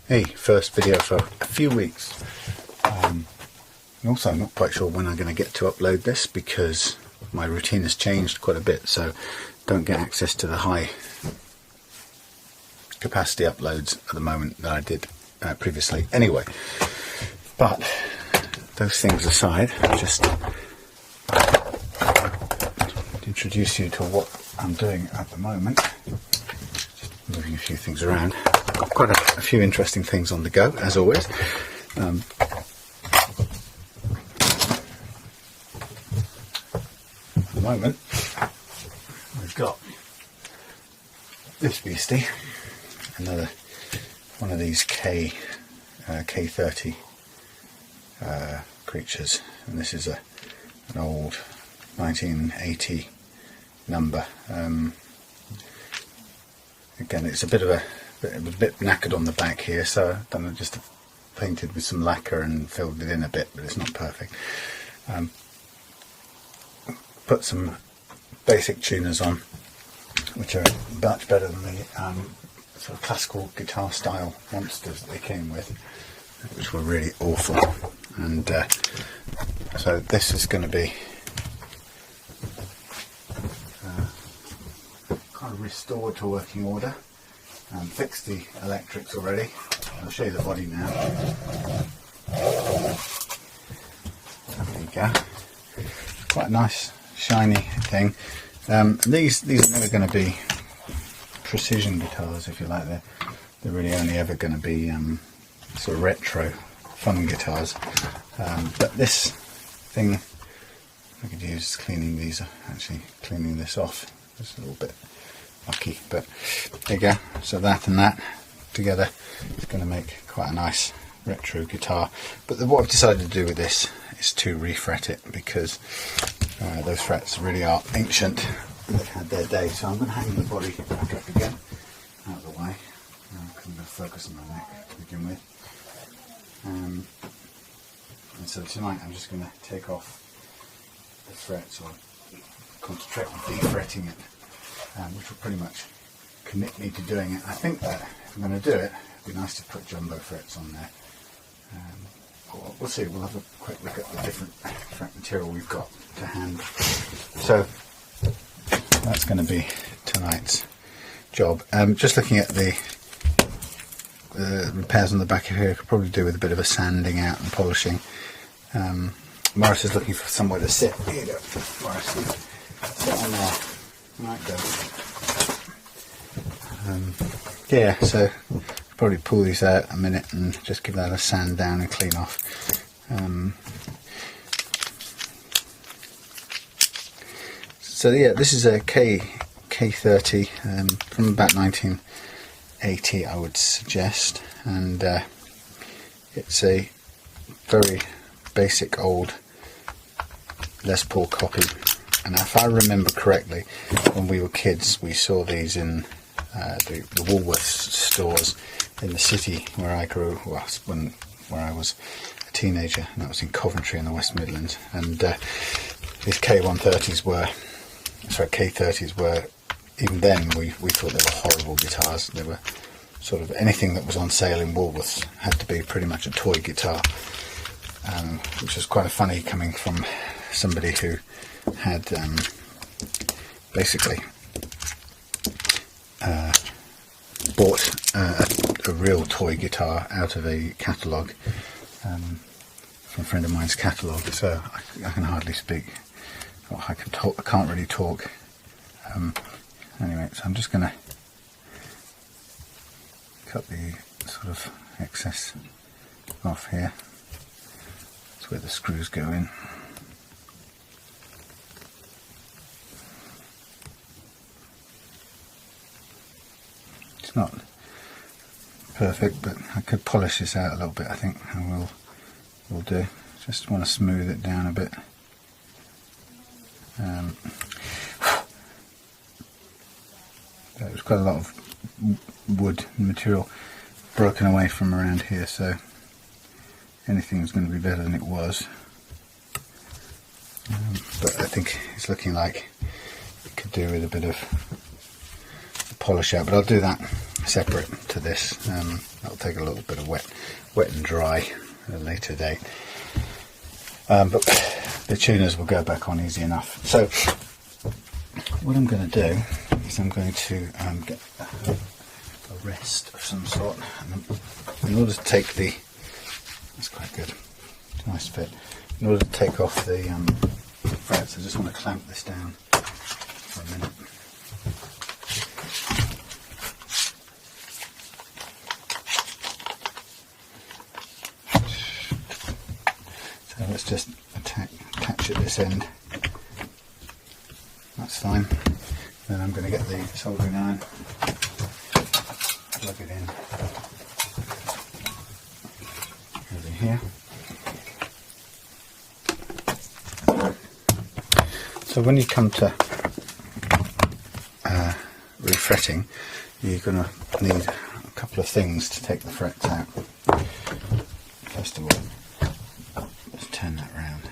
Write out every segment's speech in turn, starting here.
Hey, first video for a few weeks. Also, I'm not quite sure when I'm going to get to upload this because my routine has changed quite a bit, so don't get access to the high capacity uploads at the moment that I did previously. Anyway, but those things aside, I'll just introduce you to what I'm doing at the moment. Just moving a few things around. Got quite a few interesting things on the go, as always. At the moment, we've got this beastie, another one of these K30 creatures, and this is an old 1980 number. Again, it's it was a bit knackered on the back here, so I've done just painted with some lacquer and filled it in a bit, but it's not perfect. Put some basic tuners on, which are much better than the sort of classical guitar style monsters that they came with, which were really awful. And so this is going to be kind of restored to working order. Fixed the electrics already. I'll show you the body now. There you go. Quite a nice shiny thing. These are never going to be precision guitars, if you like. They're really only ever going to be sort of retro fun guitars. But this thing I could use cleaning these, actually cleaning this off. Just a little bit lucky, but there you go. So that and that together is going to make quite a nice retro guitar. But what I've decided to do with this is to refret it, because those frets really are ancient. They've had their day, so I'm going to hang the body back up again, out of the way. I'm going to focus on my neck to begin with. And so tonight I'm just going to take off the frets, or concentrate on defretting it, which will pretty much commit me to doing it. I think that if I'm going to do it, it'd be nice to put jumbo frets on there. We'll see, we'll have a quick look at the different fret material we've got to hand. So that's going to be tonight's job. Just looking at the repairs on the back of here, I could probably do with a bit of a sanding out and polishing. Morris is looking for somewhere to sit. Here you go, Morris, sit on there. Right, go. Yeah, so probably pull these out a minute and just give that a sand down and clean off. So yeah, this is a K30 from about 1980, I would suggest, and it's a very basic old Les Paul copy. And if I remember correctly, when we were kids, we saw these in the Woolworth stores in the city where I grew, where I was a teenager, and that was in Coventry in the West Midlands. And these K30s were, even then we thought they were horrible guitars. They were sort of anything that was on sale in Woolworths had to be pretty much a toy guitar, which was quite funny coming from somebody who had basically bought a real toy guitar out of a catalogue, from a friend of mine's catalogue. So I can hardly speak. Well, I can't really talk. Anyway, so I'm just going to cut the sort of excess off here. That's where the screws go in. It's not perfect, but I could polish this out a little bit, I think, and we'll do. Just want to smooth it down a bit. There was quite a lot of wood material broken away from around here, so anything was going to be better than it was. But I think it's looking like it could do with a bit of polish out, but I'll do that separate to this. that'll take a little bit of wet and dry at a later date. But the tuners will go back on easy enough. So what I'm going to do is I'm going to get a rest of some sort. And in order to take the, that's quite good, nice fit. In order to take off the frets, I just want to clamp this down for a minute. So let's just attach at this end. That's fine. Then I'm going to get the soldering iron, plug it in over here. So when you come to refretting, you're going to need a couple of things to take the frets out. First of all, let's turn that round.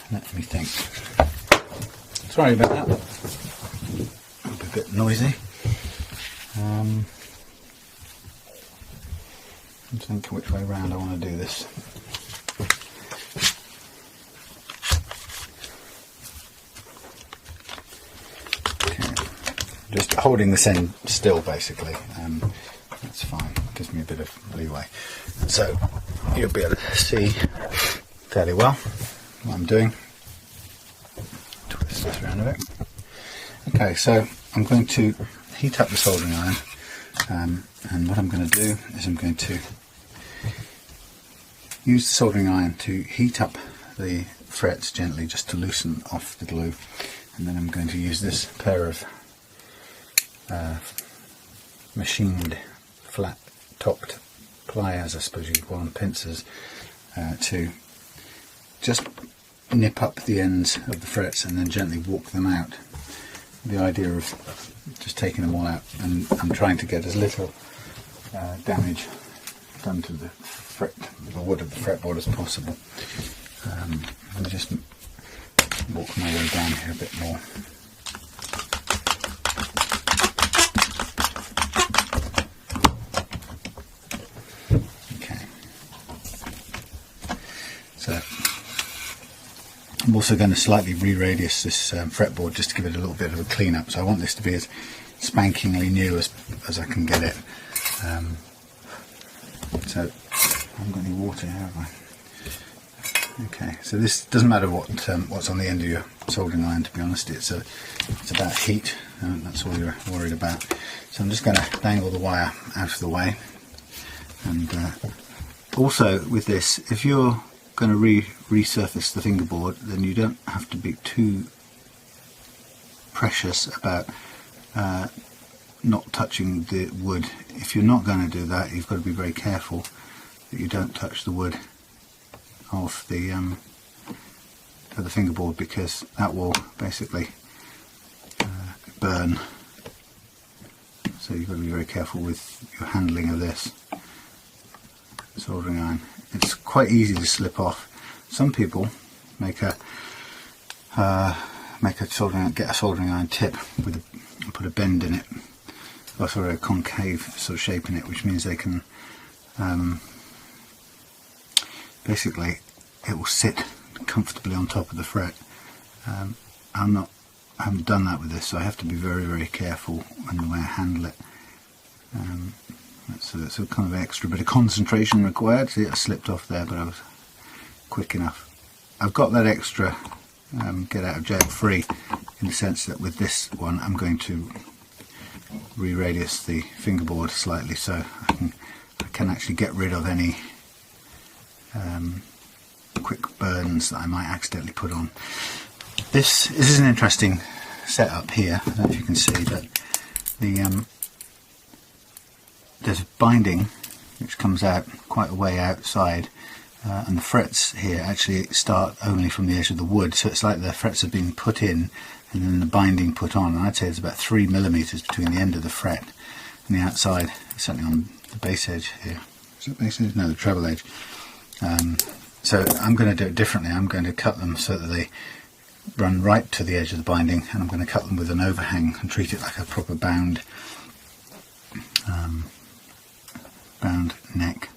Let me think. Sorry about that. It'll be a bit noisy. I'm thinking which way round I want to do this. Just holding this end still, basically. That's fine. Gives me a bit of leeway. So you'll be able to see fairly well what I'm doing. Twist this around a bit. Okay, so I'm going to heat up the soldering iron, and what I'm going to do is I'm going to use the soldering iron to heat up the frets gently, just to loosen off the glue, and then I'm going to use this pair of machined flat topped pliers, I suppose you'd call them, pincers, to just nip up the ends of the frets and then gently walk them out. The idea of just taking them all out, and I'm trying to get as little damage done to the wood of the fretboard as possible. Let me just walk my way down here a bit more. So I'm also going to slightly re-radius this fretboard just to give it a little bit of a clean up. So I want this to be as spankingly new as I can get it. So I haven't got any water here, have I? Okay, so this doesn't matter what's on the end of your soldering iron, to be honest. It's about heat, that's all you're worried about. So I'm just going to dangle the wire out of the way. And also with this, if you're going to resurface the fingerboard, then you don't have to be too precious about not touching the wood. If you're not going to do that, you've got to be very careful that you don't touch the wood of the fingerboard, because that will basically burn. So you've got to be very careful with your handling of this soldering iron. It's quite easy to slip off. Some people make a soldering iron tip with put a bend in it, or sort of a concave sort of shape in it, which means they can basically it will sit comfortably on top of the fret. I haven't done that with this, so I have to be very, very careful in the way I handle it. That's a kind of extra bit of concentration required. See, I slipped off there, but I was quick enough. I've got that extra get out of jail free, in the sense that with this one I'm going to re-radius the fingerboard slightly, so I can actually get rid of any quick burns that I might accidentally put on. This is an interesting setup here. I don't know if you can see, but there's a binding which comes out quite a way outside, and the frets here actually start only from the edge of the wood, so it's like the frets have been put in and then the binding put on, and I'd say there's about 3 millimeters between the end of the fret and the outside, certainly on the bass edge here. Is it bass edge? No, the treble edge. So I'm going to do it differently. I'm going to cut them so that they run right to the edge of the binding, and I'm going to cut them with an overhang and treat it like a proper bound round neck.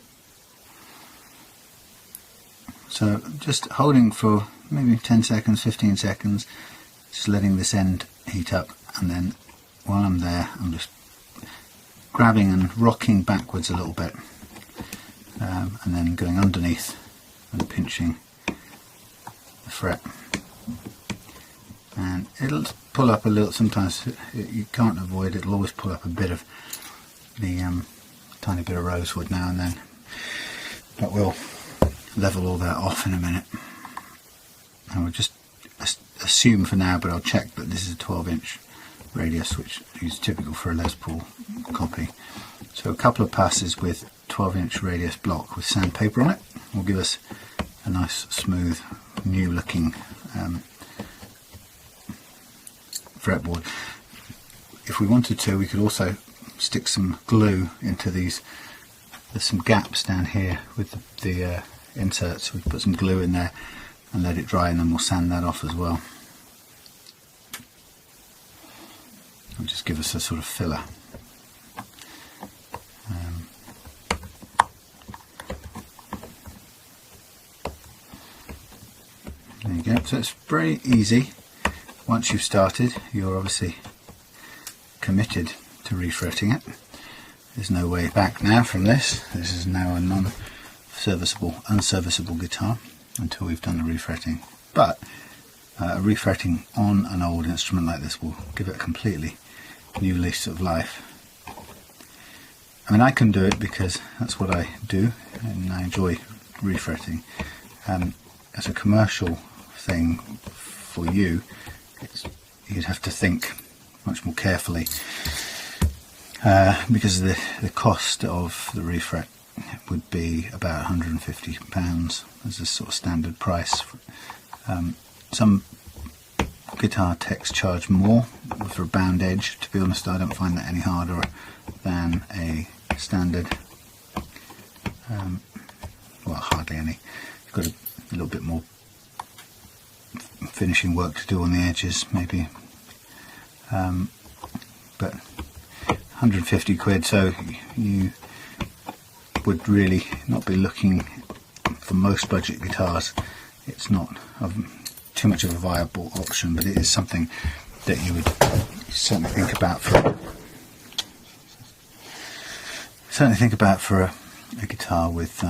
So just holding for maybe 10 seconds, 15 seconds, just letting this end heat up, and then while I'm there I'm just grabbing and rocking backwards a little bit, and then going underneath and pinching the fret, and it'll pull up a little. Sometimes you can't avoid it, it'll always pull up a bit of the tiny bit of rosewood now and then, but we'll level all that off in a minute, and we'll just assume for now, but I'll check that this is a 12-inch radius, which is typical for a Les Paul copy. So a couple of passes with 12-inch radius block with sandpaper on it will give us a nice smooth new looking fretboard. If we wanted to, we could also stick some glue into these. There's some gaps down here with the inserts. We put some glue in there and let it dry, and then we'll sand that off as well. It'll just give us a sort of filler. There you go. So it's very easy. Once you've started, you're obviously committed to refretting it. There's no way back now from this. This is now a unserviceable guitar until we've done the refretting. But refretting on an old instrument like this will give it a completely new lease of life. I mean, I can do it because that's what I do, and I enjoy refretting. As a commercial thing for you, you'd have to think much more carefully, because the cost of the refret would be about £150 as a sort of standard price. Some guitar techs charge more for a bound edge. To be honest, I don't find that any harder than a standard, well, hardly any. You've got a little bit more finishing work to do on the edges maybe, but 150 quid, so you would really not be looking, for most budget guitars, it's not too much of a viable option, but it is something that you would certainly think about for a guitar with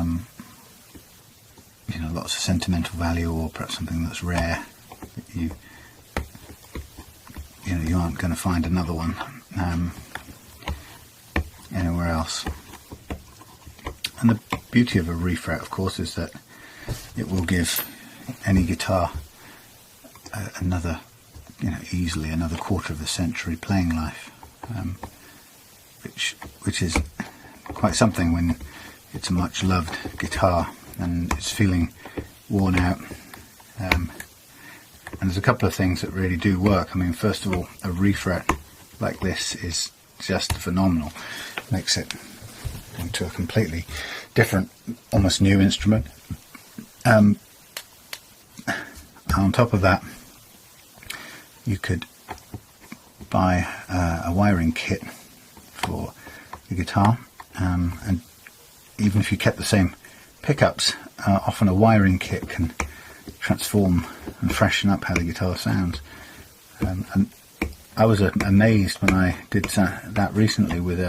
you know, lots of sentimental value, or perhaps something that's rare that you aren't going to find another one anywhere else. And the beauty of a refret, of course, is that it will give any guitar another, easily another quarter of a century playing life, which is quite something when it's a much loved guitar and it's feeling worn out. And there's a couple of things that really do work. I mean, first of all, a refret like this is just phenomenal. Makes it into a completely different, almost new instrument. On top of that, you could buy a wiring kit for the guitar, and even if you kept the same pickups, often a wiring kit can transform and freshen up how the guitar sounds. And I was amazed when I did that recently with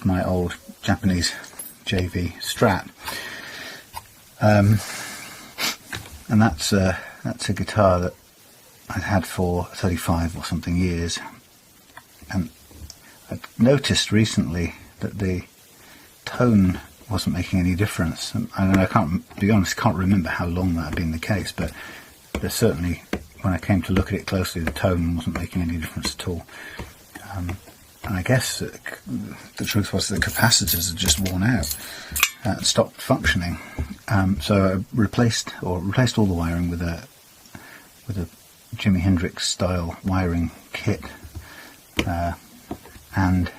my old Japanese JV Strat, and that's a guitar that I'd had for 35 or something years, and I noticed recently that the tone wasn't making any difference, and I can't, to be honest, can't remember how long that had been the case, but there's certainly, when I came to look at it closely, the tone wasn't making any difference at all. And I guess the truth was the capacitors had just worn out and stopped functioning. So I replaced all the wiring with a Jimi Hendrix style wiring kit, and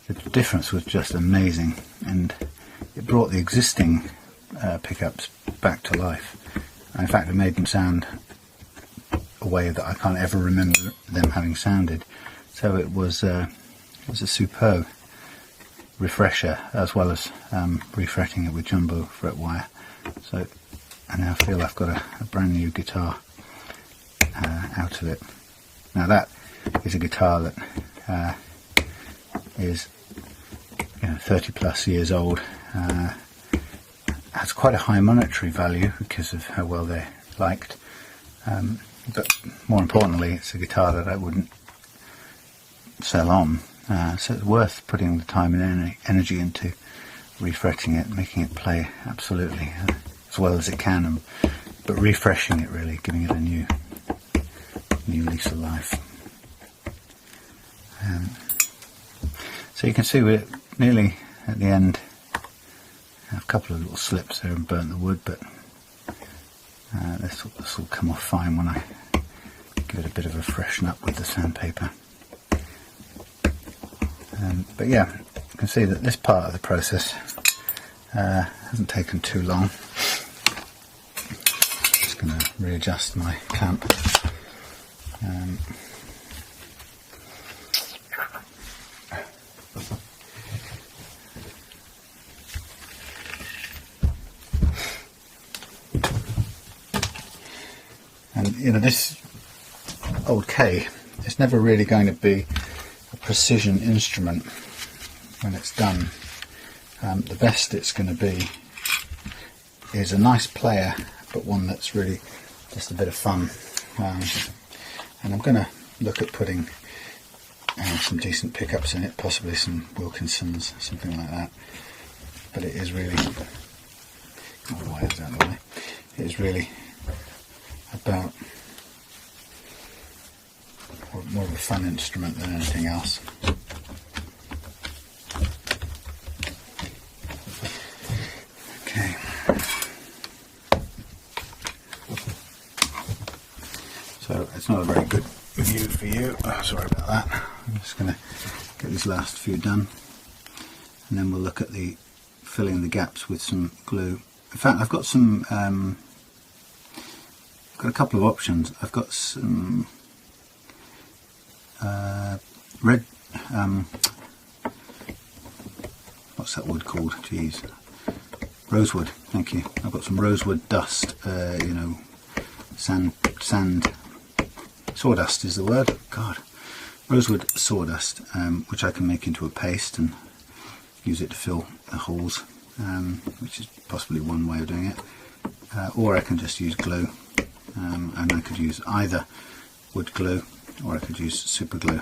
the difference was just amazing, and it brought the existing pickups back to life. In fact, it made them sound a way that I can't ever remember them having sounded. So it was a superb refresher as well as refretting it with jumbo fret wire. So I now feel I've got a brand new guitar out of it. Now that is a guitar that is 30 plus years old, has quite a high monetary value because of how well they're liked, but more importantly it's a guitar that I wouldn't sell on, so it's worth putting the time and energy into refretting it, making it play absolutely as well as it can, but refreshing it, really giving it a new lease of life. So you can see we're nearly at the end. I have a couple of little slips there and burnt the wood, but this will come off fine when I give it a bit of a freshen up with the sandpaper. But yeah, you can see that this part of the process hasn't taken too long. Just going to readjust my clamp. And this old Kay is never really going to be a precision instrument when it's done. The best it's going to be is a nice player, but one that's really just a bit of fun. And I'm going to look at putting some decent pickups in it, possibly some Wilkinsons, something like that. But it is really, oh, the wires out of the way. It is really about more of a fun instrument than anything else. Okay. So it's not a very good view for you. Oh, sorry about that. I'm just going to get these last few done, and then we'll look at the filling the gaps with some glue. In fact, I've got some got a couple of options. I've got some red, what's that wood called? Jeez, rosewood. Thank you. I've got some rosewood dust. Sand, sawdust is the word. God, rosewood sawdust, which I can make into a paste and use it to fill the holes, which is possibly one way of doing it. Or I can just use glue. And I could use either wood glue or I could use super glue,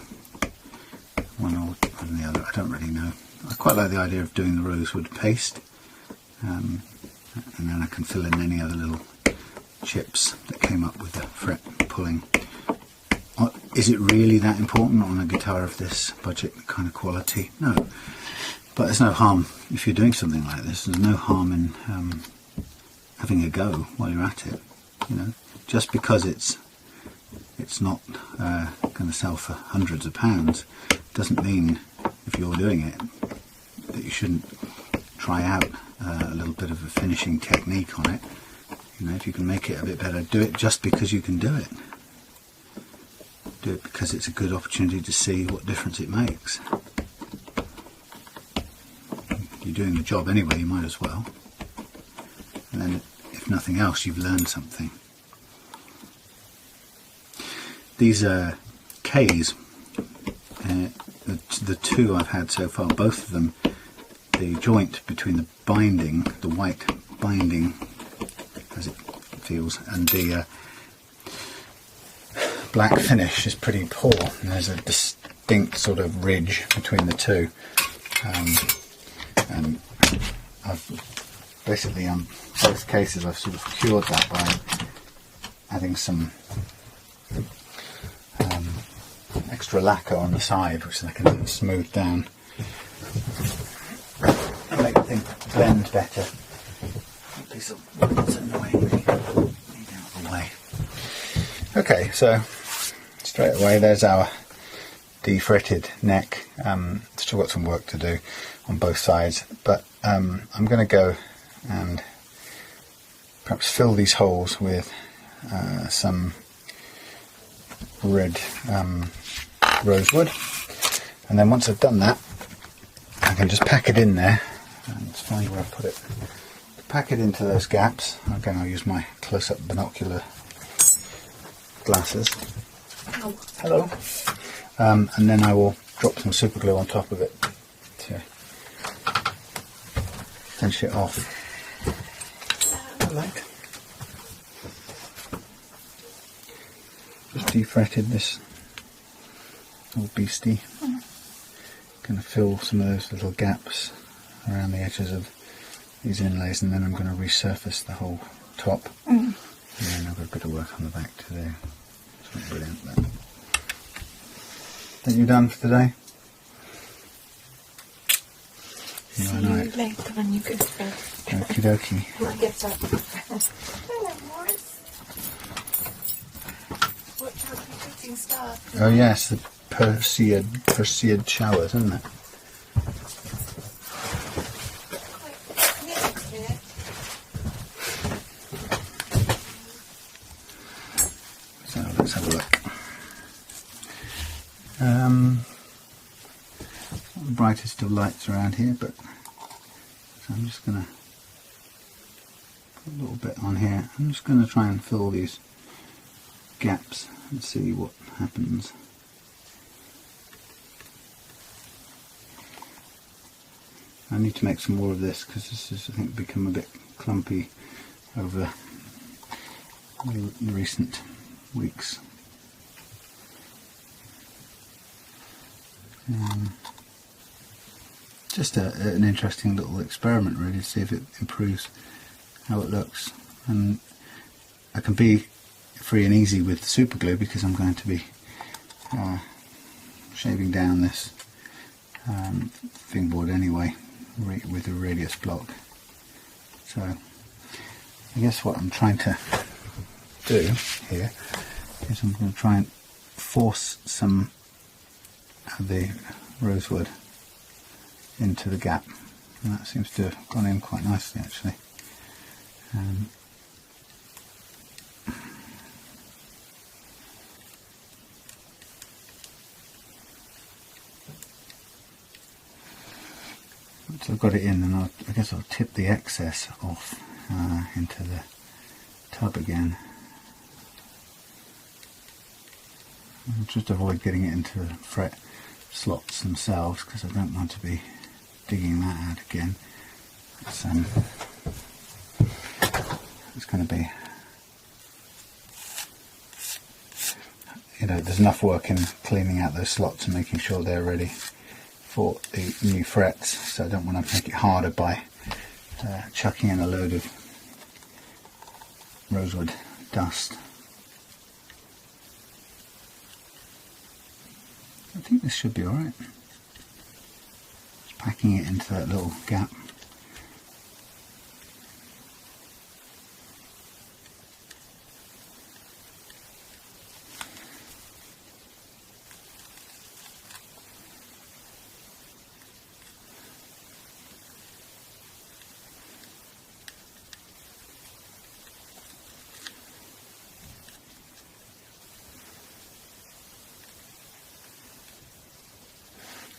one or the other. I don't really know. I quite like the idea of doing the rosewood paste, and then I can fill in any other little chips that came up with the fret pulling. Is it really that important on a guitar of this budget kind of quality? No, but there's no harm if you're doing something like this. There's no harm in having a go while you're at it. Just because it's not going to sell for hundreds of pounds doesn't mean, if you're doing it, that you shouldn't try out a little bit of a finishing technique on it. If you can make it a bit better, do it just because you can do it. Do it because it's a good opportunity to see what difference it makes. You're doing the job anyway, you might as well. And then, if nothing else, you've learned something. These are Kays, the two I've had so far, both of them, the joint between the binding, the white binding as it feels, and the black finish is pretty poor, and there's a distinct sort of ridge between the two, and I've basically on both cases I've sort of cured that by adding some extra lacquer on the side, which I can smooth down and make things blend better. A piece of wood's annoying me. Need out of the way. Okay, so straight away there's our defretted neck. Still got some work to do on both sides, but I'm going to go and perhaps fill these holes with some red rosewood, and then once I've done that I'm can just pack it in there. And let's find where I put it. Pack it into those gaps. Again, I'll use my close-up binocular glasses. Oh. Hello. And then I will drop some super glue on top of it to finish it off. Like. Just defretted this little beastie. Going to fill some of those little gaps around the edges of these inlays, and then I'm going to resurface the whole top. And then I've got a bit of work on the back to do. It's not brilliant, but think you're done for today? See you later when you go to bed. Okie dokie. When I get up. Hello, Morris. Watch out for shooting stars. Oh yes, the Perseid showers, isn't it? So let's have a look. Not the brightest of lights around here, but so I'm just going to put a little bit on here. I'm just going to try and fill these gaps and see what happens. I need to make some more of this because this has, I think, become a bit clumpy over the recent weeks. Just an interesting little experiment, really, to see if it improves how it looks. And I can be free and easy with super glue because I'm going to be shaving down this fingerboard anyway with a radius block. So I guess what I'm trying to do here is I'm going to try and force some of the rosewood into the gap, and that seems to have gone in quite nicely actually. Once I've got it in, then I guess I'll tip the excess off into the tub again. I'll just avoid getting it into the fret slots themselves because I don't want to be digging that out again. It's going to be, you know, there's enough work in cleaning out those slots and making sure they're ready for the new frets, so I don't want to make it harder by chucking in a load of rosewood dust. I think this should be alright. Just packing it into that little gap.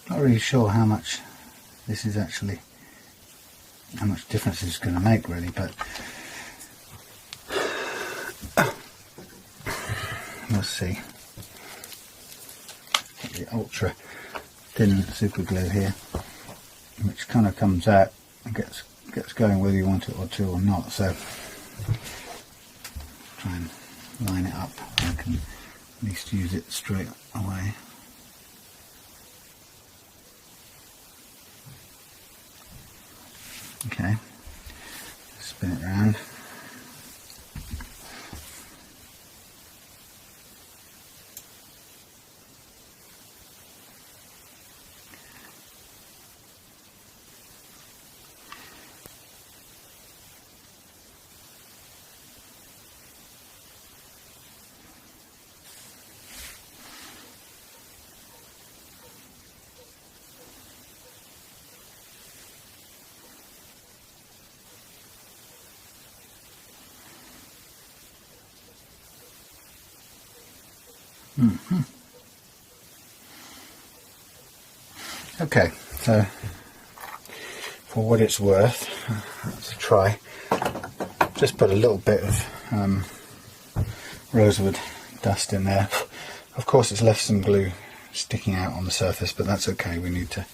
Not really sure how much this is actually, how much difference it's going to make really, but we'll see. Got the ultra thin super glue here, which kind of comes out and gets going whether you want it or not. So try and line it up. I can at least use it straight away. Okay, spin it around. Okay, so for what it's worth, let's try. Just put a little bit of rosewood dust in there. Of course it's left some glue sticking out on the surface, but that's okay, we need to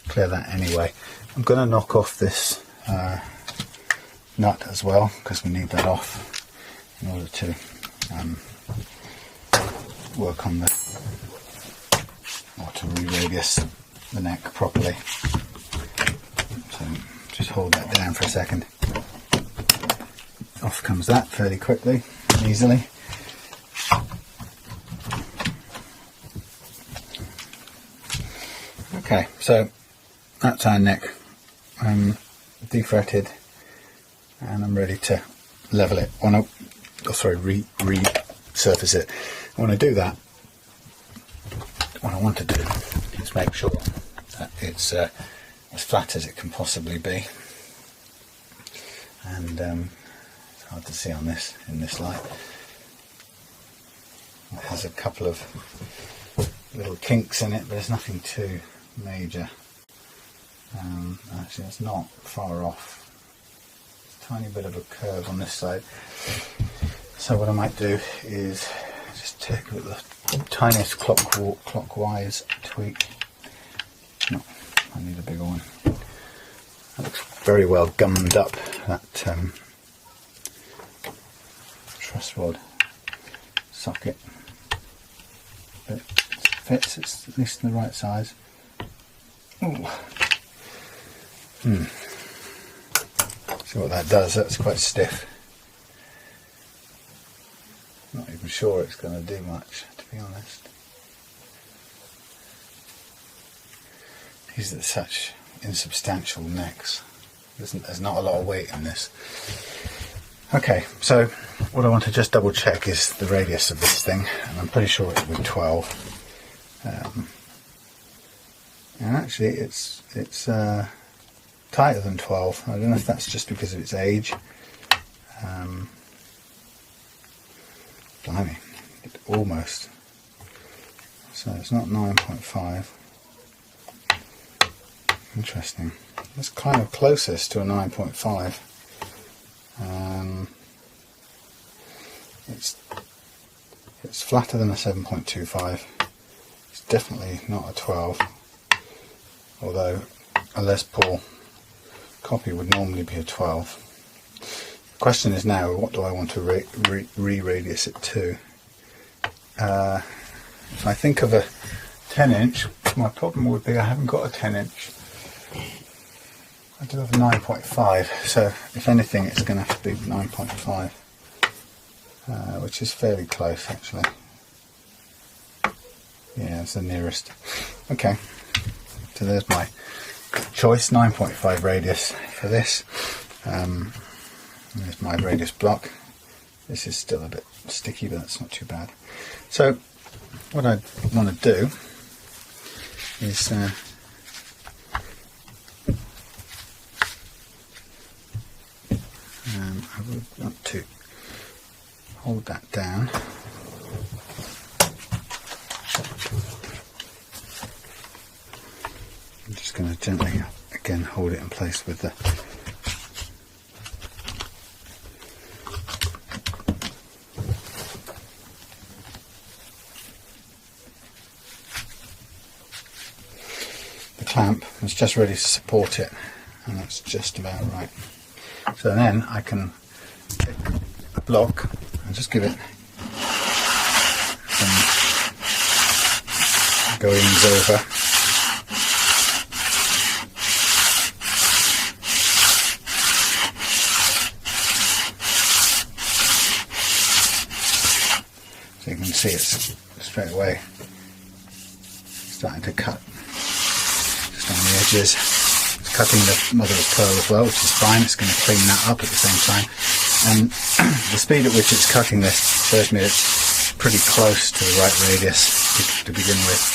clear that anyway. I'm going to knock off this nut as well, because we need that off in order to work on or to re-radius the neck properly. So just hold that down for a second. Off comes that fairly quickly, easily. Okay, so that's our neck. I'm defretted and I'm ready to level it. Resurface it. When I do that, what I want to do is make sure that it's as flat as it can possibly be. And it's hard to see on this in this light. It has a couple of little kinks in it, but there's nothing too major. Actually, it's not far off. It's a tiny bit of a curve on this side. So what I might do is just take the tiniest clockwise tweak. No, I need a bigger one. That looks very well gummed up, that truss rod socket. But it fits, it's at least in the right size. Ooh. See what that does, that's quite stiff. Not even sure it's going to do much, to be honest. These are such insubstantial necks. There's not a lot of weight in this. Okay, so what I want to just double check is the radius of this thing, and I'm pretty sure it will be 12. And actually it's tighter than 12. I don't know if that's just because of its age. Blimey, almost. So it's not 9.5. Interesting. It's kind of closest to a 9.5. It's flatter than a 7.25. It's definitely not a 12. Although a Les Paul copy would normally be a 12. The question is now, what do I want to re-radius it to? If I think of a 10 inch, my problem would be I haven't got a 10 inch. I do have a 9.5, so if anything it's going to have to be 9.5, which is fairly close actually. Yeah, it's the nearest. Okay, so there's my choice, 9.5 radius for this. There's my radius block. This is still a bit sticky, but that's not too bad. So what I want to do is I would want to hold that down. I'm just going to gently again hold it in place with the clamp. It's just ready to support it, and that's just about right. So then I can take a block and just give it some goings over. So you can see it's straight away starting to cut just on the edges. It's cutting the mother of pearl as well, which is fine. It's going to clean that up at the same time. And the speed at which it's cutting this shows me it's pretty close to the right radius to begin with.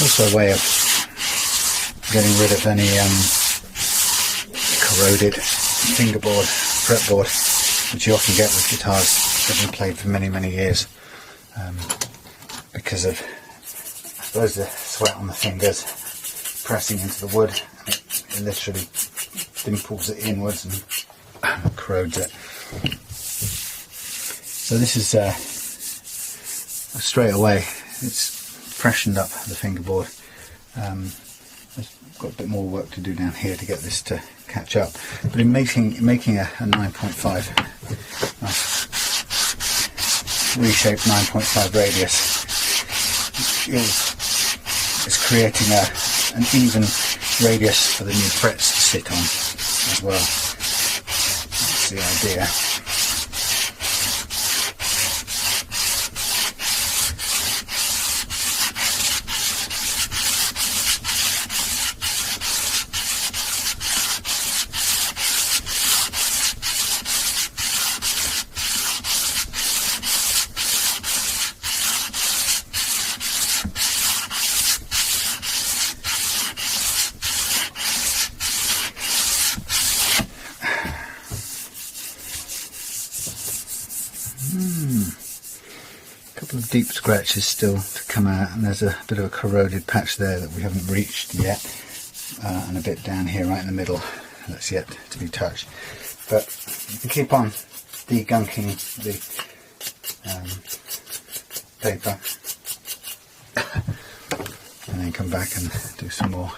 Also a way of getting rid of any corroded fingerboard, fretboard, which you often get with guitars that have been played for many, many years, because of, I suppose, the sweat on the fingers pressing into the wood. It literally dimples it inwards and corrodes it. So this is straight away, it's freshened up the fingerboard. There's got a bit more work to do down here to get this to catch up, but in making a 9.5 reshaped 9.5 radius, it's creating an even radius for the new frets to sit on as well. That's the idea. Couple of deep scratches still to come out, and there's a bit of a corroded patch there that we haven't reached yet, and a bit down here right in the middle that's yet to be touched. But you can keep on degunking the paper and then come back and do some more.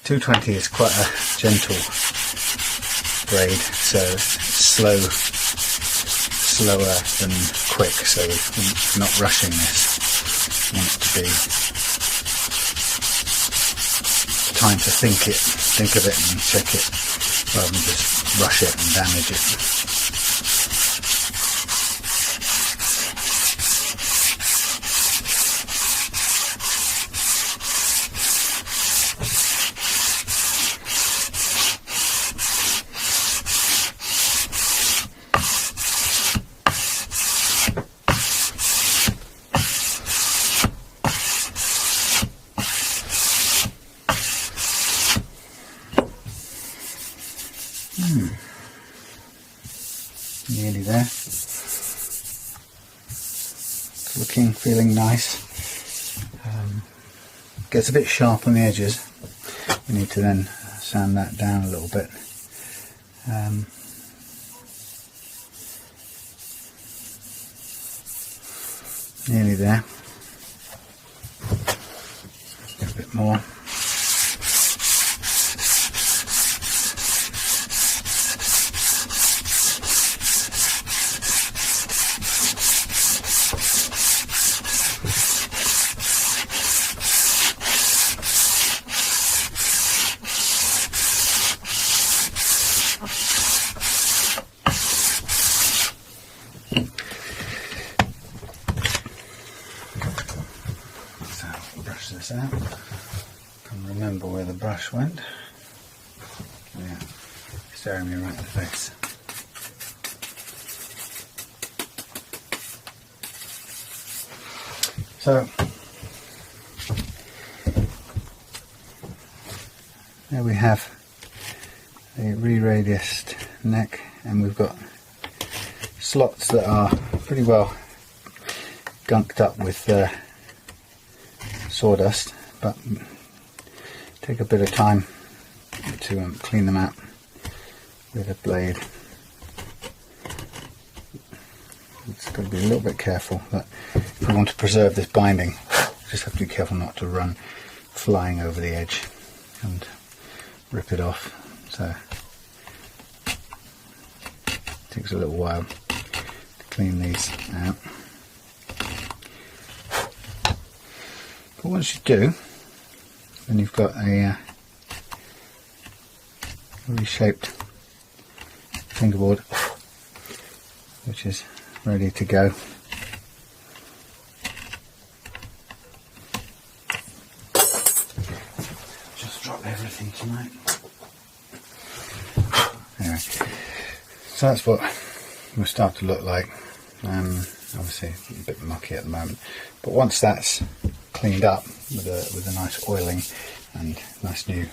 220 is quite a gentle braid, so it's slower than quick, so we're not rushing this. We want it to be time to think of it and check it, rather than just rush it and damage it. Nearly there. It's looking, feeling nice. Gets a bit sharp on the edges. We need to then sand that down a little bit. Nearly there. A bit more. This out. Can't remember where the brush went. Yeah, staring me right in the face. So there we have a re-radiused neck, and we've got slots that are pretty well gunked up with sawdust, but take a bit of time to clean them out with a blade. It's got to be a little bit careful, but if we want to preserve this binding, just have to be careful not to run flying over the edge and rip it off. So it takes a little while to clean these out. But once you do, then you've got a reshaped fingerboard which is ready to go. Just drop everything tonight. Anyway, so that's what will start to look like. Obviously a bit mucky at the moment, but once that's cleaned up, with a nice oiling and nice new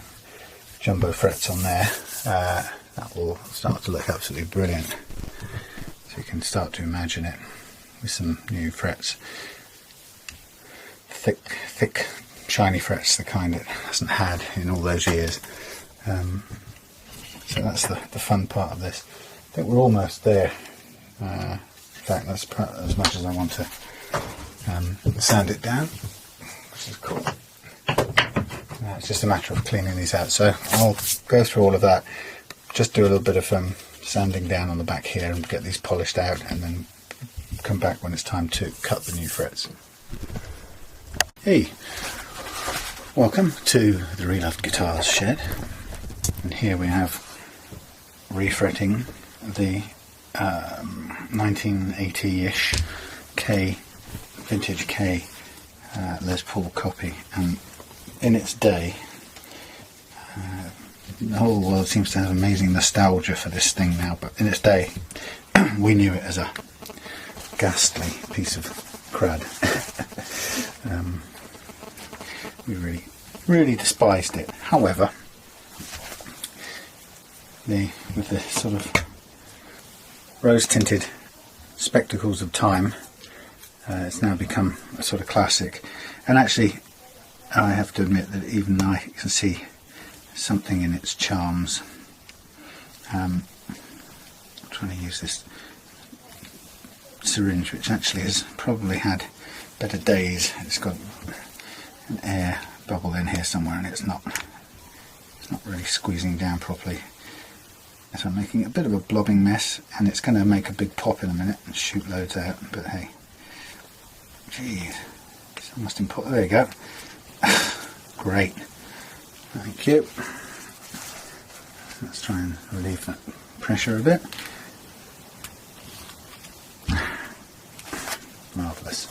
jumbo frets on there, that will start to look absolutely brilliant. So you can start to imagine it with some new frets, thick shiny frets, the kind it hasn't had in all those years. So that's the fun part of this. I think we're almost there. In fact, that's as much as I want to sand it down, which is cool. It's just a matter of cleaning these out. So I'll go through all of that, just do a little bit of sanding down on the back here and get these polished out, and then come back when it's time to cut the new frets. Hey, welcome to the Reloved Guitars shed, and here we have refretting the 1980-ish vintage Kay Les Paul copy, and in its day, the whole world seems to have amazing nostalgia for this thing now, but in its day we knew it as a ghastly piece of crud. We really despised it. However, with the sort of rose-tinted spectacles of time, it's now become a sort of classic. And actually, I have to admit that even I can see something in its charms. I'm trying to use this syringe, which actually has probably had better days. It's got an air bubble in here somewhere, and it's not really squeezing down properly. So I'm making a bit of a blobbing mess, and it's going to make a big pop in a minute and shoot loads out, but hey, geez, it's almost important. There you go. Great, thank you. Let's try and relieve that pressure a bit. Marvellous.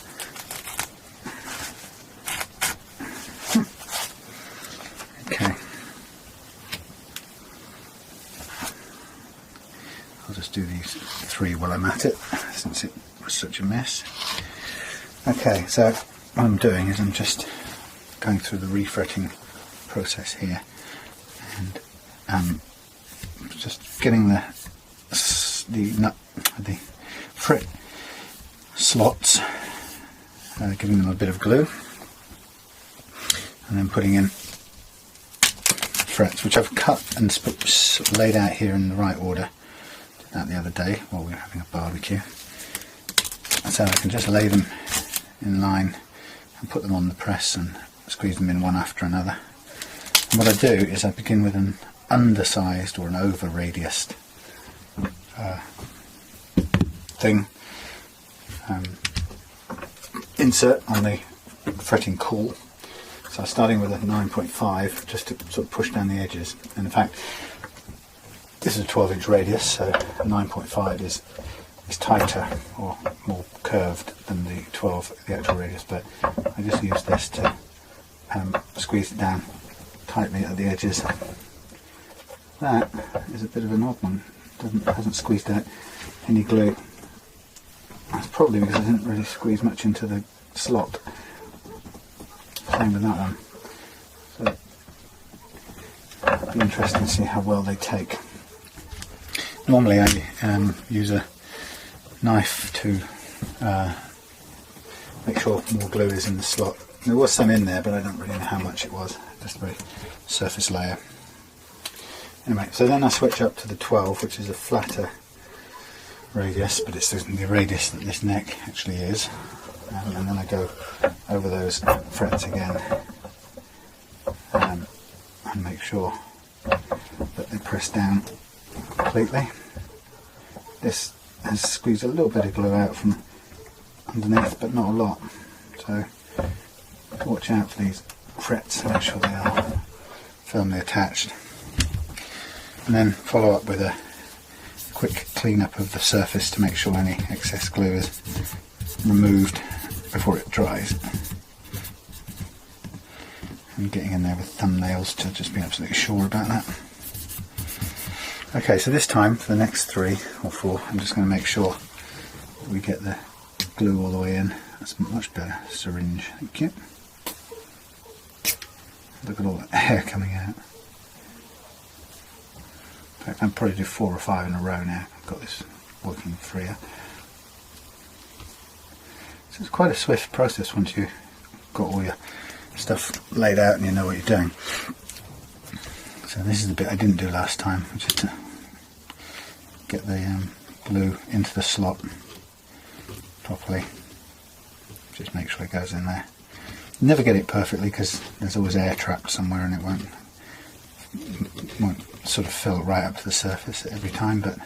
Okay. I'll just do these three while I'm at it, since it was such a mess. Okay, so what I'm doing is I'm just going through the refretting process here, and just getting the fret slots, giving them a bit of glue, and then putting in frets, which I've cut and laid out here in the right order. Did that the other day while we were having a barbecue. And so I can just lay them in line and put them on the press and squeeze them in one after another. And what I do is I begin with an undersized or an over radiused thing. Insert on the fretting cool. So I'm starting with a 9.5 just to sort of push down the edges. And in fact, this is a 12-inch radius, so 9.5 is tighter or more curved than the 12, the actual radius, but I just use this to squeeze it down tightly at the edges. That is a bit of an odd one. Hasn't squeezed out any glue. That's probably because I didn't really squeeze much into the slot. Same with that one. So it'll be interesting to see how well they take. Normally I use a knife to make sure more glue is in the slot. There was some in there, but I don't really know how much it was. Just a very surface layer. Anyway, so then I switch up to the 12, which is a flatter radius, but it's the radius that this neck actually is. And then I go over those frets again and make sure that they press down completely. This has squeezed a little bit of glue out from underneath, but not a lot. So watch out for these frets, make sure they are firmly attached. And then follow up with a quick clean up of the surface to make sure any excess glue is removed before it dries. And getting in there with thumbnails to just be absolutely sure about that. Okay, so this time for the next 3 or 4, I'm just going to make sure that we get the glue all the way in. That's a much better syringe, thank you. Look at all that hair coming out. In fact, I'll probably do 4 or 5 in a row now. I've got this working freer. So it's quite a swift process once you've got all your stuff laid out and you know what you're doing. So this is the bit I didn't do last time, which is to get the glue into the slot properly. Just make sure it goes in there. Never get it perfectly because there's always air trapped somewhere and it won't sort of fill right up to the surface every time, but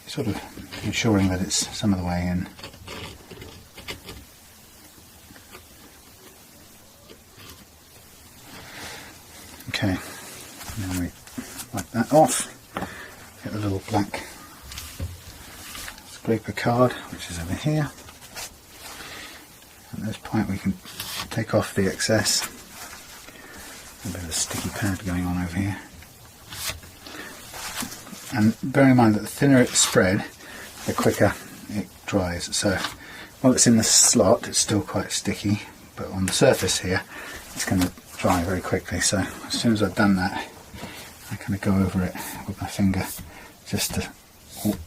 sort of ensuring that it's some of the way in. Okay, and then we wipe that off. Get the little black scraper card, which is over here. At this point we can take off the excess. A bit of a sticky pad going on over here. And bear in mind that the thinner it's spread, the quicker it dries. So while it's in the slot, it's still quite sticky, but on the surface here, it's going to dry very quickly. So as soon as I've done that, I kind of go over it with my finger just to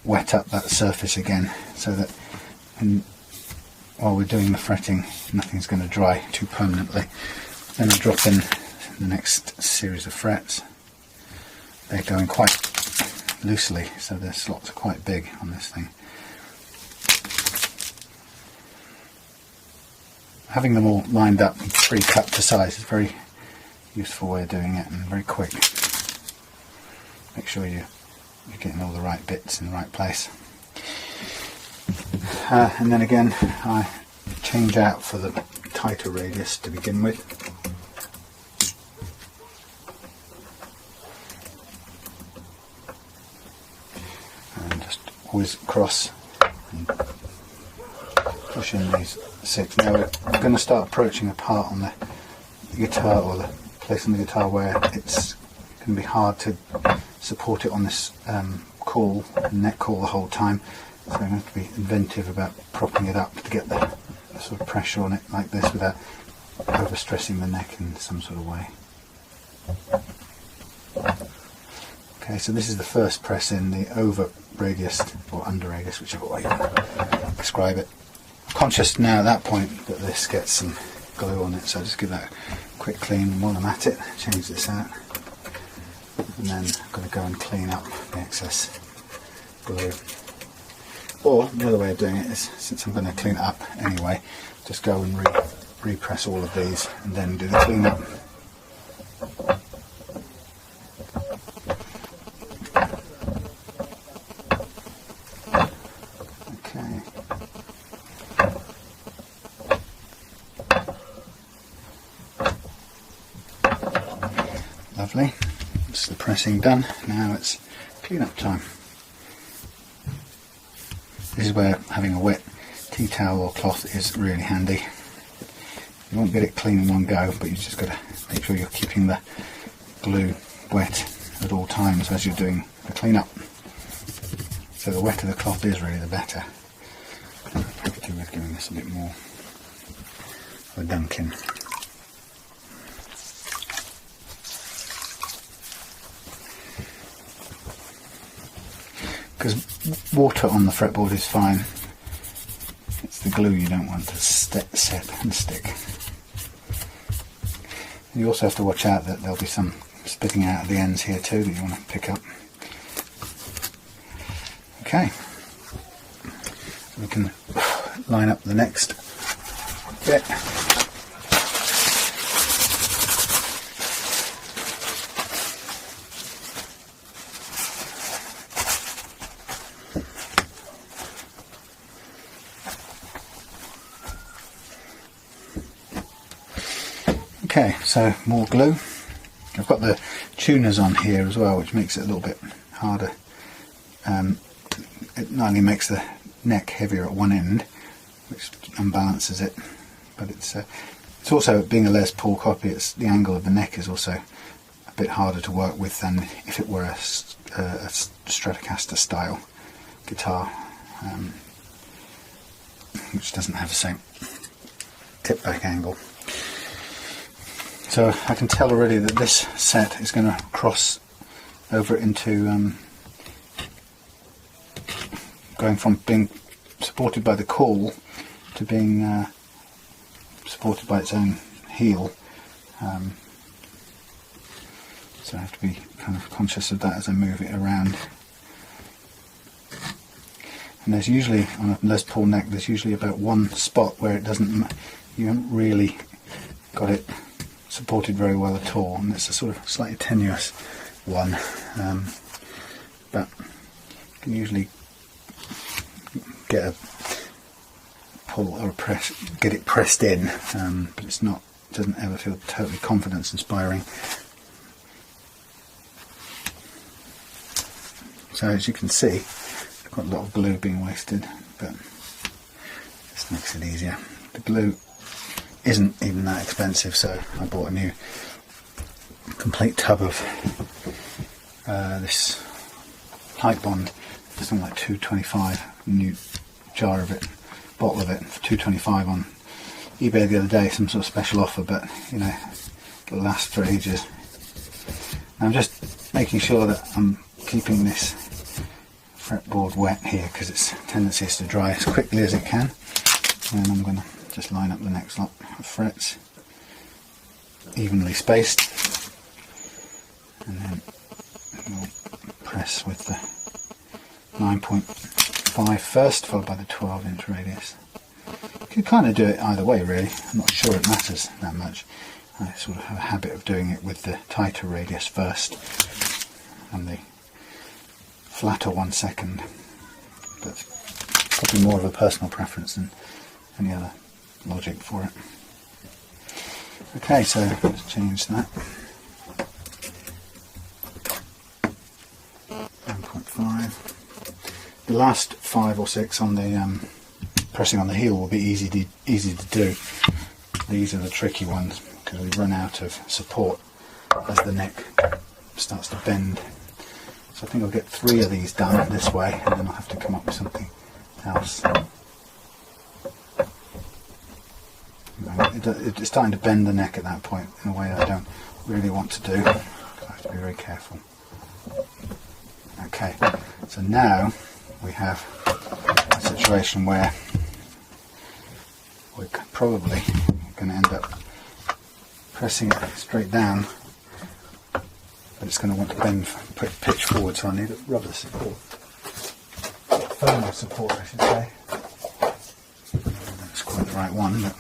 wet up that surface again, so that while we're doing the fretting, nothing's going to dry too permanently. Then I drop in the next series of frets. They're going quite loosely, so the slots are quite big on this thing. Having them all lined up and pre-cut to size is a very useful way of doing it, and very quick. Make sure you're getting all the right bits in the right place. And then again, I change out for the tighter radius to begin with. And just always cross and push in these 6. Now we're going to start approaching a part on the guitar, or the place on the guitar where it's going to be hard to support it on this neck caul the whole time. So I'm going to have to be inventive about propping it up to get the sort of pressure on it like this without overstressing the neck in some sort of way. Okay, so this is the first press in, the over radius or under radius, whichever way you describe it. I'm conscious now at that point that this gets some glue on it, so just give that a quick clean. And while I'm at it, change this out, and then I'm going to go and clean up the excess glue. Or the other way of doing it is, since I'm going to clean it up anyway, just go and repress all of these and then do the clean up. Okay. Lovely. That's the pressing done. Now it's clean up time. This is where having a wet tea towel or cloth is really handy. You won't get it clean in one go, but you've just got to make sure you're keeping the glue wet at all times as you're doing the clean-up. So the wetter the cloth is, really the better. Particularly with giving this a bit more of a dunking. Because water on the fretboard is fine, it's the glue you don't want to set and stick. And you also have to watch out that there'll be some spitting out at the ends here too that you want to pick up. Okay, so we can line up the next bit. Okay, so more glue. I've got the tuners on here as well, which makes it a little bit harder. It not only makes the neck heavier at one end, which unbalances it, but it's also, being a Les Paul copy, the angle of the neck is also a bit harder to work with than if it were a Stratocaster style guitar, which doesn't have the same tip back angle. So I can tell already that this set is going to cross over into going from being supported by the caul to being supported by its own heel. So I have to be kind of conscious of that as I move it around. And there's usually, on a Les Paul neck, there's usually about one spot where it doesn't, you haven't really got it supported very well at all, and it's a sort of slightly tenuous one, but you can usually get a pull or a press, get it pressed in, but it's not, doesn't ever feel totally confidence inspiring. So as you can see, got a lot of glue being wasted, but this makes it easier. The glue isn't even that expensive, so I bought a new complete tub of this light bond, something like $2.25, new jar of it, bottle of it for $2.25 on eBay the other day, some sort of special offer, but you know, it'll last for ages. I'm just making sure that I'm keeping this fretboard wet here because its tendency is to dry as quickly as it can, and I'm going to just line up the next lot of frets evenly spaced, and then we'll press with the 9.5 first, followed by the 12-inch radius. You can kind of do it either way really, I'm not sure it matters that much. I sort of have a habit of doing it with the tighter radius first and the flatter one second. That's probably more of a personal preference than any other logic for it. Okay, so let's change that. 1.5. The last 5 or 6 on the pressing on the heel will be easy to do. These are the tricky ones because we run out of support as the neck starts to bend. So I think I'll get 3 of these done this way, and then I'll have to come up with something else. It's starting to bend the neck at that point in a way I don't really want to do. I have to be very careful. Okay, so now we have a situation where we're probably going to end up pressing it straight down, but it's going to want to bend, pitch forward, so I need a rubber support, firmer support I should say. That's quite the right one, but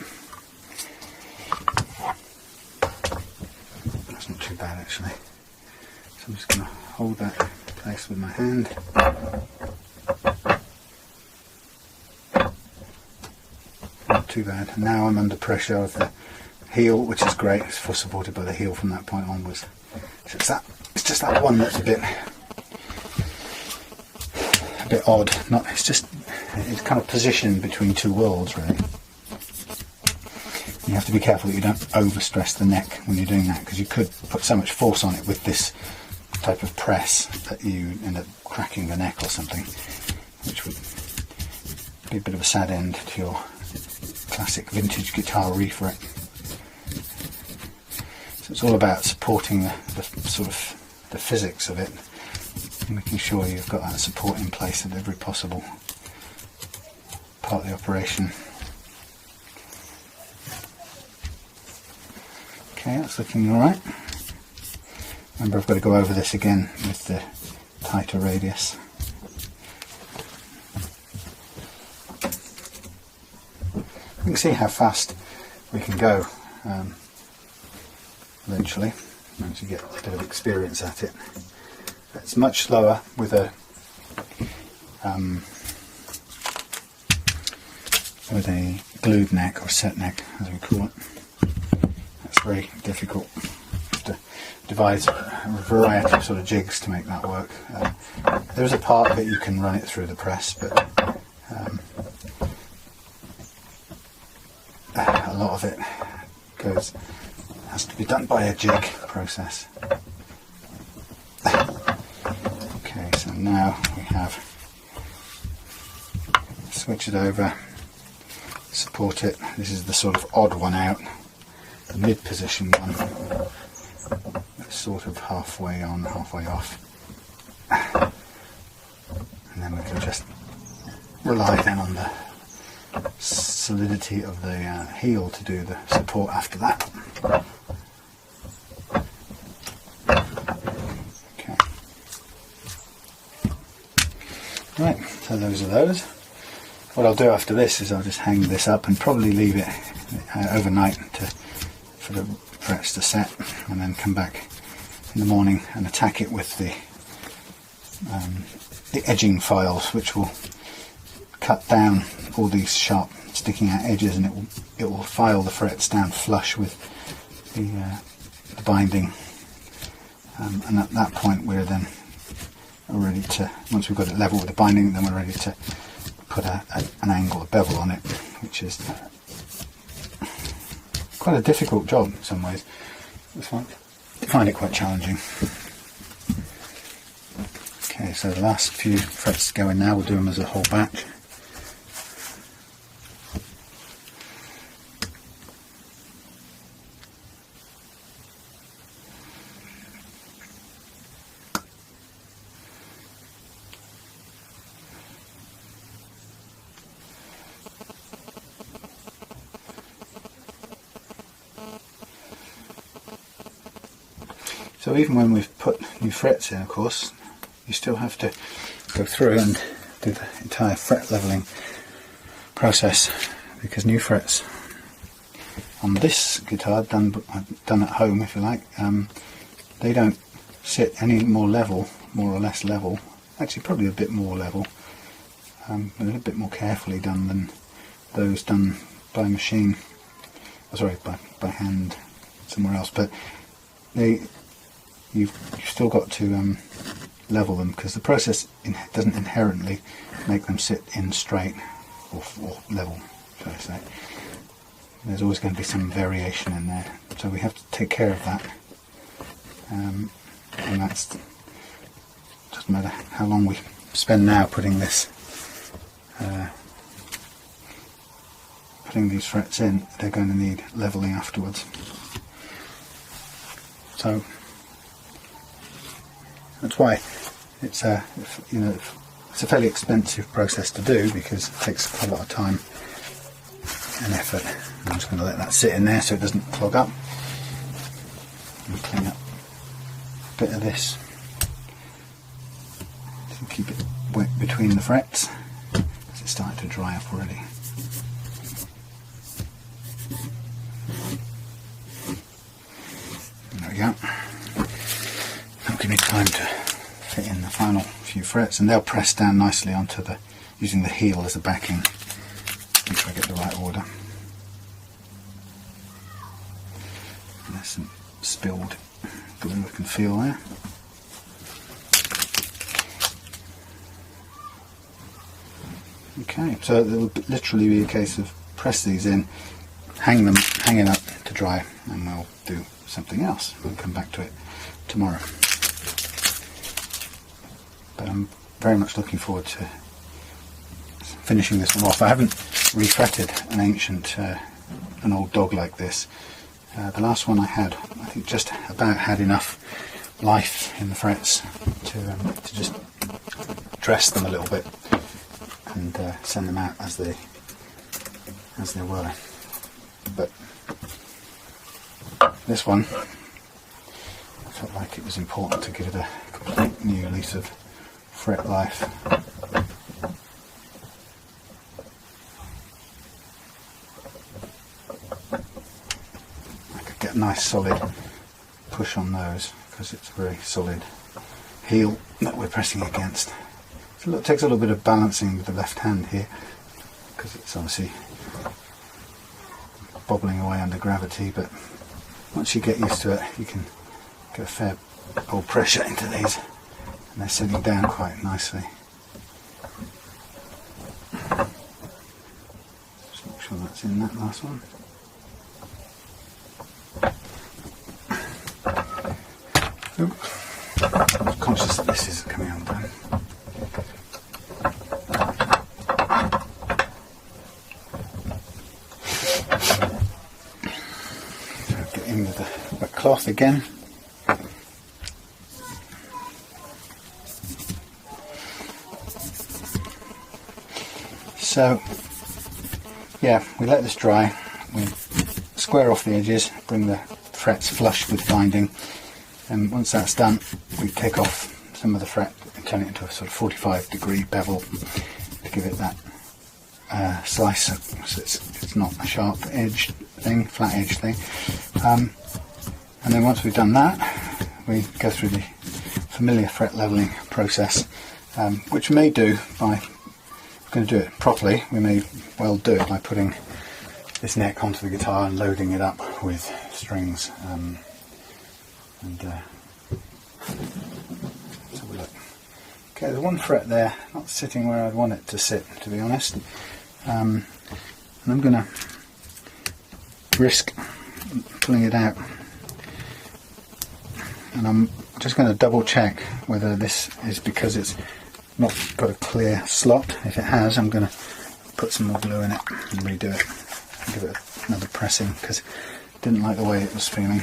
that's not too bad actually. So I'm just going to hold that in place with my hand. Not too bad. And now I'm under pressure of the heel, which is great. It's full supported by the heel from that point onwards. So it's just that one that's a bit odd. It's kind of positioned between two worlds really. You have to be careful that you don't overstress the neck when you're doing that, because you could put so much force on it with this type of press that you end up cracking the neck or something, which would be a bit of a sad end to your classic vintage guitar refret. So it's all about supporting the sort of the physics of it, and making sure you've got that support in place at every possible part of the operation. Okay, that's looking alright. Remember, I've got to go over this again with the tighter radius. You can see how fast we can go eventually, once you get a bit of experience at it. It's much slower with a glued neck, or set neck as we call it. That's very difficult. You have to devise a variety of sort of jigs to make that work. There's a part that you can run it through the press, but a lot of it has to be done by a jig process. Okay, so now we have switch it over, support it. This is the sort of odd one out. the mid position one. That's sort of halfway on, halfway off. And then we can just rely then on the solidity of the heel to do the support after that. Okay. Right, so those are those. What I'll do after this is I'll just hang this up and probably leave it overnight for the frets to set, and then come back in the morning and attack it with the edging files, which will cut down all these sharp sticking out edges, and it will file the frets down flush with the binding, and at that point we're then ready to, once we've got it level with the binding, then we're ready to put an angle, a bevel on it, which is quite a difficult job in some ways. I find it quite challenging. Okay, so the last few frets to go in now, we'll do them as a whole batch. So even when we've put new frets in, of course, you still have to go through and do the entire fret leveling process, because new frets on this guitar, done at home if you like, they don't sit any more level, more or less level, actually probably a bit more level, but a bit more carefully done than those done by machine, sorry, by hand somewhere else, but you've still got to level them, because the process doesn't inherently make them sit in straight or level, shall I say. There's always going to be some variation in there, so we have to take care of that, and that's, doesn't matter how long we spend now putting this putting these frets in, they're going to need leveling afterwards. So that's why it's a fairly expensive process to do, because it takes quite a lot of time and effort. I'm just going to let that sit in there so it doesn't clog up, and clean up a bit of this to keep it wet between the frets, because it's starting to dry up already. There we go. That'll give me time to fit in the final few frets, and they'll press down nicely onto using the heel as a backing. Make sure I get the right order. And there's some spilled glue I can feel there. Okay, so it will literally be a case of press these in, hang it up to dry, and we'll do something else. We'll come back to it tomorrow. But I'm very much looking forward to finishing this one off. I haven't refretted an old dog like this. The last one I had, I think, just about had enough life in the frets to just dress them a little bit and send them out as they were. But this one, I felt like it was important to give it a complete new lease of fret life. I could get a nice solid push on those, because it's a very solid heel that we're pressing against. So it takes a little bit of balancing with the left hand here, because it's obviously bobbling away under gravity, but once you get used to it, you can get a fair old pressure into these, and they're sitting down quite nicely. Just make sure that's in that last one. I'm conscious that this is coming undone. get in with the wet cloth again. So yeah, we let this dry, we square off the edges, bring the frets flush with binding, and once that's done we take off some of the fret and turn it into a sort of 45-degree bevel to give it that slice, so it's not a sharp edged thing, flat edged thing. And then once we've done that, we go through the familiar fret leveling process, which we may do by, if we're going to do it properly, we may well do it by putting this neck onto the guitar and loading it up with strings. Let's have a look. Okay, the one fret there, not sitting where I'd want it to sit, to be honest. And I'm going to risk pulling it out. And I'm just going to double check whether this is because it's not got a clear slot. If it has, I'm going to put some more glue in it and redo it. And give it another pressing because I didn't like the way it was feeling.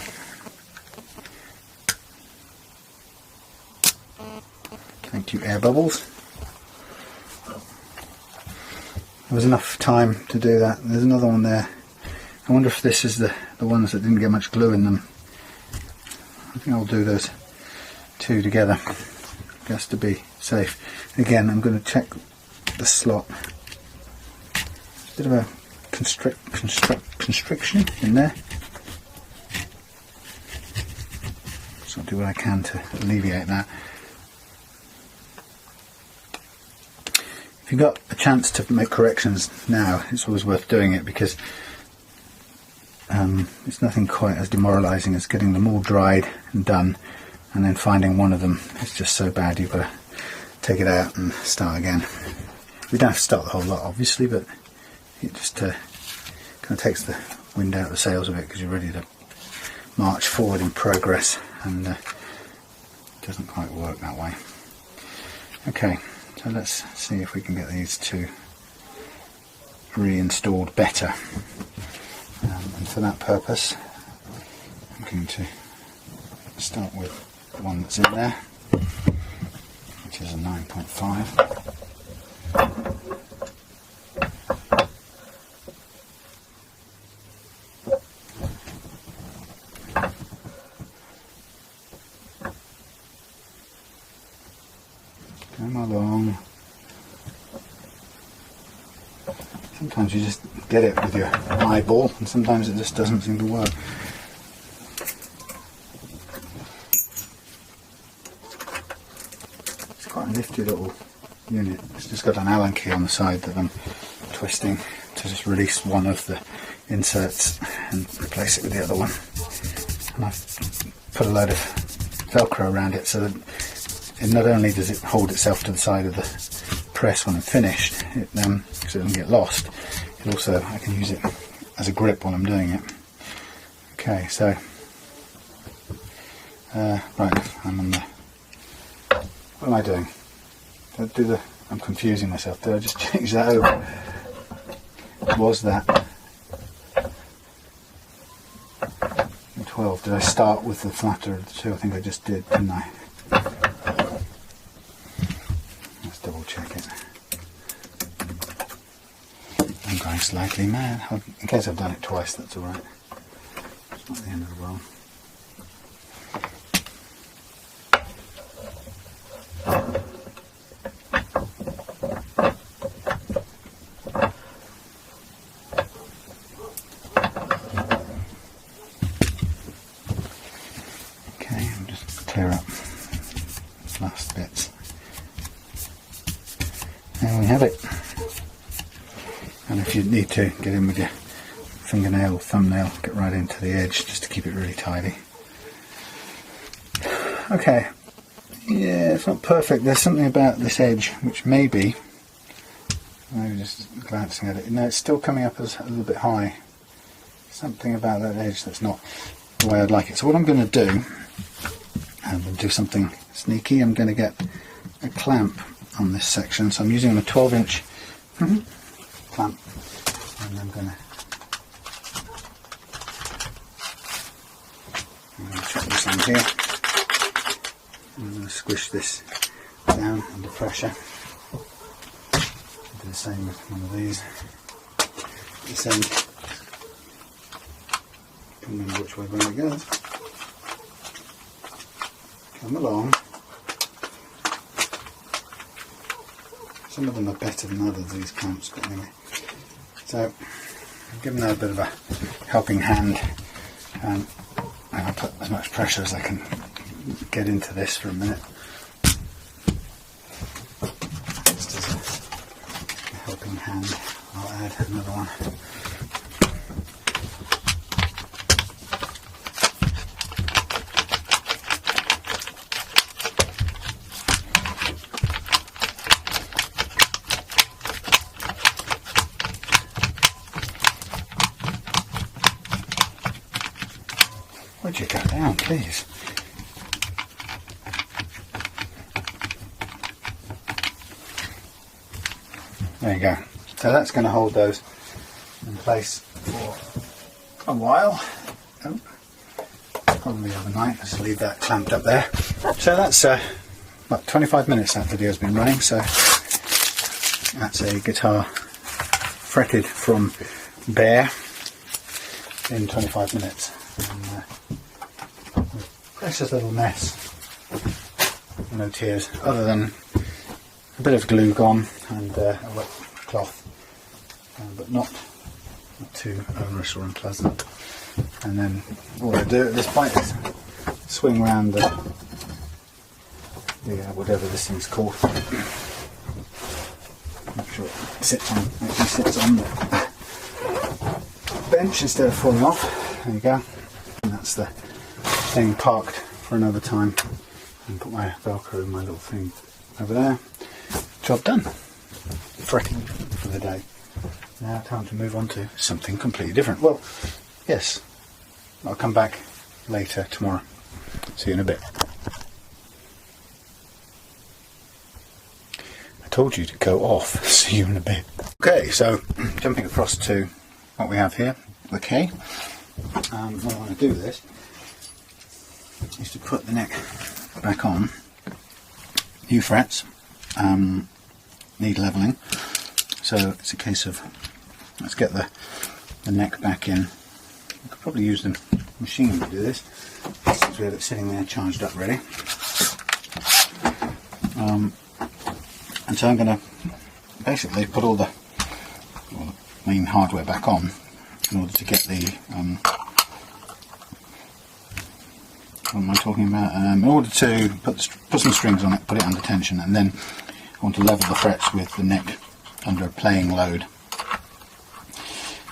Thank you, air bubbles. There was enough time to do that. There's another one there. I wonder if this is the ones that didn't get much glue in them. I think I'll do those two together just to be safe. Again, I'm going to check the slot. A bit of a constriction in there. So I'll do what I can to alleviate that. If you've got a chance to make corrections now, it's always worth doing it, because it's nothing quite as demoralising as getting them all dried and done and then finding one of them is just so bad you've got to take it out and start again. We don't have to start the whole lot, obviously, but it just kind of takes the wind out of the sails of it, because you're ready to march forward in progress, and it doesn't quite work that way. Okay, so let's see if we can get these two reinstalled better. And for that purpose, I'm going to start with the one that's in there, which is a 9.5. Come along. Sometimes you just get it with your eyeball, and sometimes it just doesn't seem to work. It's quite a nifty little unit. It's just got an Allen key on the side that I'm twisting to just release one of the inserts and replace it with the other one. And I've put a load of Velcro around it so that not only does it hold itself to the side of the press when I'm finished, so it doesn't get lost, it also, I can use it as a grip while I'm doing it. Okay, so right, I'm on the, what am I doing? I'm confusing myself. Did I just change that over? What was that? 12. Did I start with the flatter of the two? I think I just did, didn't I? Let's double check it. I'm going slightly mad. In case I've done it twice, that's alright. It's not the end of the world. Okay, I'll just clear up these last bits. There we have it. And if you need to, get in with your fingernail or thumbnail, get right into the edge just to keep it really tidy. Okay, yeah, it's not perfect. There's something about this edge which maybe just glancing at it, no, it's still coming up as a little bit high. Something about that edge that's not the way I'd like it. So what I'm going to do, I'm going to do something sneaky. I'm going to get a clamp on this section. So I'm using a 12-inch clamp, and I'm going to I'm going to chuck this on here. I'm going to squish this down under pressure. Do the same with one of these. This end, can't remember which way around it goes. Come along. Some of them are better than others, these clamps, but anyway. So, give them a bit of a helping hand, and I'll put as much pressure as I can get into this for a minute. Just as a helping hand, I'll add another one. Would you go down, please? There you go. So that's going to hold those in place for a while. Oh, probably overnight. Just leave that clamped up there. So that's about 25 minutes that video's been running. So that's a guitar fretted from bare in 25 minutes. And, precious little mess. No tears, other than a bit of glue gone and a wet cloth, but not too onerous or unpleasant. And then all I do at this point is swing around the whatever this thing's called. Make sure it sits on the bench instead of falling off. There you go. And that's the thing parked for another time. And put my Velcro in my little thing over there. Job done. Fretting for the day. Now time to move on to something completely different. Well, yes, I'll come back later tomorrow. See you in a bit. I told you to go off. See you in a bit. Okay, so jumping across to what we have here, the Kay. What I want to do with this is to put the neck back on. New frets, need levelling, so it's a case of let's get the neck back in. I could probably use the machine to do this since we have it sitting there charged up ready. And so I'm going to basically put all the main hardware back on in order to get the what am I talking about? In order to put some strings on it, put it under tension, and then I want to level the frets with the neck under a playing load.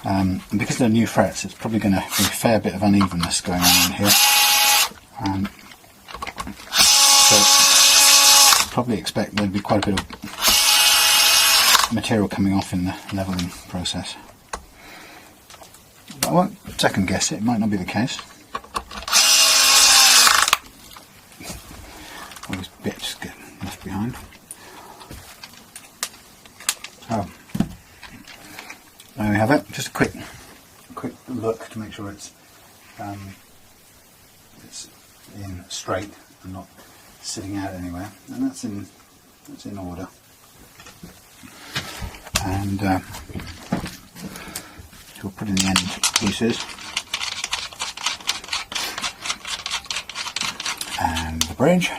And because they're new frets, it's probably going to be a fair bit of unevenness going on in here. So probably expect there'll be quite a bit of material coming off in the leveling process. But I won't second guess it, it might not be the case. All these bits get left behind. So there we have it. Just a quick look to make sure it's in straight and not sitting out anywhere, and that's in order. And we'll put in the end pieces and the bridge.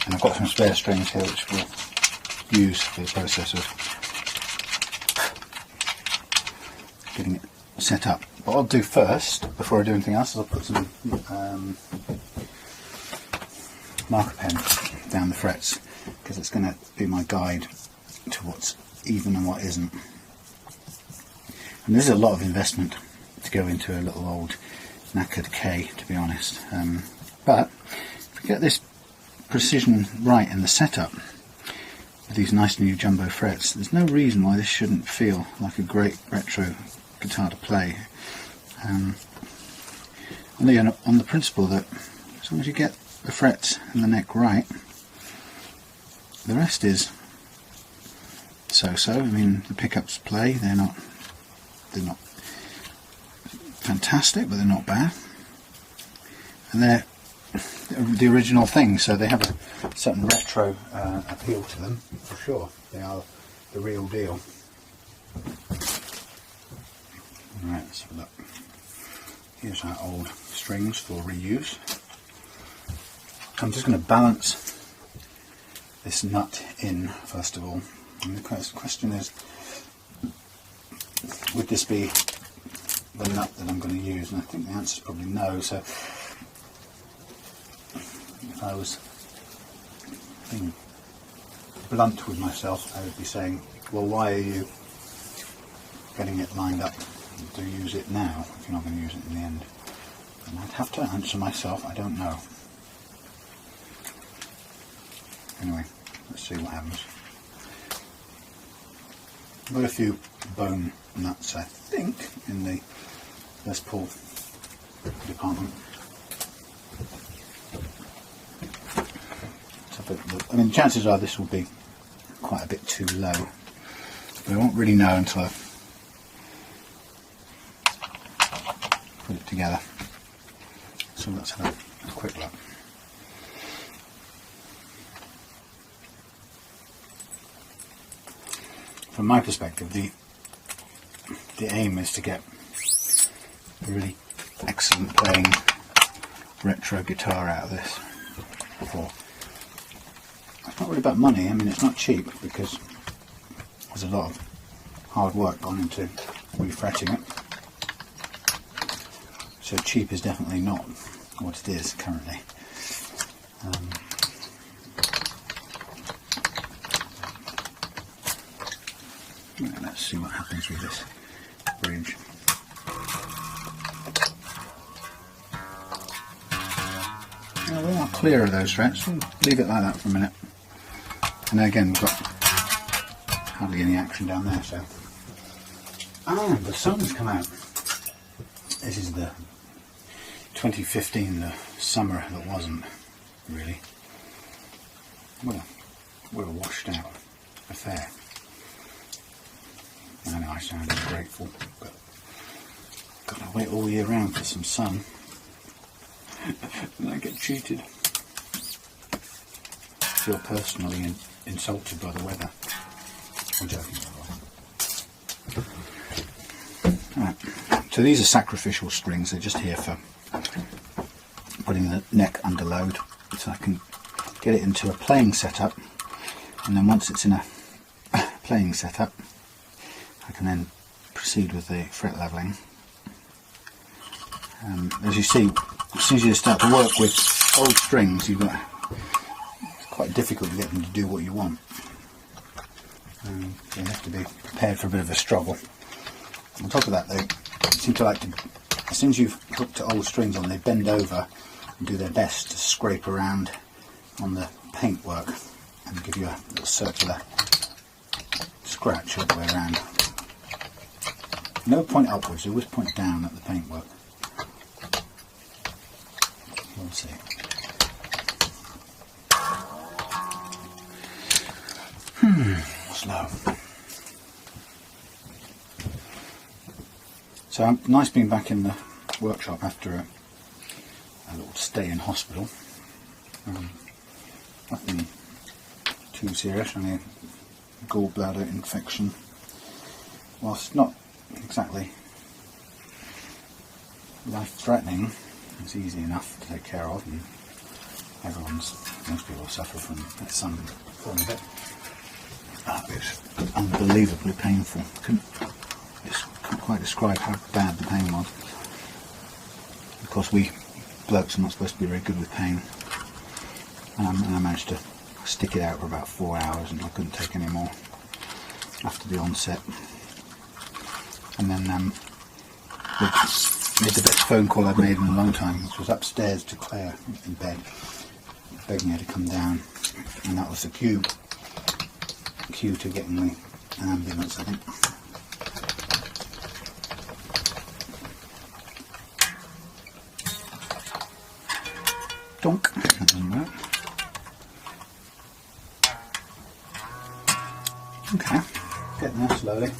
And I've got some spare strings here which we'll use for the process of getting it set up. What I'll do first, before I do anything else, is I'll put some marker pen down the frets, because it's going to be my guide to what's even and what isn't. And there's a lot of investment to go into a little old knackered K, to be honest. But if we get this precision right in the setup with these nice new jumbo frets, there's no reason why this shouldn't feel like a great retro guitar to play. And on the principle that as long as you get the frets and the neck right, the rest is so-so. I mean, the pickups play, they're not fantastic, but they're not bad. and they're the original thing, so they have a certain retro appeal to them, for sure. They are the real deal. Alright, let's have a look. Here's our old strings for reuse. I'm just going to balance this nut in first of all. And the question is, would this be the nut that I'm going to use? And I think the answer is probably no. So if I was being blunt with myself, I would be saying, well, why are you getting it lined up to use it now if you're not going to use it in the end? And I'd have to answer myself, I don't know. Anyway, let's see what happens. I've got a few bone nuts, I think, in the Les Paul department. I mean, chances are this will be quite a bit too low, but I won't really know until I put it together. So let's have a quick look. From my perspective, the aim is to get a really excellent playing retro guitar out of this. It's not really about money. I mean, it's not cheap because there's a lot of hard work gone into refretting it. So cheap is definitely not what it is currently. Let's see what happens with this bridge. Now we're not clear of those frets. We'll leave it like that for a minute. And again, we've got hardly any action down there. So, the sun's come out. This is the 2015, the summer that wasn't really. We're a washed out affair. I know I sound ungrateful, but gotta wait all year round for some sun. And I get cheated. Feel personally insulted by the weather. I'm joking. Right. So these are sacrificial strings. They're just here for putting the neck under load, so I can get it into a playing setup. And then once it's in a playing setup, I can then proceed with the fret leveling. As you see, as soon as you start to work with old strings, it's quite difficult to get them to do what you want. You have to be prepared for a bit of a struggle. On top of that, they seem to like to, as soon as you've hooked old strings on, they bend over and do their best to scrape around on the paintwork and give you a little circular scratch all the way around. No point upwards, they always point down at the paintwork. We'll see. Slow. So nice being back in the workshop after a little stay in hospital. Nothing too serious, only a gallbladder infection. Whilst not exactly life-threatening, it's easy enough to take care of, and most people suffer from some form of it. It's unbelievably painful. Can't quite describe how bad the pain was. Of course, we blokes are not supposed to be very good with pain, and I managed to stick it out for about 4 hours, and I couldn't take any more after the onset. And then made the best phone call I've made in a long time, which was upstairs to Claire in bed, begging her to come down, and that was the cue to getting the ambulance, I think. Donk. That doesn't work. Okay, getting there slowly.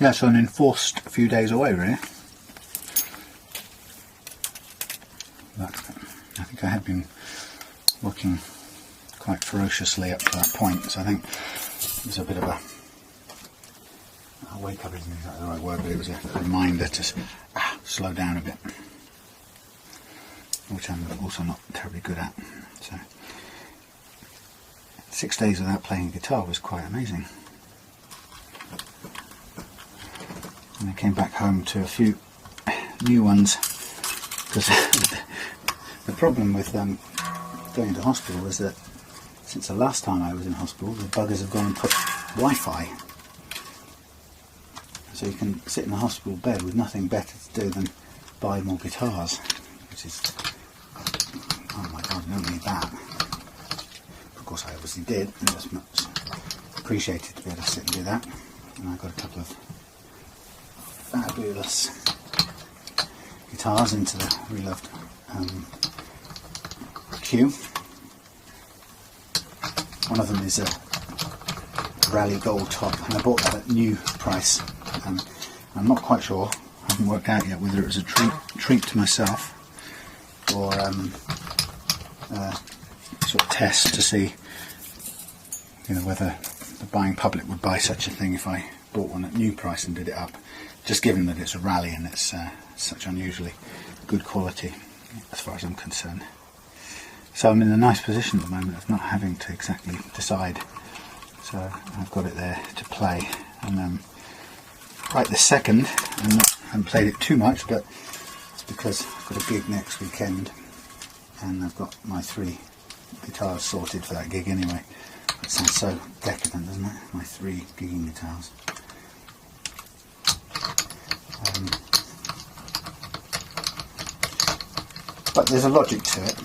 Yeah, so an enforced few days away, really. But I think I had been working quite ferociously up to that point, so I think it was a bit of a wake up isn't exactly the right word, but it was a reminder to slow down a bit, which I'm also not terribly good at. So 6 days without playing guitar was quite amazing. And I came back home to a few new ones, because the problem with going to hospital was that since the last time I was in hospital, the buggers have gone and put Wi-Fi. So you can sit in a hospital bed with nothing better to do than buy more guitars, which is, oh my god, I don't need that. Of course I obviously did, and it was much appreciated to be able to sit and do that. And I got a couple of fabulous guitars into the reloved queue. One of them is a Rally Gold top, and I bought that at new price. I'm not quite sure, I haven't worked out yet whether it was a treat to myself or sort of test to see, you know, whether the buying public would buy such a thing if I bought one at new price and did it up, just given that it's a Rally and it's such unusually good quality as far as I'm concerned. So I'm in a nice position at the moment of not having to exactly decide, so I've got it there to play. And right this second, I haven't played it too much, but it's because I've got a gig next weekend and I've got my 3 guitars sorted for that gig anyway. It sounds so decadent, doesn't it? My 3 gigging guitars. But there's a logic to it.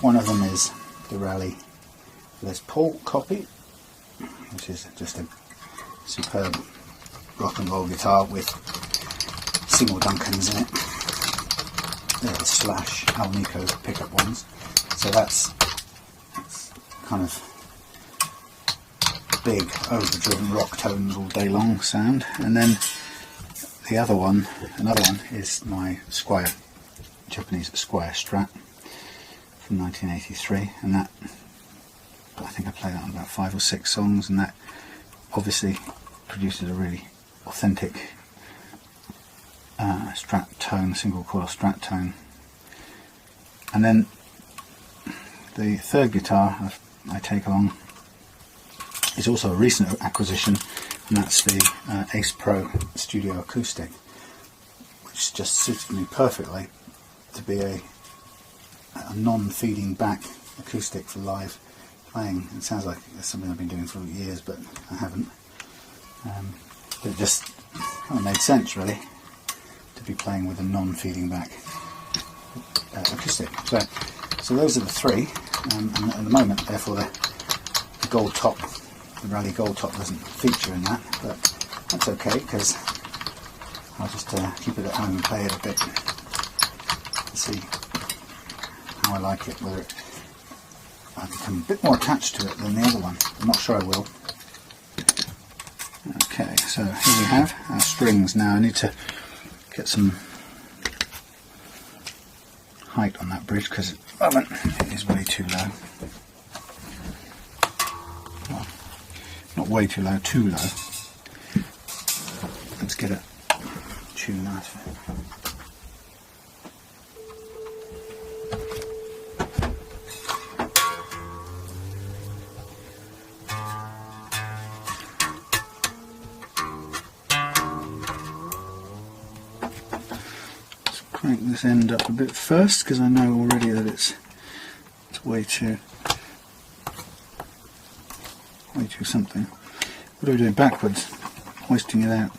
One of them is the Rally Les Paul copy, which is just a superb rock and roll guitar with Seymour Duncans in it. They're the Slash Alnico pickup ones, so that's kind of big overdriven rock tones all day long sound. And then the other one, another one, is my Squier, Japanese Squier Strat from 1983, and that, I think I played that on about 5 or 6 songs, and that obviously produces a really authentic Strat tone, single coil Strat tone. And then the third guitar I take along is also a recent acquisition, and that's the Ace Pro Studio Acoustic, which just suited me perfectly to be a non-feeding back acoustic for live playing. It sounds like it's something I've been doing for years, but I haven't. But it just kind of made sense, really, to be playing with a non-feeding back acoustic. So those are the 3, and at the moment, therefore, the gold top, the Rally Gold top, doesn't feature in that, but that's okay, because I'll just keep it at home and play it a bit to see how I like it, whether I become a bit more attached to it than the other one. I'm not sure I will. Okay, so here we have our strings. Now I need to get some height on that bridge, because at the moment it is way too low. Well, not way too low, too low. Let's get a tune out of it. Crank this end up a bit first, because I know already that it's way too something. What are we doing backwards? Hoisting it out.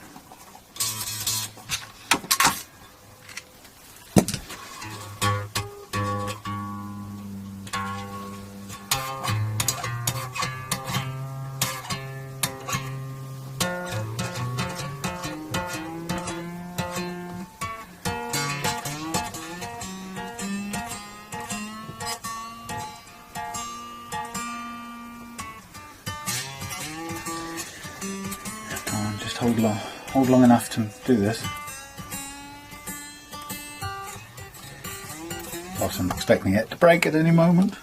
just hold long enough to do this. Whilst I'm expecting it to break at any moment.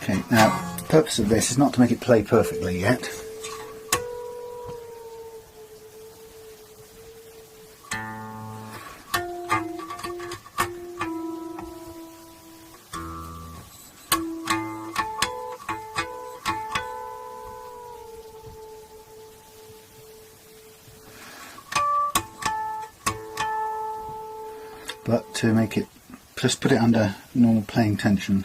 Okay, now the purpose of this is not to make it play perfectly yet. But to make it, just put it under normal playing tension.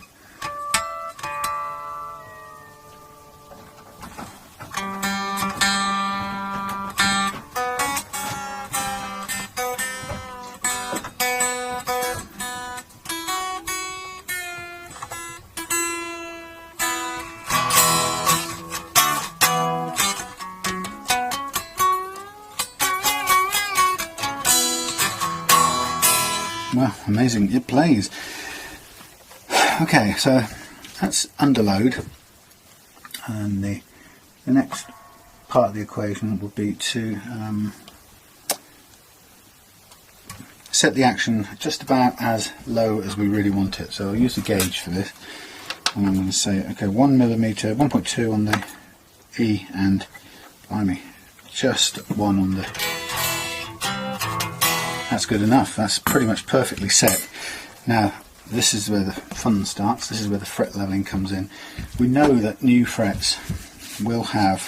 Wow, amazing, it plays. Okay, so that's underload, and the next part of the equation would be to set the action just about as low as we really want it. So I'll use the gauge for this, and I'm going to say, okay, 1 millimeter, 1.2 on the E, and blimey, just 1 on the. That's good enough. That's pretty much perfectly set. Now this is where the fun starts. This is where the fret leveling comes in. We know that new frets will have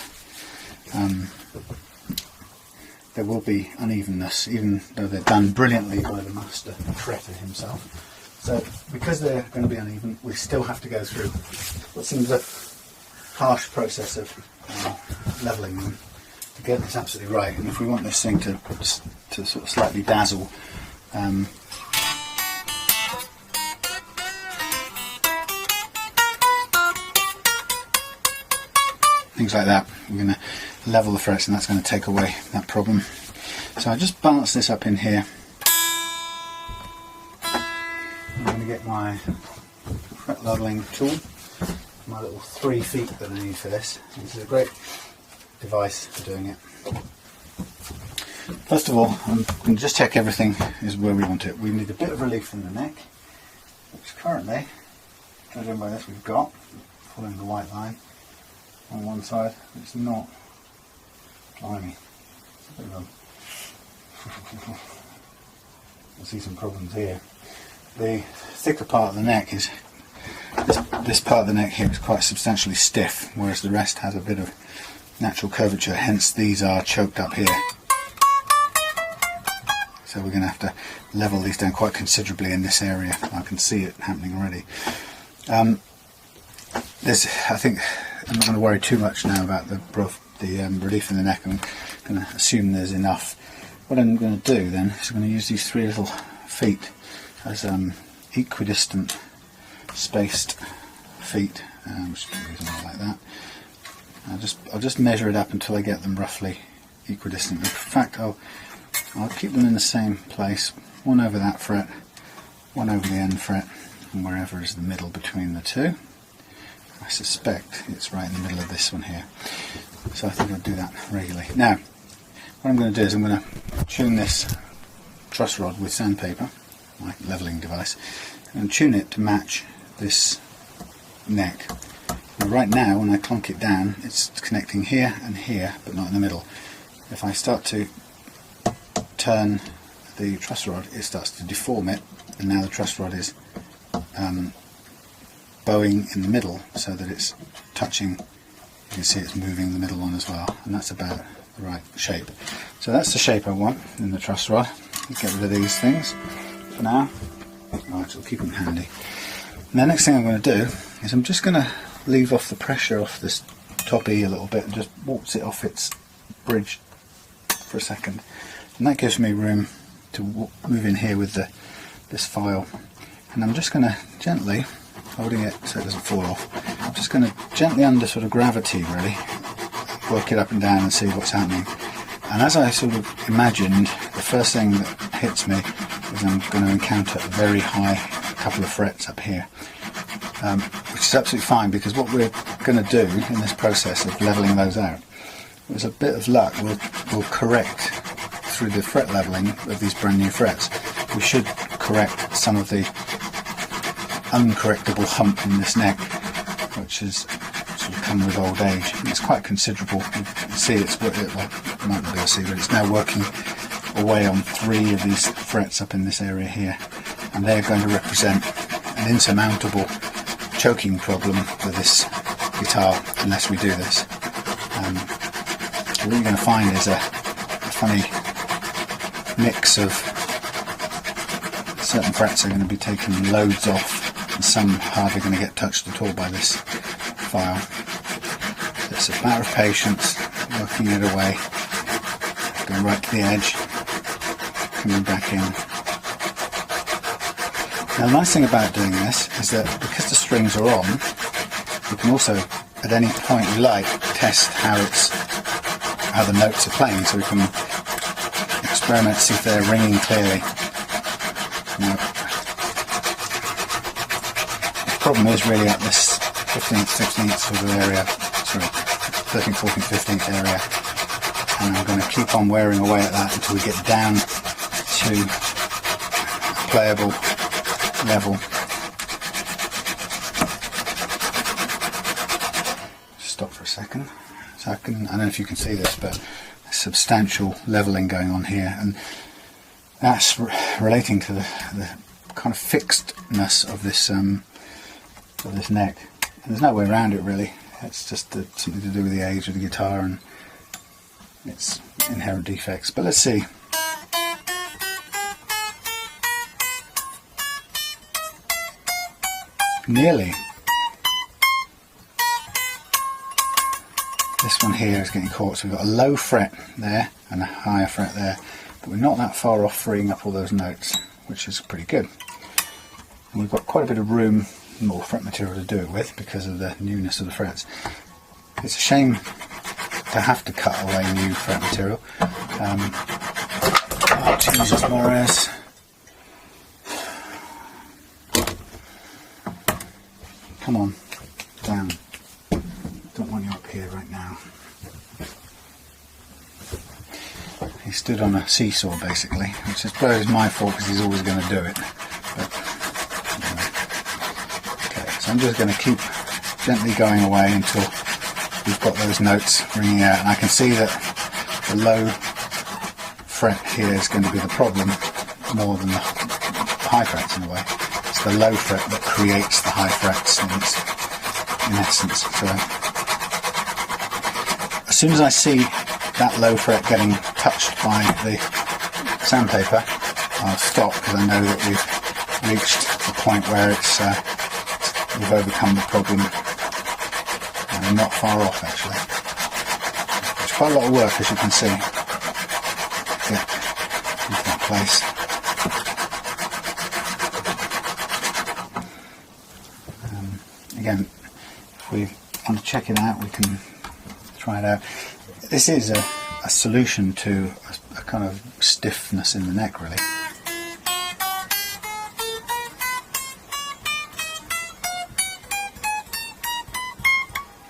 there will be unevenness, even though they're done brilliantly by the master fretter himself. So because they're going to be uneven, we still have to go through what seems a harsh process of leveling them to get this absolutely right. And if we want this thing to sort of slightly dazzle, things like that, we're going to level the frets, and that's going to take away that problem. So I just balance this up in here. I'm going to get my fret leveling tool, my little 3 feet that I need for this. This is a great device for doing it. First of all, I'm going to just check everything is where we want it. We need a bit of relief in the neck, which currently, judging by this, we've got, following the white line on one side. It's not, blimey, it's a bit of a, I see some problems here. The thicker part of the neck is, this part of the neck here is quite substantially stiff, whereas the rest has a bit of natural curvature, hence these are choked up here. So we're going to have to level these down quite considerably in this area. I can see it happening already. I think I'm not going to worry too much now about the relief in the neck. I'm going to assume there's enough. What I'm going to do then is I'm going to use these 3 little feet as equidistant spaced feet, which is like that. I'll just measure it up until I get them roughly equidistant. In fact, I'll keep them in the same place, one over that fret, one over the end fret, and wherever is the middle between the two. I suspect it's right in the middle of this one here, so I think I'll do that regularly. Now, what I'm going to do is I'm going to tune this truss rod with sandpaper, my leveling device, and tune it to match this neck. Now, right now, when I clunk it down, it's connecting here and here, but not in the middle. If I start to turn the truss rod, it starts to deform it, and now the truss rod is bowing in the middle so that it's touching. You can see it's moving the middle one as well, and that's about the right shape. So that's the shape I want in the truss rod. Get rid of these things for now. Right, so I'll keep them handy. And the next thing I'm going to do is I'm just going to leave off the pressure off this top E a little bit and just waltz it off its bridge for a second. And that gives me room to move in here with this file. And I'm just going to gently, holding it so it doesn't fall off, I'm just going to gently under sort of gravity really, work it up and down and see what's happening. And as I sort of imagined, the first thing that hits me is I'm going to encounter a very high couple of frets up here, which is absolutely fine, because what we're going to do in this process of levelling those out, with a bit of luck, we'll correct through the fret levelling of these brand new frets. We should correct some of the uncorrectable hump in this neck, which has sort of come with old age. And it's quite considerable. You can see it's, well, you might not be able to see, but it's now working away on 3 of these frets up in this area here, and they're going to represent an insurmountable choking problem with this guitar unless we do this. What you're going to find is a funny mix of certain frets are going to be taking loads off, and some hardly going to get touched at all by this file. It's a matter of patience, working it away, going right to the edge, coming back in. Now the nice thing about doing this is that because the strings are on, you can also at any point you like test how the notes are playing, so we can experiment, see if they're ringing clearly. Now, the problem is really at this 15th, 16th sort of area, sorry, 13th, 14th, 15th area, and I'm going to keep on wearing away at that until we get down to a playable level. Stop for a second. So I don't know if you can see this, but there's substantial levelling going on here, and that's relating to the kind of fixedness of this neck. And there's no way around it really. It's just something to do with the age of the guitar and its inherent defects. But let's see. Nearly. This one here is getting caught, so we've got a low fret there and a higher fret there, but we're not that far off freeing up all those notes, which is pretty good. And we've got quite a bit of room, more fret material to do it with because of the newness of the frets. It's a shame to have to cut away new fret material. Oh, Jesus Morris. Come on, down. Don't want you up here right now. He stood on a seesaw basically, which I suppose is my fault because he's always going to do it. But, anyway. Okay, so I'm just going to keep gently going away until we've got those notes ringing out, and I can see that the low fret here is going to be the problem more than the high frets in a way. It's the low fret that creates the high frets in essence. So as soon as I see that low fret getting touched by the sandpaper, I'll stop, because I know that we've reached the point where we've overcome the problem, and we're not far off actually. It's quite a lot of work, as you can see, to get into that place. Again, if we want to check it out, we can try it out. This is a solution to a kind of stiffness in the neck, really.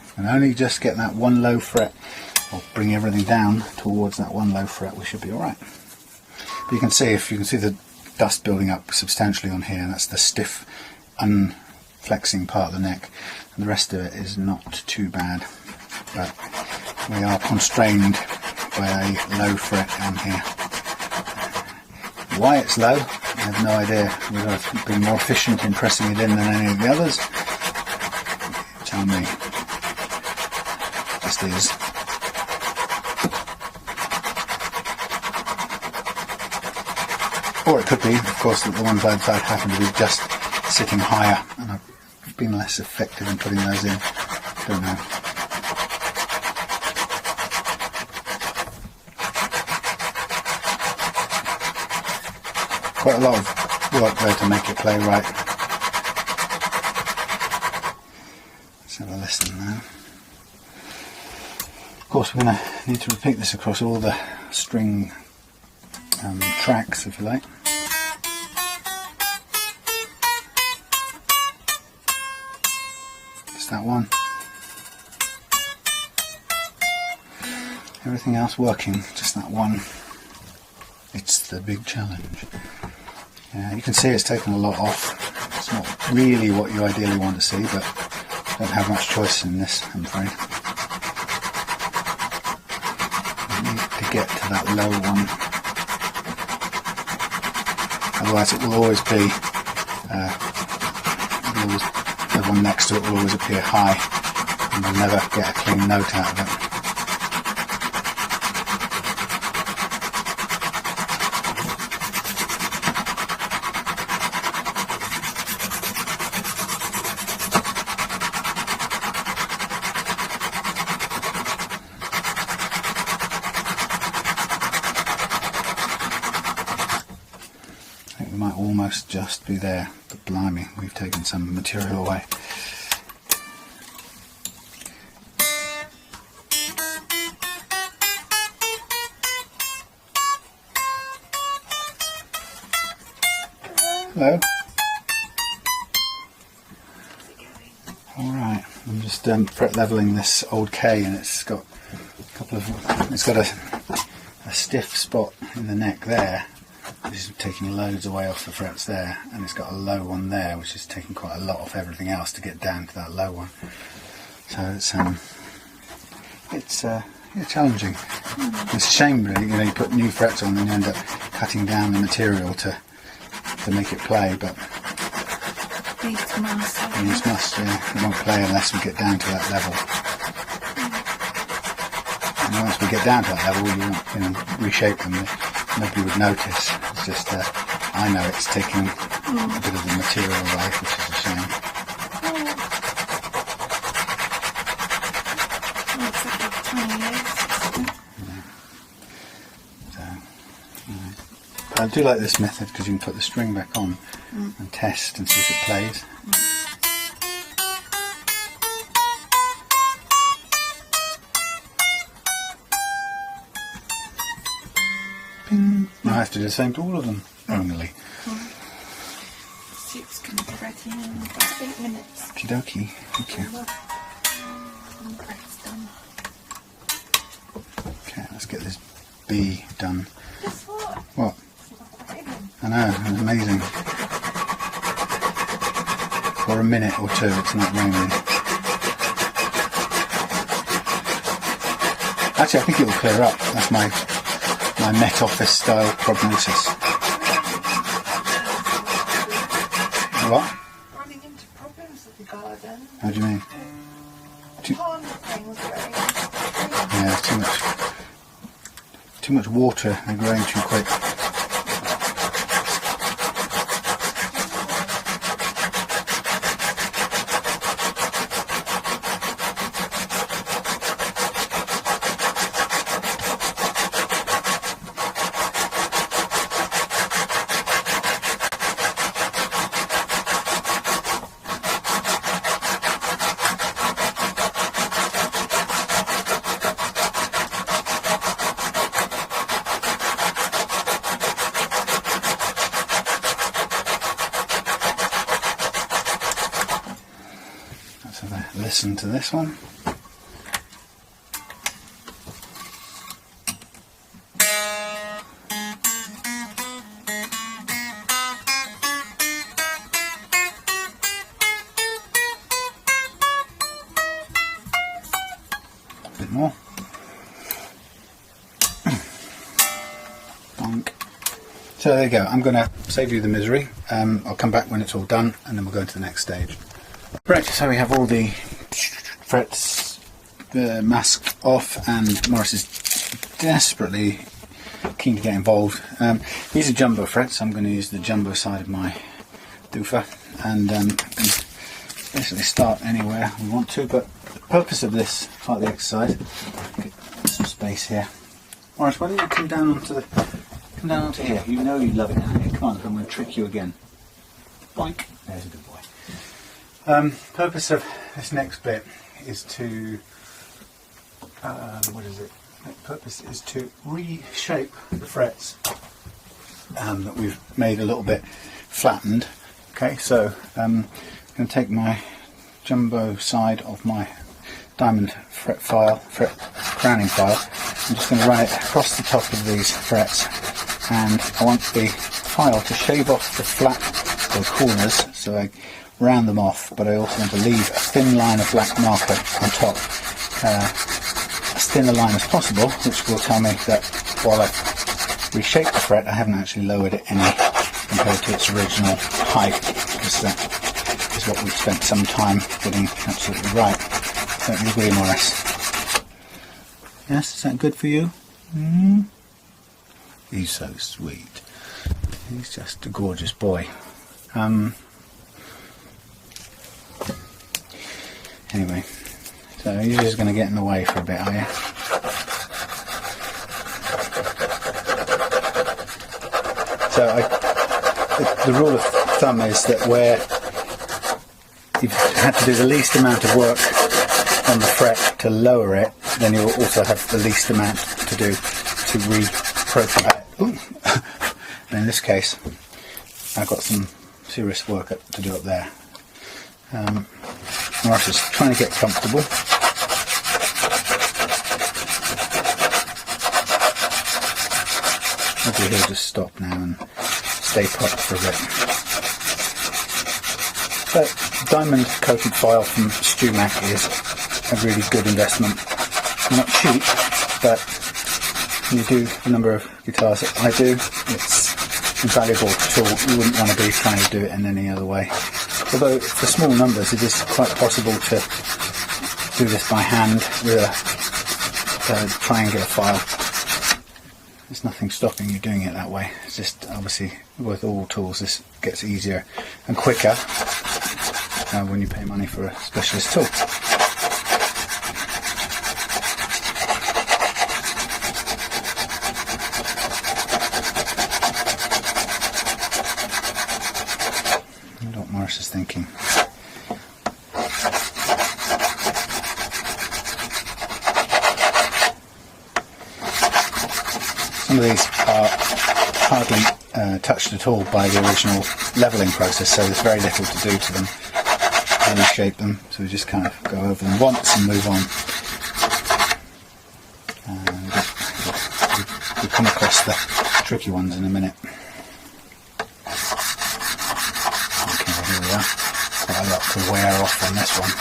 If we can only just get that one low fret, or bring everything down towards that one low fret, we should be alright. But you can see, if you can see the dust building up substantially on here, and that's the stiff, unflexing part of the neck, and the rest of it is not too bad. But we are constrained by a low fret down here. Why it's low, I have no idea. We've got to be more efficient in pressing it in than any of the others. Tell me. Just is. Or it could be, of course, that the ones I've happen to be just sitting higher, and I've been less effective in putting those in. Don't know. Quite a lot of work there to make it play right. Let's have a listen now. Of course we're going to need to repeat this across all the string tracks, if you like. Just that one. Everything else working, just that one. It's the big challenge. Yeah, you can see it's taken a lot off. It's not really what you ideally want to see, but don't have much choice in this, I'm afraid. You need to get to that low one. Otherwise it will always be, the one next to it will always appear high, and you'll never get a clean note out of it. Might almost just be there, but blimey, we've taken some material away. Hello. Alright, I'm just fret leveling this old K, and it's got a couple of, it's got a stiff spot in the neck there, which is taking loads away off the frets there, and it's got a low one there, which is taking quite a lot off everything else to get down to that low one. So it's challenging. It's a shame, really. You know, you put new frets on and you end up cutting down the material to make it play, but needs must. It must. Yeah, it won't play unless we get down to that level. And once we get down to that level, we won't, you know, reshape them. Nobody would notice. It's just I know it's taking a bit of the material away, which is a shame. But I do like this method because you can put the string back on and test and see if it plays. Ping. Now I have to do the same to all of them, only. Soup's going to be ready in about 8 minutes. Okie dokie, thank you. And bread's done. Okay, let's get this B done. Guess what? What? It's not raining. I know, it's amazing. For a minute or two it's not raining. Actually, I think it will clear up. That's my Met Office style prognosis. What? Running into problems with the garden. How do you mean? Pond things growing. Yeah, too much water. They're growing too quick. Listen to this one. A bit more. Bonk. So there you go. I'm going to save you the misery. I'll come back when it's all done, and then we'll go into the next stage. Right, so we have all the frets masked off, and Morris is desperately keen to get involved. These are jumbo frets. I'm going to use the jumbo side of my doofer, and basically start anywhere we want to, but the purpose of this part of the exercise, get some space here. Morris, why don't you come down onto here? You know you love it down here. Come on, I'm going to trick you again. Boink. There's a good boy. Purpose of this next bit is to what is it? The purpose is to reshape the frets that we've made a little bit flattened. Okay, so I'm going to take my jumbo side of my diamond fret crowning file. I'm just going to run it across the top of these frets, and I want the file to shave off the flat or corners, so I round them off, but I also want to leave a thin line of black marker on top, as thin a line as possible, which will tell me that while I've reshaped the fret, I haven't actually lowered it any compared to its original height, because that is what we've spent some time getting absolutely right. Don't you agree, Morris? Yes, is that good for you? He's so sweet. He's just a gorgeous boy. Anyway, so you're just going to get in the way for a bit, are you? So the rule of thumb is that where you've had to do the least amount of work on the fret to lower it, then you'll also have the least amount to do to reprofile it. And in this case, I've got some serious work to do up there. Morris is trying to get comfortable. Maybe he'll just stop now and stay put for a bit. But diamond coated file from StewMac is a really good investment. Not cheap, but when you do the number of guitars that I do, it's invaluable tool. You wouldn't want to be trying to do it in any other way. Although for small numbers it is quite possible to do this by hand with a triangular file. There's nothing stopping you doing it that way. It's just obviously with all tools this gets easier and quicker when you pay money for a specialist tool. Morris is thinking. Some of these are hardly touched at all by the original levelling process, so there's very little to do to them and reshape them, so we just kind of go over them once and move on. We'll come across the tricky ones in a minute. Quite a lot to wear off on this one.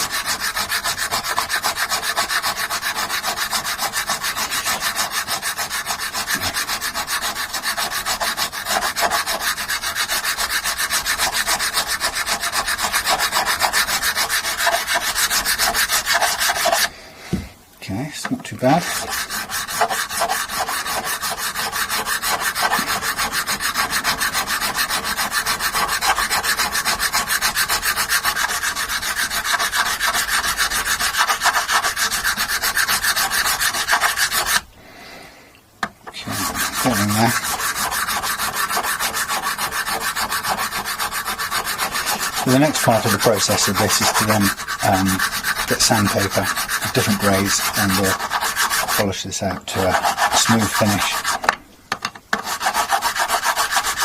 Okay, it's not too bad. There. So the next part of the process of this is to then get sandpaper of different grades, and we'll polish this out to a smooth finish,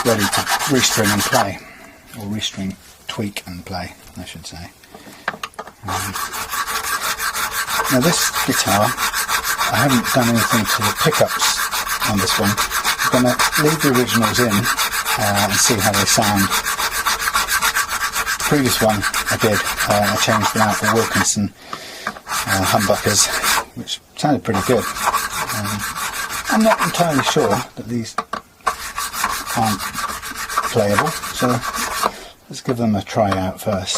ready to restring and play, or restring, tweak and play, I should say. Now this guitar, I haven't done anything to the pickups on this one. I'm going to leave the originals in and see how they sound. The previous one I did, I changed them out for Wilkinson humbuckers, which sounded pretty good. I'm not entirely sure that these aren't playable, so let's give them a try out first.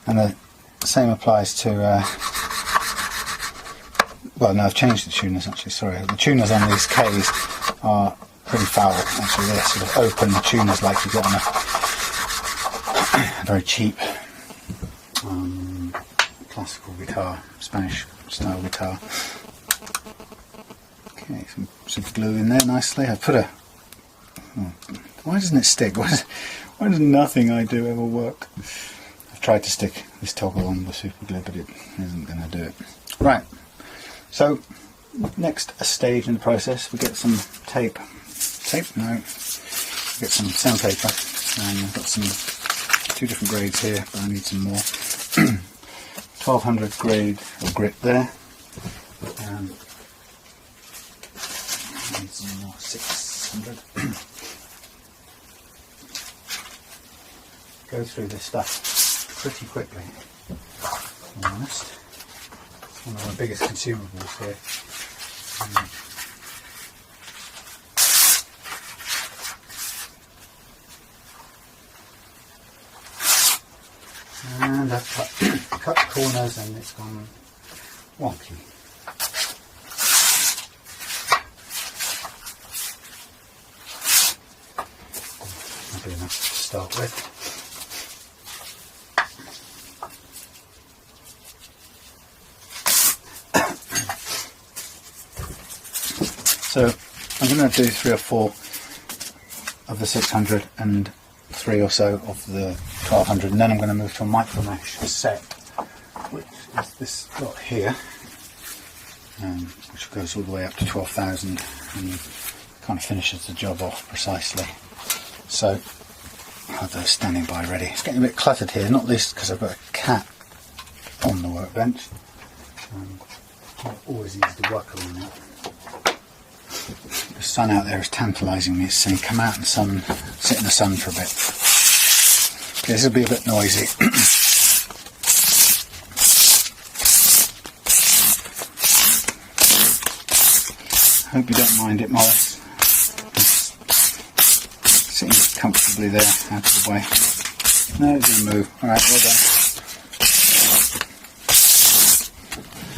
And the same applies to well, no, I've changed the tuners actually, sorry. The tuners on these Ks are pretty foul, actually. They're sort of open tuners like you get on a very cheap classical guitar, Spanish style guitar. Okay, some glue in there nicely. I put a... why doesn't it stick? Why does nothing I do ever work? I've tried to stick this toggle on with super glue, but it isn't going to do it. Right, so next stage in the process, we get some tape. No. Get some sandpaper, and I've got some 2 different grades here, but I need some more. 1200 grade or grit there. I need some more 600. Go through this stuff pretty quickly, to be honest. It's one of my biggest consumables here. And I've cut corners and it's gone wonky. That'll be enough to start with. So I'm going to do 3 or 4 of the 600 and 3 or so of the 1200, and then I'm going to move to a micro mesh set, which is this lot here, which goes all the way up to 12,000 and kind of finishes the job off precisely. So I have those standing by ready. It's getting a bit cluttered here, not least because I've got a cat on the workbench. Not always easy to work around that. The sun out there is tantalising me. It's saying come out and sit in the sun for a bit. Okay, this will be a bit noisy. Hope you don't mind it, Morris. It's sitting comfortably there, out of the way. No, it's going to move. Alright, well done.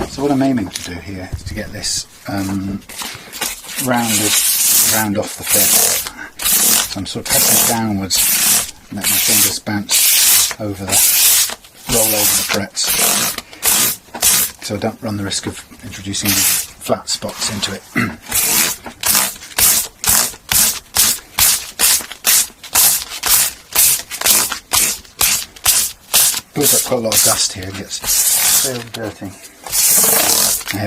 So what I'm aiming to do here is to get this round off the fit. So I'm sort of pressing downwards and let my fingers bounce over roll over the frets, so I don't run the risk of introducing flat spots into it. Builds up quite a lot of dust here and gets very dirty.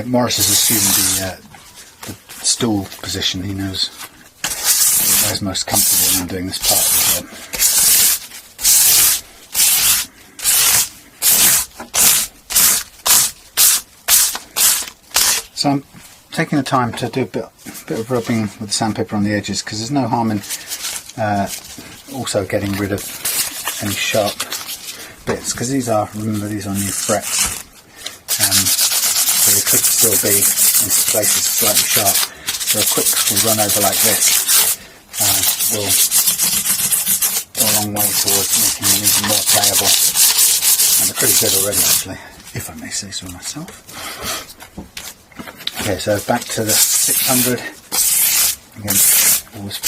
Morris has assumed the stool position. He knows where he's most comfortable when I'm doing this part of the job. So I'm taking the time to do a bit of rubbing with the sandpaper on the edges, because there's no harm in also getting rid of any sharp bits, because remember these are new frets, so they could still be in places slightly sharp. So a quick run over like this will go a long way towards making them even more playable, and they're pretty good already actually, if I may say so myself. Okay, so back to the 600. Again, always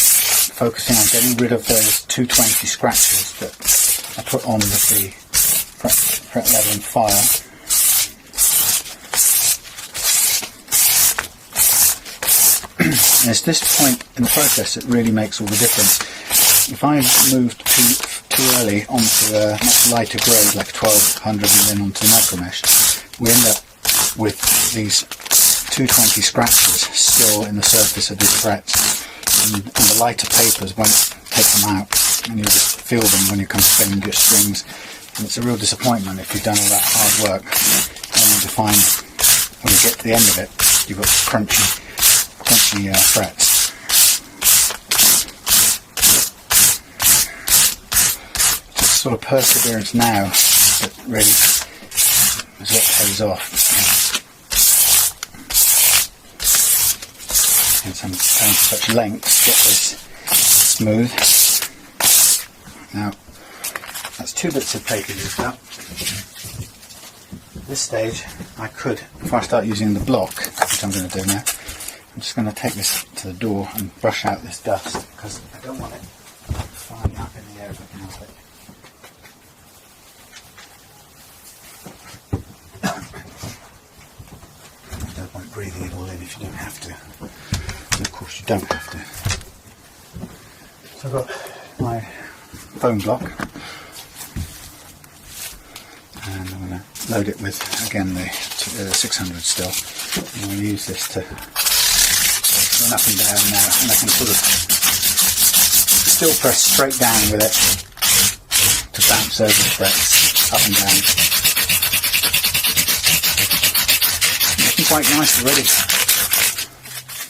focusing on getting rid of those 220 scratches that I put on with the fret leveling file. And it's this point in the process that really makes all the difference. If I moved too early onto a much lighter grade, like 1200, and then onto the micro mesh, we end up with these 220 scratches still in the surface of these frets, and the lighter papers won't take them out, and you'll just feel them when you come to bend your strings, and it's a real disappointment if you've done all that hard work only to find when you get to the end of it you've got crunchy frets. Just sort of perseverance now that really is what pays off. And some going to such lengths to get this smooth. Now that's 2 bits of paper used up. At this stage I could, before I start using the block, which I'm going to do now, I'm just going to take this to the door and brush out this dust, because I don't want it flying up in the air if I can help it. I don't want breathing it all in if you don't have to. And of course you don't have to. So I've got my foam block. and I'm going to load it with, again, the 600 still. I'm going to use this to run up and down now, and I can sort of still press straight down with it to bounce over the frets, up and down. Looking quite nice already.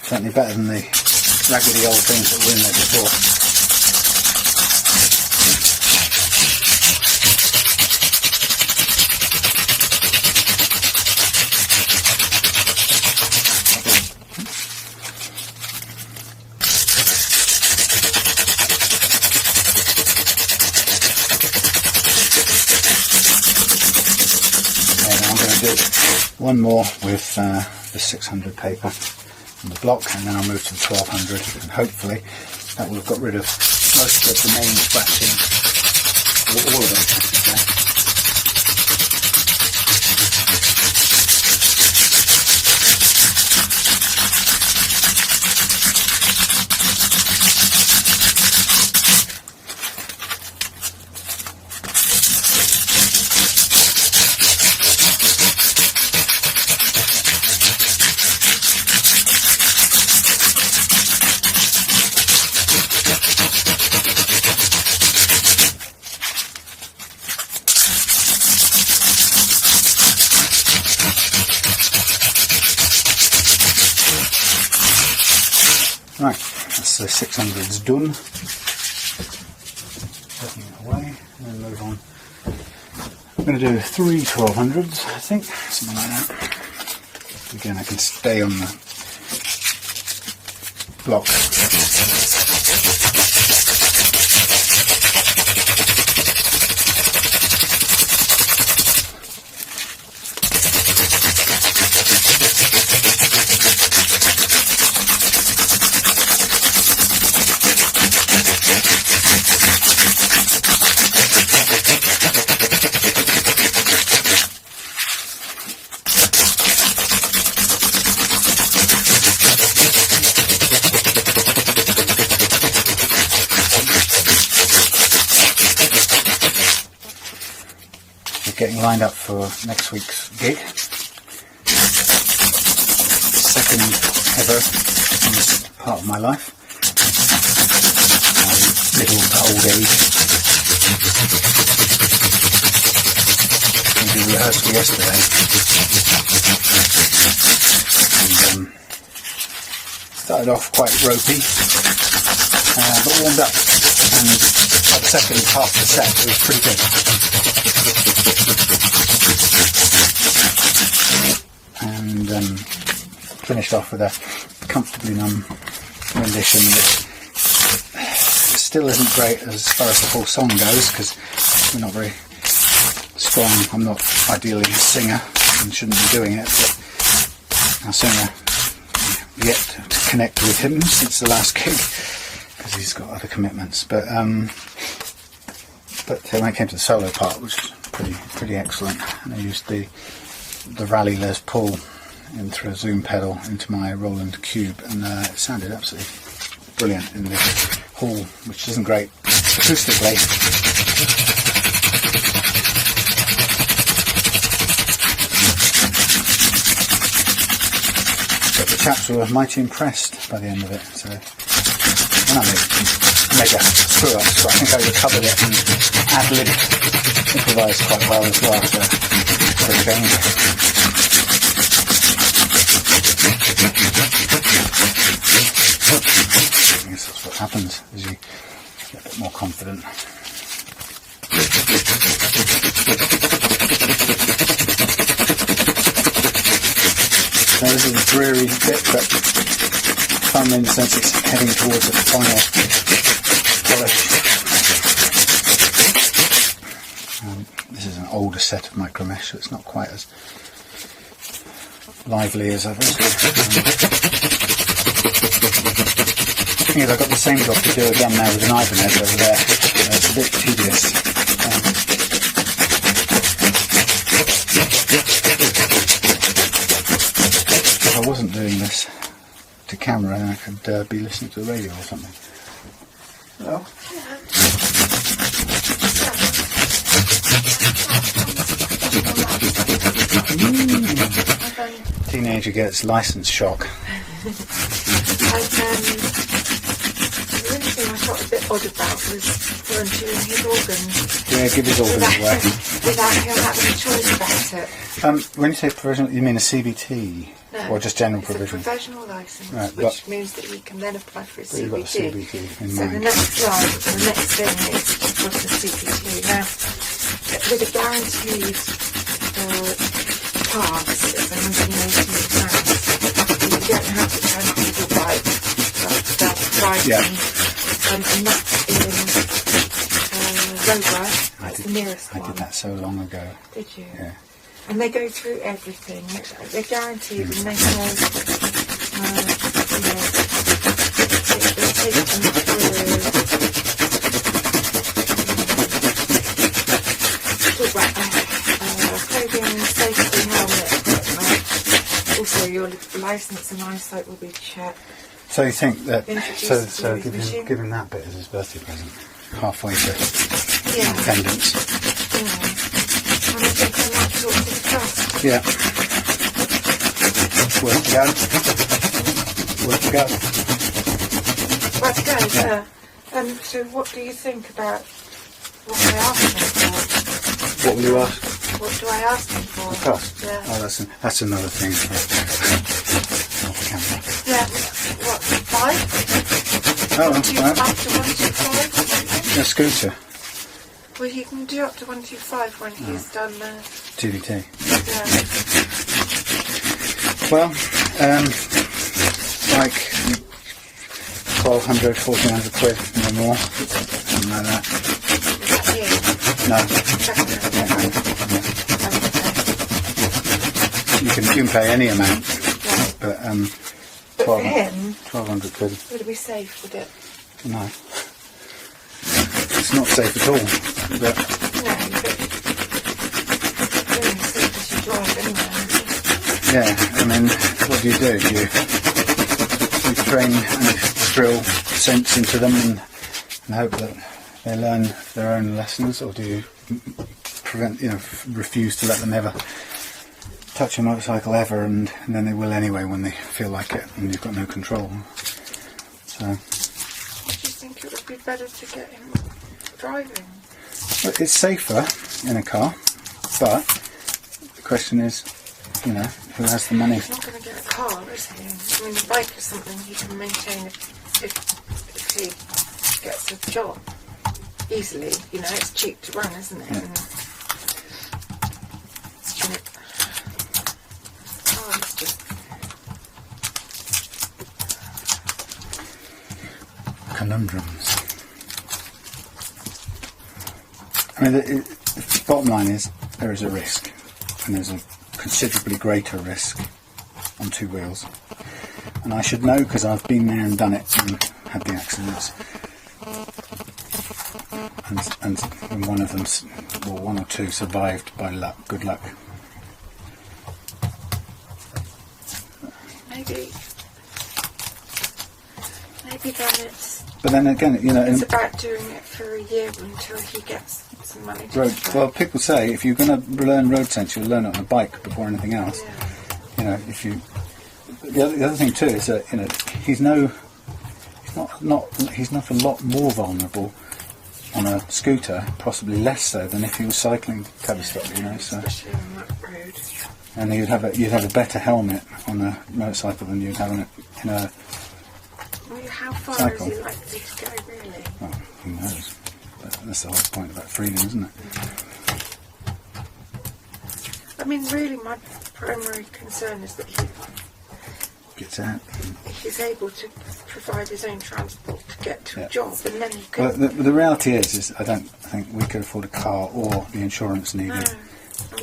Certainly better than the raggedy old things that were in there before. Okay, now I'm going to do one more with the 600 paper on the block, and then I'll move to the 1200, and hopefully that will have got rid of most of the main scratching, or all of it, I should say. Right, that's the 600s done. Taking it away and then move on. I'm going to do 3 1200s, I think, something like that. Again, I can stay on the block. Getting lined up for next week's gig. Second ever in this part of my life. My middle to old age. I did rehearsal yesterday. And started off quite ropey, but warmed up. And by the second half of the set, it was pretty good. And finished off with a comfortably numb rendition that still isn't great as far as the whole song goes, because we're not very strong. I'm not ideally a singer and shouldn't be doing it, but our singer yet to connect with him since the last gig, because he's got other commitments. But when it came to the solo part, which was pretty excellent, and I used the Rally Les Paul in through a zoom pedal into my Roland Cube, and it sounded absolutely brilliant in the hall, which isn't great acoustically. But the chaps were mighty impressed by the end of it, so I made a screw up, so I think I recovered it and ad-lib improvised quite well as well for a change. I guess that's what happens as you get a bit more confident. Now this is a dreary bit, but fun in the sense it's heading towards the final polish. This is an older set of micro mesh, so it's not quite as lively as others. The thing is, I've got the same job to do again now with an Ibanez over there. It's a bit tedious. If I wasn't doing this to camera, then I could be listening to the radio or something. Hello? teenager gets license shock. And the only thing I felt a bit odd about was volunteering his organs. Yeah, give his organs away. Without him having a choice about it. When you say provisional, you mean a CBT? No, or just general it's provision? a professional licence, Right, which means that he can then apply for a CBT. You've got a CBT in So mind. the next slide, the next thing is for the CBT. Now, with a guaranteed pass of £118, you don't have to cancel your bike without driving. Yeah. And that's in Woolworth. That's the nearest one. I did that so long ago. Did you? Yeah. And they go through everything. They're guaranteed, and they say, they take them through. Talk about clothing, safety, helmet, equipment. Also, your licence and eyesight will be checked. So you think that? Introduced So to the give him that bit as his birthday present, halfway to Yeah. independence. And I think I might talk to the trust. Yeah. Worth to go. Worth to go. Right to go, yeah. So what do you think about what I asked him for? What will you ask? What do I ask him for? The cost. Yeah. Oh, that's another thing. Off camera. Yeah, what, 5? Oh, Up to right. 125? A scooter. Well, you can do up to 125 when he's done TBT. yeah. Well, like 1,200, 1,400 quid, no more, something like that. Is that you? No. Definitely. You can pay any amount, Right. but But for him, 1,200 quid. would it be safe, would it? No. It's not safe at all. But No, but doing as safe as you drive anyway. yeah, I mean, what do? You train and drill sense into them and hope that they learn their own lessons, or do you refuse to let them ever touch a motorcycle ever, and then they will anyway when they feel like it, and you've got no control. So Do you think it would be better to get him driving? well, it's safer in a car, but the question is, who has the money? He's not going to get a car, is he? I mean, the bike is something he can maintain if he gets a job easily. It's cheap to run, isn't it? Yeah. It's just Conundrums. I mean, the bottom line is there is a risk, and there's a considerably greater risk on two wheels. And I should know because I've been there and done it and had the accidents. And one of them, well, one or two survived by luck, good luck. maybe then it's But then again, it's about doing it for a year until he gets some money to road, spend. well, people say if you're going to learn road sense, you'll learn it on a bike before anything else. Yeah. If you, the other thing too is that he's not a lot more vulnerable on a scooter, possibly less so than if he was cycling Tavistock. So, Especially on that road. and you'd have a better helmet on a motorcycle than you'd have on a Well, how far cycle. is he likely to go, really? Well, who knows? But that's the whole point about freedom, isn't it? I mean, really, my primary concern is that Gets out. he's able to provide his own transport to get to Yeah. a job, and then he Well, can. the reality is I don't think we could afford a car or the insurance needed.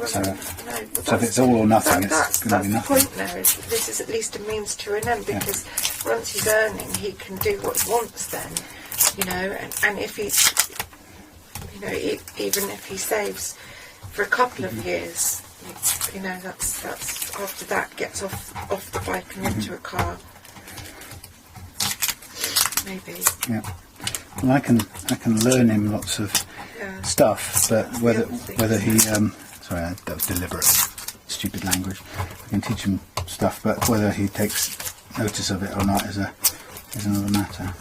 So if it's all or nothing, it's going to be nothing. The point there is that this is at least a means to an end, because once he's earning, he can do what he wants then, and if he's, even if he saves for a couple of years, that's after that gets off the bike and into a car, maybe. Yeah. Well, I can learn him lots of stuff, but whether he sorry, that was deliberate, stupid language. I can teach him stuff, but whether he takes notice of it or not is another matter.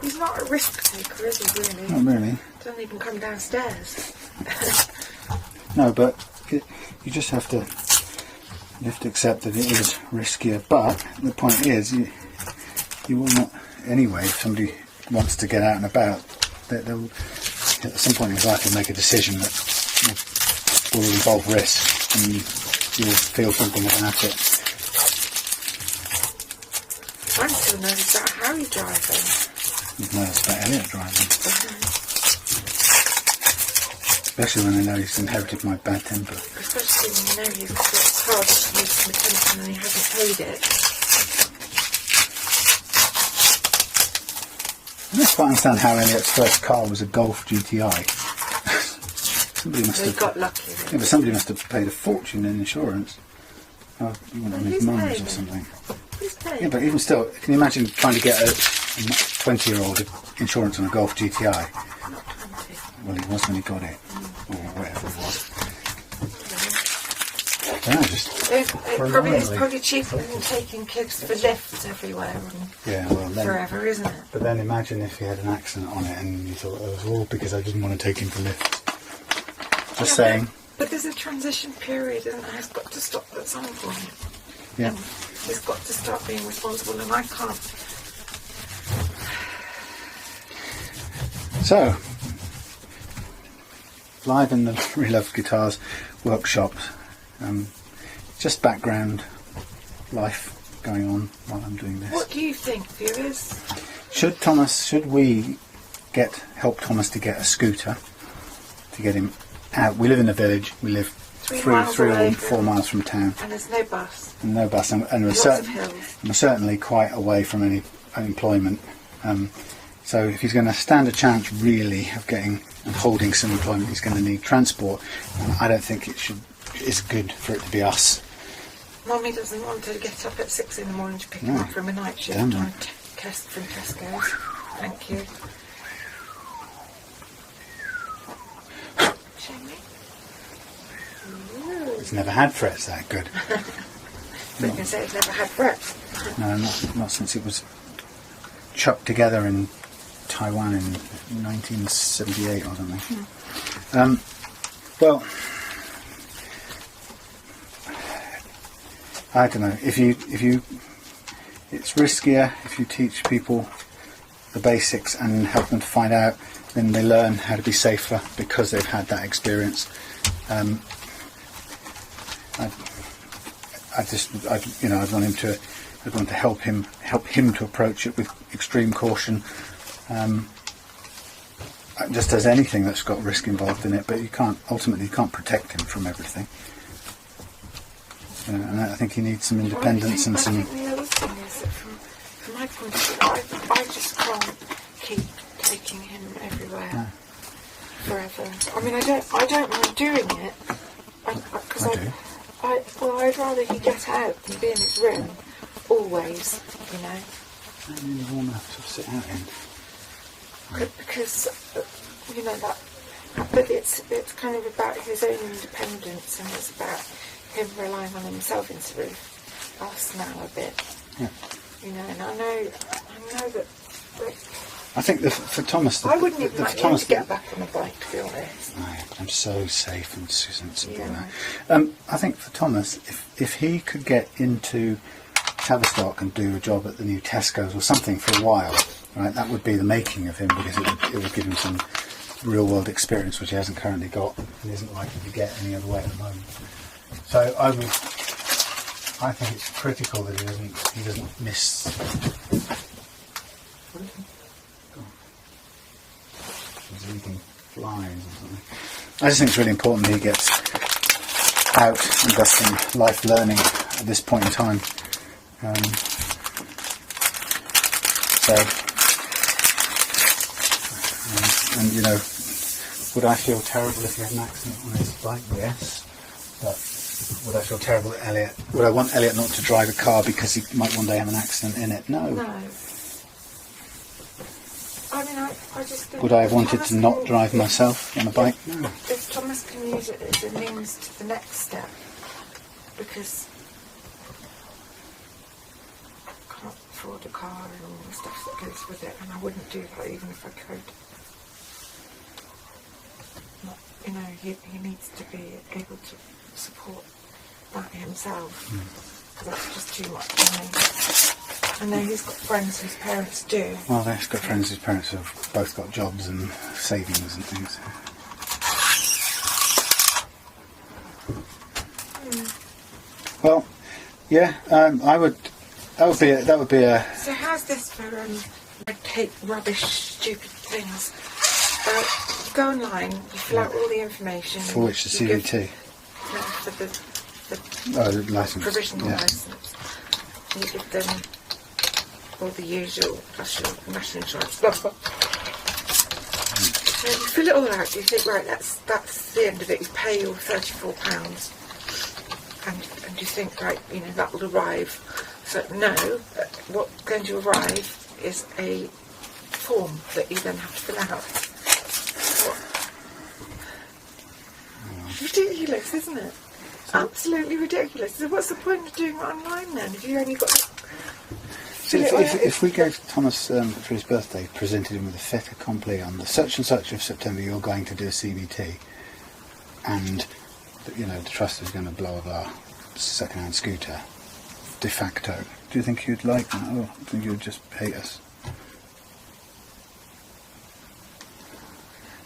He's not a risk taker, is he, really? Not really. Doesn't even come downstairs. No, but you just have to accept that it is riskier. But the point is, you will not anyway. If somebody wants to get out and about, they'll at some point in his life will make a decision that will involve risk, and you'll feel something about it. I'm still nervous about Harry driving. You've nervous about Elliot driving. Especially when I know he's inherited my bad temper. Especially when you know he's worked hard to make some attention and he hasn't paid it. I don't quite understand how Elliot's first car was a Golf GTI. Somebody must have got lucky. Yeah, but somebody must have paid a fortune in insurance. Oh, you want his mum's or something. Yeah, but even still, can you imagine trying to get a 20-year-old insurance on a Golf GTI? Not 20. Well, he was when he got it, or whatever it was. Yeah, It's probably cheaper than taking kids for lifts everywhere and forever, isn't it? But then imagine if he had an accident on it and you thought, oh, it was all because I didn't want to take him for lifts. Just saying. But there's a transition period, and it's got to stop at some point. Yeah. And he's got to start being responsible, and I can't. So, live in the Relove Guitars workshop, just background life going on while I'm doing this. What do you think, viewers? Should we help Thomas to get a scooter to get him out? We live in a village. We live 3 or 4 miles from town. And there's no bus. And no bus, and we're, we're certainly quite away from any employment. So if he's going to stand a chance really of getting and holding some employment, he's going to need transport. And I don't think it's good for it to be us. Mummy doesn't want to get up at 6 in the morning to pick him up from a night shift on test from Tesco's. Thank you. It's never had frets that good. But you can say it's never had frets. No, not since it was chucked together in Taiwan in 1978 or something. Well, I don't know. If you, it's riskier if you teach people the basics and help them to find out. Then they learn how to be safer because they've had that experience. I'd want to help him to approach it with extreme caution. Just as anything that's got risk involved in it, but you can't protect him from everything. And I think he needs some independence and some. I think the other thing is that from my point of view, I just can't keep taking him everywhere forever. I mean, I don't mind doing it. Because I'd rather he get out than be in his room always, you know. And in the warm enough to sit out in. Because you know that, but it's kind of about his own independence, and it's about him relying on himself instead of us now a bit. Yeah. You know, and I know that. I think for Thomas, I wouldn't even like him to get back on the bike, to be honest. I'm so safe and sensible Yeah. now. I think for Thomas, if he could get into Tavistock and do a job at the new Tesco's or something for a while, right, that would be the making of him, because it would give him some real world experience which he hasn't currently got and isn't likely to get any other way at the moment. So I think it's critical that he doesn't miss. He's eating flies or something. I just think it's really important that he gets out and does some life learning at this point in time. And you know, would I feel terrible if he had an accident on his bike? Yes. But would I feel terrible that would I want Elliot not to drive a car because he might one day have an accident in it? No. No. I mean, I just think... Would I have wanted to not drive myself on a bike? No. If Thomas can use it as a means to the next step, because I can't afford a car and all the stuff that goes with it, and I wouldn't do that even if I could. Not, you know, he needs to be able to support that himself. That's just too much for me. I know he's got friends whose parents do. Well, he's got friends whose parents have both got jobs and savings and things. Well, yeah, I would. That would be a. So how's this for red tape, rubbish, stupid things? You go online, you fill out all the information. For which the CVT? For the license. Provisional license. You give them all the usual national insurance, blah blah. So you fill it all out. You think, right, that's the end of it. You pay your £34, and you think, right, you know, that will arrive. So no, what's going to arrive is a form that you then have to fill out. Ridiculous, isn't it? Absolutely ridiculous. So what's the point of doing it online then? If you only got. So if we go to Thomas for his birthday, presented him with a fait accompli on the such and such of September, you're going to do a CBT, and you know the trust is going to blah blah second-hand scooter, de facto. Do you think you'd like that, or do you think you'd just hate us?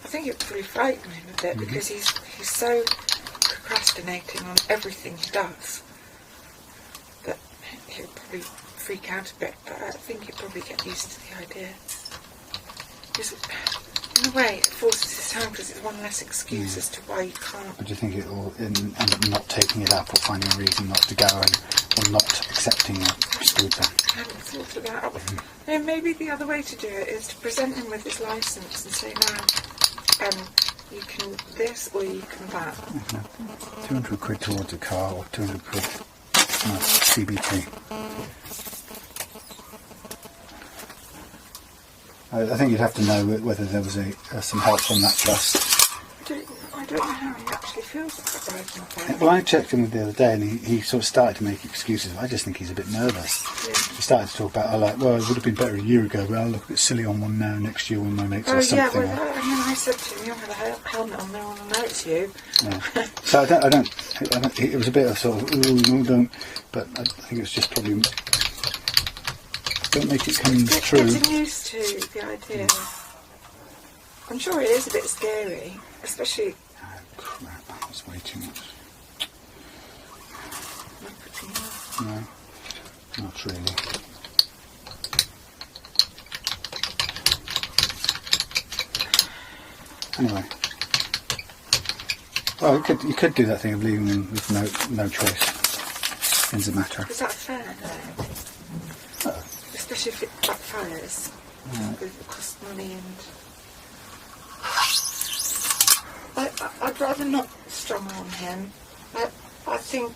I think it would really frighten him a bit because he's so procrastinating on everything he does that he'll probably freak out a bit, but I think he'll probably get used to the idea. Because in a way it forces his hand because it's one less excuse as to why you can't. Or do you think it will end up not taking it up or finding a reason not to go or not accepting a scooter? I hadn't thought of that. No, maybe the other way to do it is to present him with his licence and say, now, you can this or you can that. 200 quid towards a car or 200 quid CBT. I think you'd have to know whether there was some help from that trust. I don't know how he actually feels about it. Well, I checked him the other day and he sort of started to make excuses. I just think he's a bit nervous. Yeah. He started to talk about, well, it would have been better a year ago, but I'll look a bit silly on one now next year when my mates or something. Oh, yeah, well, I said to him, you don't have a helmet on, no one will know it's you. Yeah. So I don't, it was a bit of sort of, no, don't, but I think it was just probably, don't make it come true. Getting used to the idea. I'm sure it is a bit scary, especially... Oh, crap, that was way too much. No, not really. Anyway. Well, you could do that thing of leaving them with no choice. Ends the matter. Is that fair, though? Oh. Especially if it backfires. It will cost money and... I'd rather not strong arm him. I think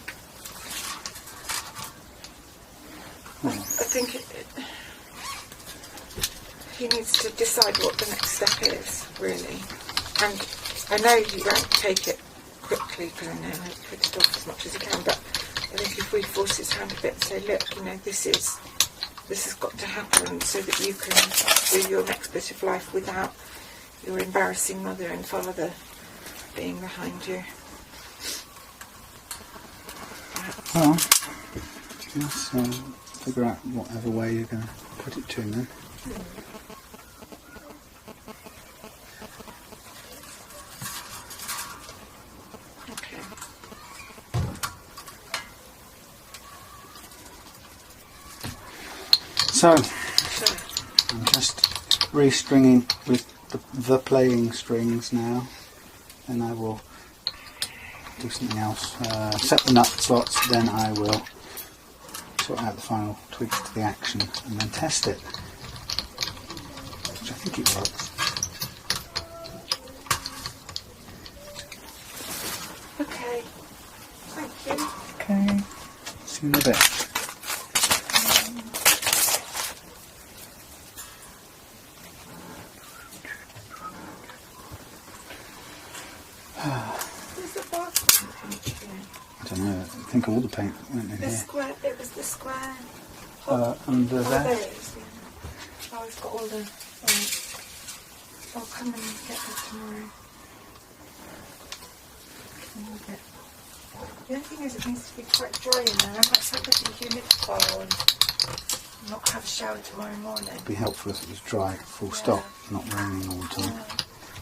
he needs to decide what the next step is, really. And I know he won't take it quickly because I know he'll put it off as much as he can, but I think if we force his hand a bit and say, look, you know, this has got to happen so that you can do your next bit of life without your embarrassing mother and father being behind you. Well, let's figure out whatever way you're going to put it to him then. Okay. So, I'm just restringing with the playing strings now, and I will do something else. Set the nut slots, then I will sort out the final tweaks to the action and then test it, which I think it works. Okay, thank you. Okay, see you in a bit. Where's the bathroom paint again? I don't know, I think all the paint went in The here. square, it was the square. Under Oh, there. there it is, yeah. Oh, I've got all the... I'll come and get that tomorrow. The only thing is it needs to be quite dry in there. I might have to humidifier and not have a shower tomorrow morning. It'd be helpful if it was dry, full stop, not raining all the time.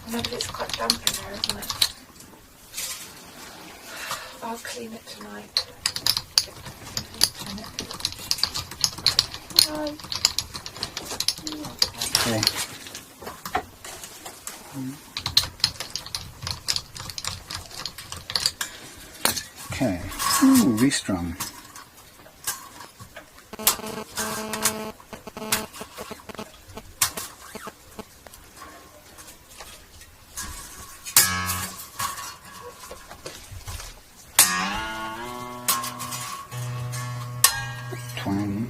I know, but it's quite damp in there, isn't it? I'll clean it tonight. Bye. Okay. Okay. Ooh, restrung. Twang.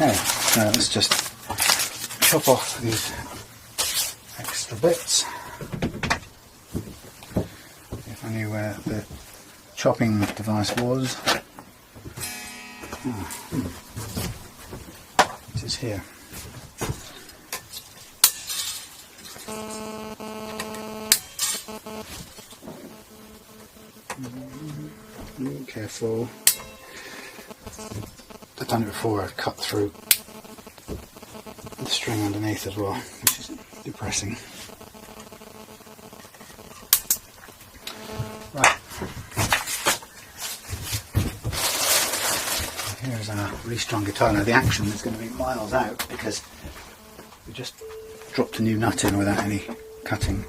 Okay, so let's just chop off these extra bits. If I knew where the chopping device was. It is here. Careful. I've done it before, I've cut through the string underneath as well, which is depressing. Right. Here's our restrung guitar. Now the action is going to be miles out because we just dropped a new nut in without any cutting.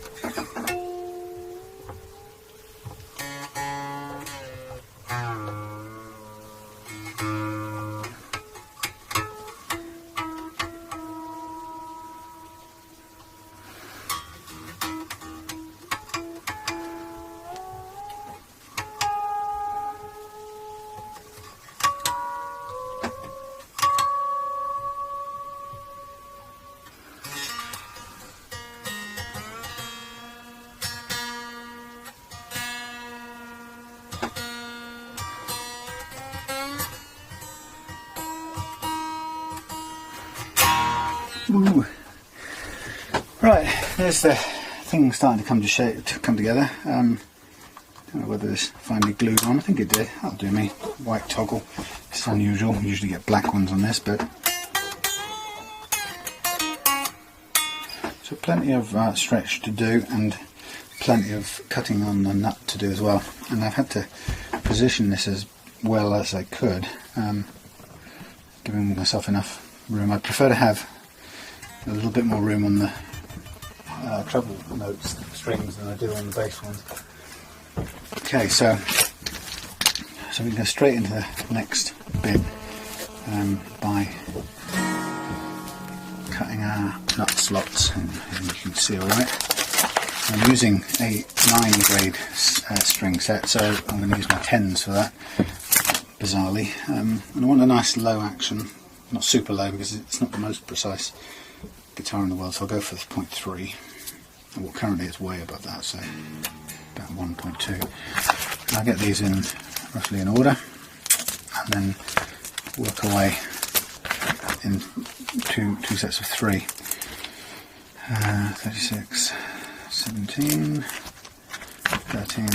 Ooh. Right, there's the thing starting to come to shape, to come together. Don't know whether this finally glued on. I think it did. That'll do me. White toggle. It's unusual. We usually get black ones on this, but so plenty of stretch to do and plenty of cutting on the nut to do as well. And I've had to position this as well as I could, giving myself enough room. I prefer to have a little bit more room on the treble notes strings than I do on the bass ones. Okay, so we can go straight into the next bit by cutting our nut slots, and you can see alright. I'm using a 9 grade string set, so I'm going to use my 10s for that, bizarrely. And I want a nice low action, not super low because it's not the most precise guitar in the world, so I'll go for the 0.3. Well, currently it's way above that, so about 1.2. I'll get these in roughly in order and then work away in two sets of 3. 36, 17, 13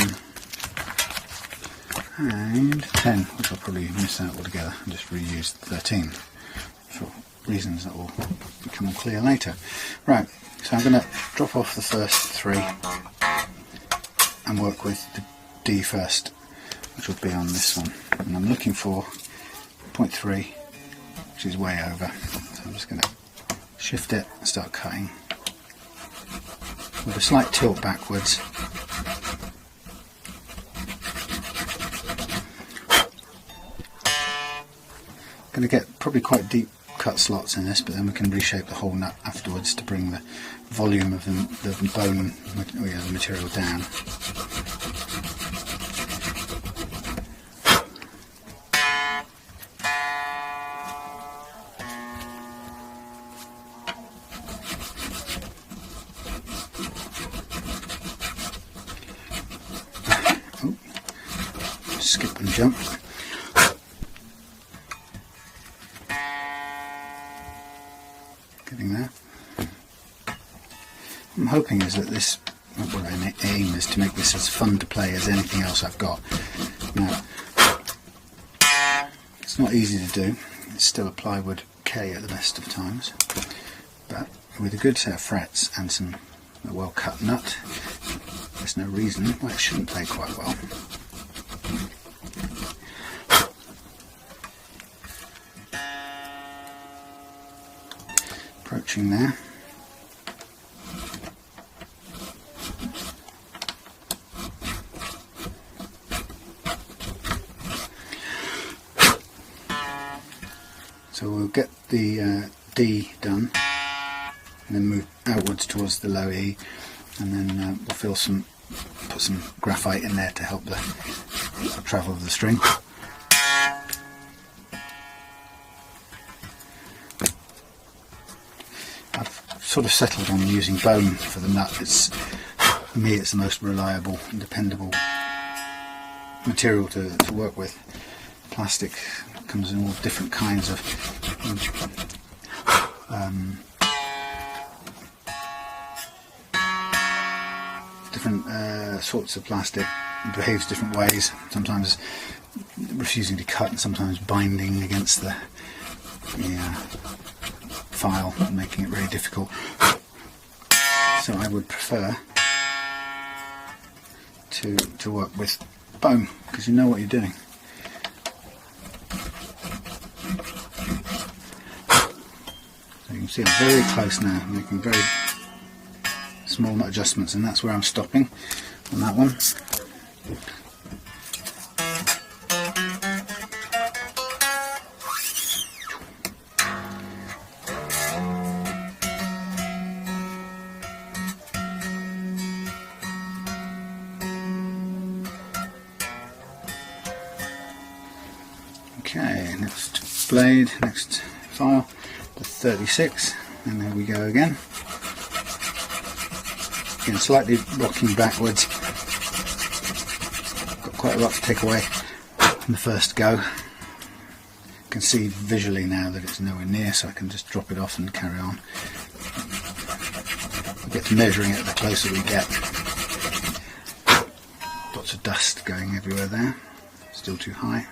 and 10, which I'll probably miss out altogether and just reuse 13 for reasons that will become clear later. Right, so I'm going to drop off the first 3 and work with the D first, which will be on this one. And I'm looking for 0.3, which is way over. So I'm just going to shift it and start cutting with a slight tilt backwards. Going to get probably quite deep cut slots in this, but then we can reshape the whole nut afterwards to bring the volume of the bone, the material down. skip and jump. Getting there. I'm hoping is that this, what my aim is to make this as fun to play as anything else I've got. Now, it's not easy to do. It's still a plywood K at the best of times, but with a good set of frets and a well cut nut, there's no reason why it shouldn't play quite well. Approaching there. So we'll get the D done, and then move outwards towards the low E, and then we'll put some graphite in there to help the travel of the string. I've sort of settled on using bone for the nut. For me, it's the most reliable and dependable material to work with. Plastic comes in all different kinds of different sorts of plastic. It behaves different ways, sometimes refusing to cut and sometimes binding against the file, making it very difficult. So I would prefer to work with bone, because you know what you're doing. So you can see I'm very close now, I'm making very small adjustments, and that's where I'm stopping on that one. Okay, next blade, next file, the 36, and there we go again. Again, slightly rocking backwards. Got quite a lot to take away from the first go. You can see visually now that it's nowhere near, so I can just drop it off and carry on. We get to measuring it the closer we get. Lots of dust going everywhere there. Still too high.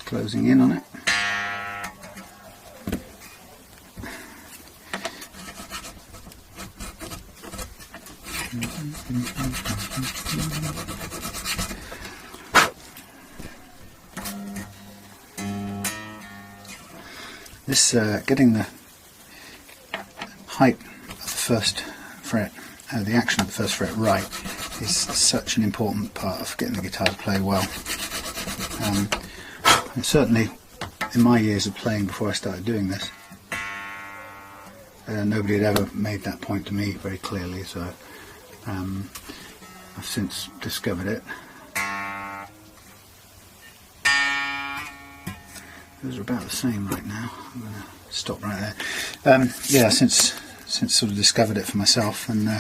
Closing in on it. This getting the height of the first fret, the action of the first fret right, is such an important part of getting the guitar to play well. And certainly in my years of playing before I started doing this, nobody had ever made that point to me very clearly, so I've since discovered it. Those are about the same right now. I'm going to stop right there. Yeah, since sort of discovered it for myself, and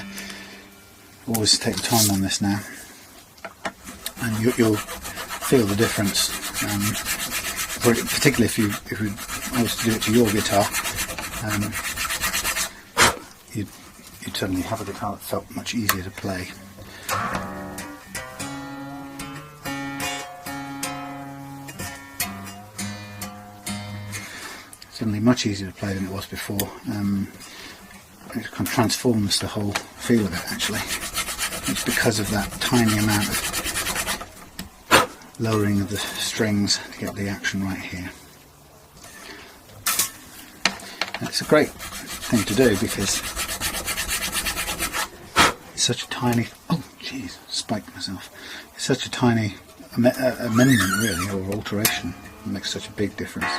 always take the time on this now, and you'll feel the difference. Particularly if you I was to do it to your guitar, you'd suddenly have a guitar that felt much easier to play. Suddenly much easier to play than it was before. It kind of transforms the whole feel of it, actually. It's because of that tiny amount of lowering of the strings to get the action right here. And it's a great thing to do because it's such a tiny, oh jeez, spiked myself. It's such a tiny amendment really, or alteration. It makes such a big difference.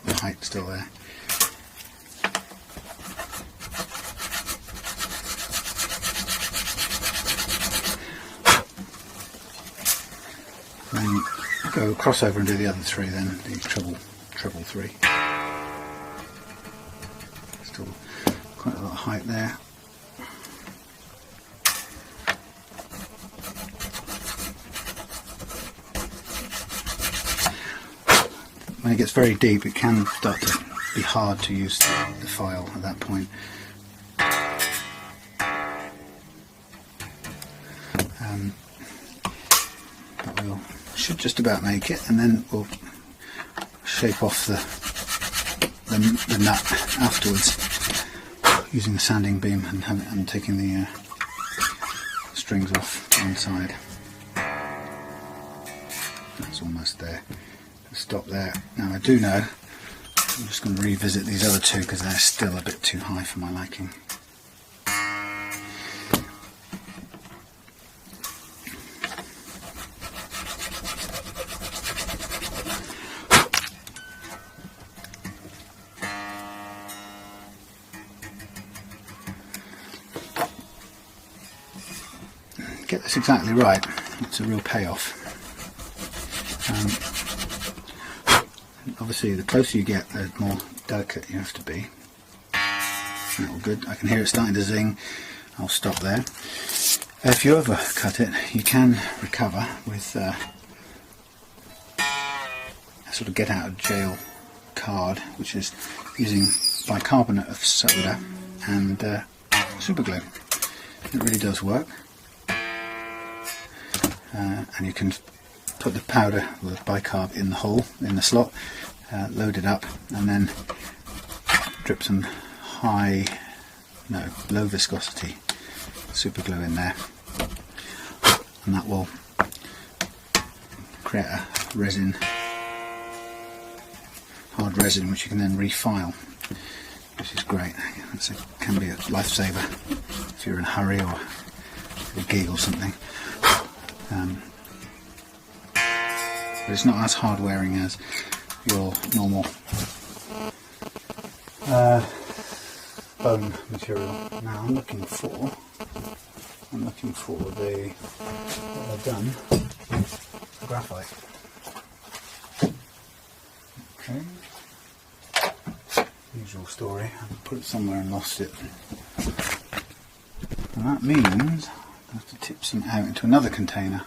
the height still there. Then go cross over and do the other 3 then, the treble 3. Still quite a lot of height there. When it gets very deep, it can start to be hard to use the file at that point. But we'll should just about make it, and then we'll shape off the nut afterwards using the sanding beam and taking the strings off one side. That's almost there. Stop there. Now I do know I'm just going to revisit these other 2 because they're still a bit too high for my liking. Get this exactly right, it's a real payoff. Obviously the closer you get, the more delicate you have to be. All good. I can hear it starting to zing. I'll stop there. If you overcut it, you can recover with a sort of get out of jail card, which is using bicarbonate of soda and super glue. It really does work. And you can put the powder or the bicarb in the hole, in the slot, load it up, and then drip some low viscosity super glue in there, and that will create a resin, hard resin, which you can then refile, which is great. It can be a lifesaver if you're in a hurry or a gig or something. But it's not as hard wearing as your normal bone material. Now I'm looking for the what I've done, graphite. Okay. Usual story. I put it somewhere and lost it. And that means I have to tip some out into another container.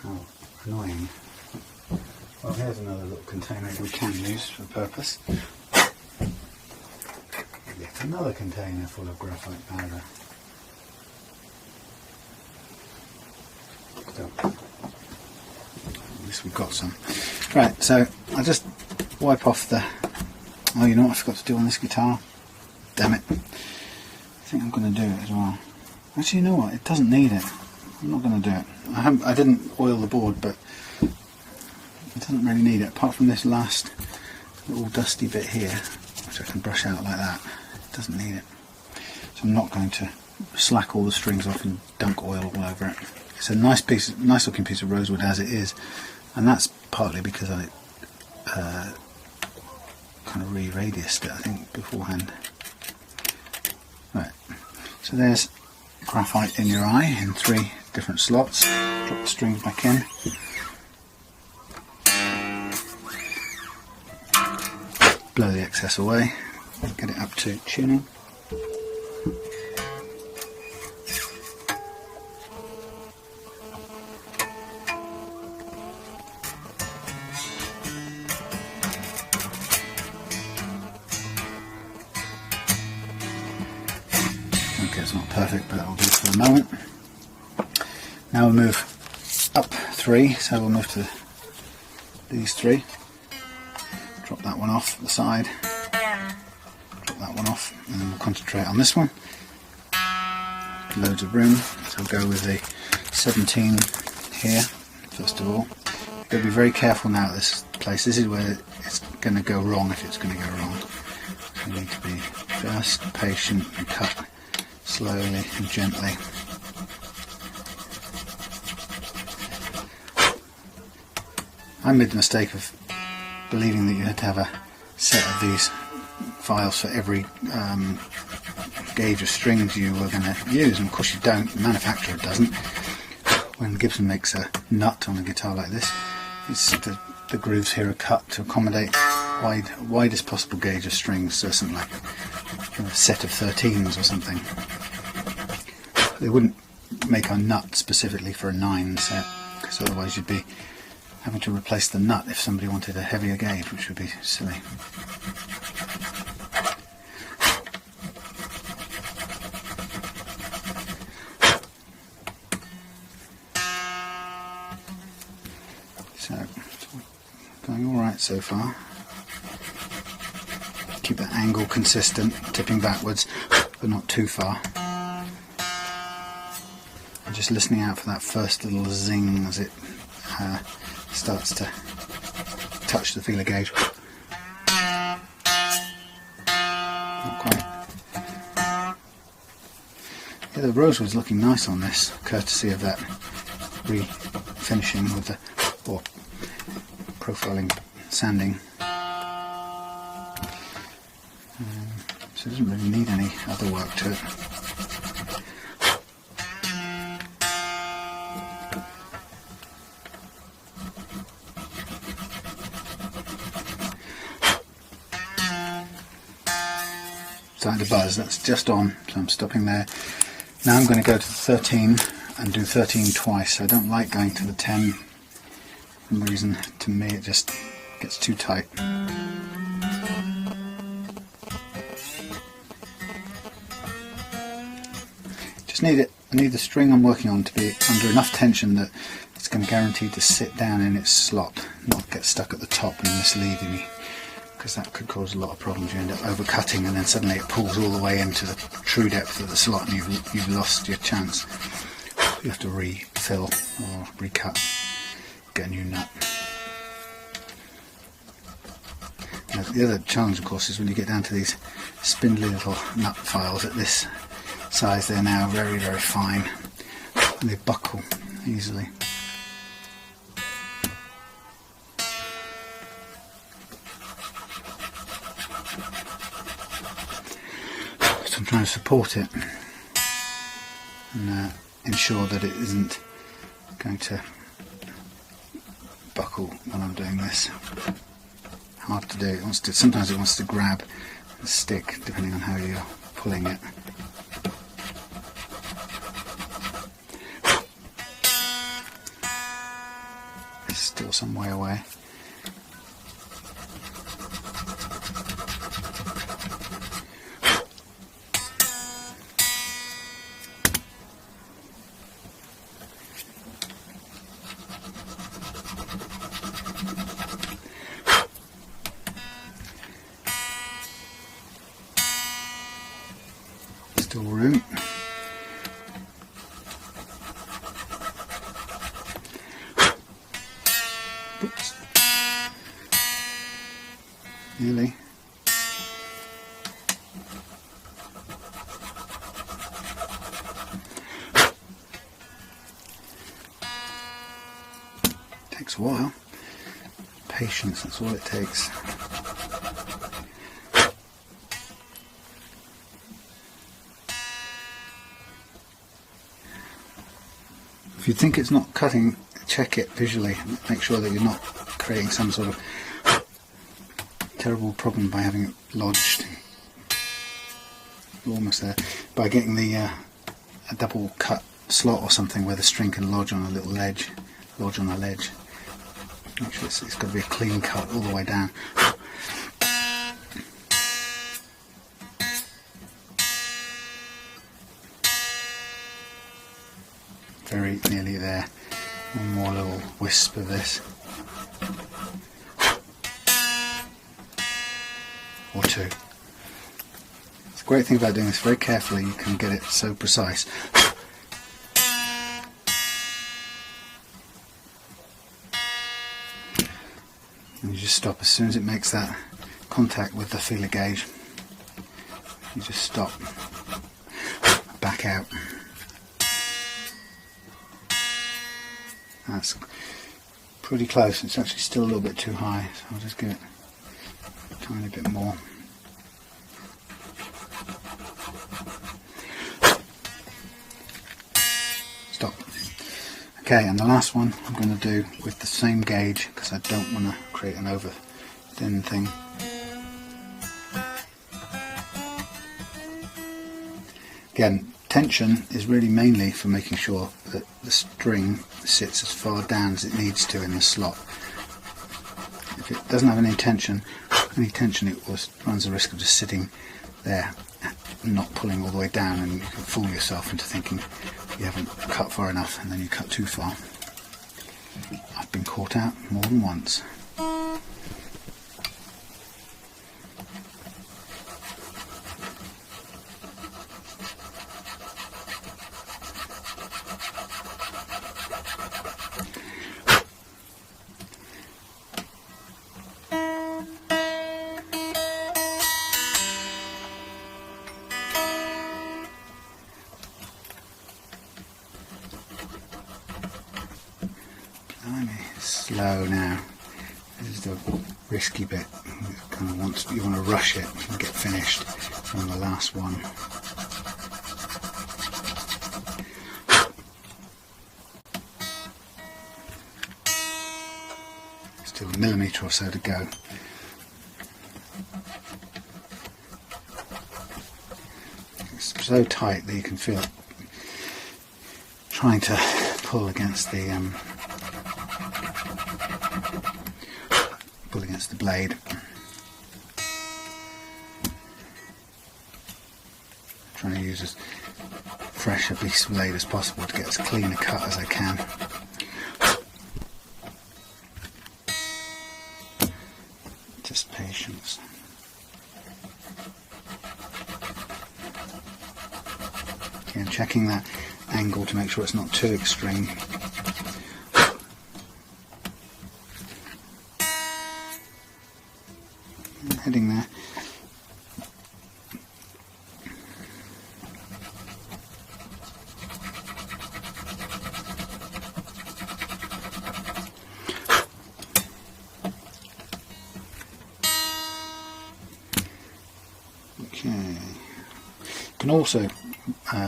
How annoying. Well, here's another little container we can use for purpose. Yet another container full of graphite powder. So, at least we've got some. Right, so I'll just wipe off the... Oh, you know what I forgot to do on this guitar? Damn it. I think I'm going to do it as well. Actually, you know what? It doesn't need it. I'm not going to do it. I didn't oil the board, but it doesn't really need it, apart from this last little dusty bit here, which I can brush out like that. It doesn't need it. So I'm not going to slack all the strings off and dunk oil all over it. It's a nice looking piece of rosewood as it is, and that's partly because I kind of re-radiused it, I think, beforehand. Right, so there's graphite in your eye in 3 different slots. Drop the strings back in. Blow the excess away. Get it up to tuning. Okay, it's not perfect, but that'll do for the moment. Now we'll move up 3, so we'll move to these 3. Drop that one off the side, drop that one off, and then we'll concentrate on this one. Loads of room, so we'll go with the 17 here, first of all. You've got to be very careful now at this place. This is where it's going to go wrong if it's going to go wrong. So you need to be just patient and cut slowly and gently. I made the mistake of believing that you had to have a set of these files for every gauge of strings you were going to use, and of course you don't, the manufacturer doesn't. When Gibson makes a nut on a guitar like this, it's the grooves here are cut to accommodate widest possible gauge of strings, so something like a set of 13s or something. They wouldn't make a nut specifically for a 9 set, because otherwise you'd be having to replace the nut if somebody wanted a heavier gauge, which would be silly. So, going alright so far. Keep that angle consistent, tipping backwards, but not too far. I'm just listening out for that first little zing as it starts to touch the feeler gauge. Not quite. Yeah, the rosewood's looking nice on this, courtesy of that refinishing with the, or profiling, sanding. So it doesn't really need any other work to it. Starting to buzz, that's just on, so I'm stopping there. Now I'm going to go to the 13 and do 13 twice. I don't like going to the 10 for some reason. To me it just gets too tight. Just need it. I need the string I'm working on to be under enough tension that it's going to guarantee to sit down in its slot, not get stuck at the top and mislead you, because that could cause a lot of problems. You end up overcutting and then suddenly it pulls all the way into the true depth of the slot and you've lost your chance. You have to refill or recut, get a new nut. Now, the other challenge of course is when you get down to these spindly little nut files at this size, they're now very, very fine and they buckle easily. So I'm trying to support it and ensure that it isn't going to buckle when I'm doing this. Hard to do. It wants to, sometimes it wants to grab and stick depending on how you're pulling it. It's still some way away. Still room. Oops. Nearly. Takes a while. Patience, that's all it takes. If you think it's not cutting, check it visually. Make sure that you're not creating some sort of terrible problem by having it lodged. You're almost there. By getting the a double cut slot or something where the string can lodge on a little ledge. Lodge on a ledge. Make sure it's got to be a clean cut all the way down. Very nearly there. One more little wisp of this. Or two. It's a great thing about doing this very carefully, you can get it so precise. And you just stop as soon as it makes that contact with the feeler gauge. You just stop. Back out. That's pretty close. It's actually still a little bit too high, so I'll just give it a tiny bit more. Stop. Okay, and the last one I'm going to do with the same gauge, because I don't want to create an over thin thing. Again, tension is really mainly for making sure that the string sits as far down as it needs to in the slot. If it doesn't have any tension, it runs the risk of just sitting there and not pulling all the way down, and you can fool yourself into thinking you haven't cut far enough and then you cut too far. I've been caught out more than once. Slow now. This is the risky bit. You want to rush it and get finished on the last one. Still a millimetre or so to go. It's so tight that you can feel it trying to pull against the blade. Trying to use as fresh a piece of blade as possible to get as clean a cut as I can. Just patience. Again, checking that angle to make sure it's not too extreme. Heading there. Okay. You can also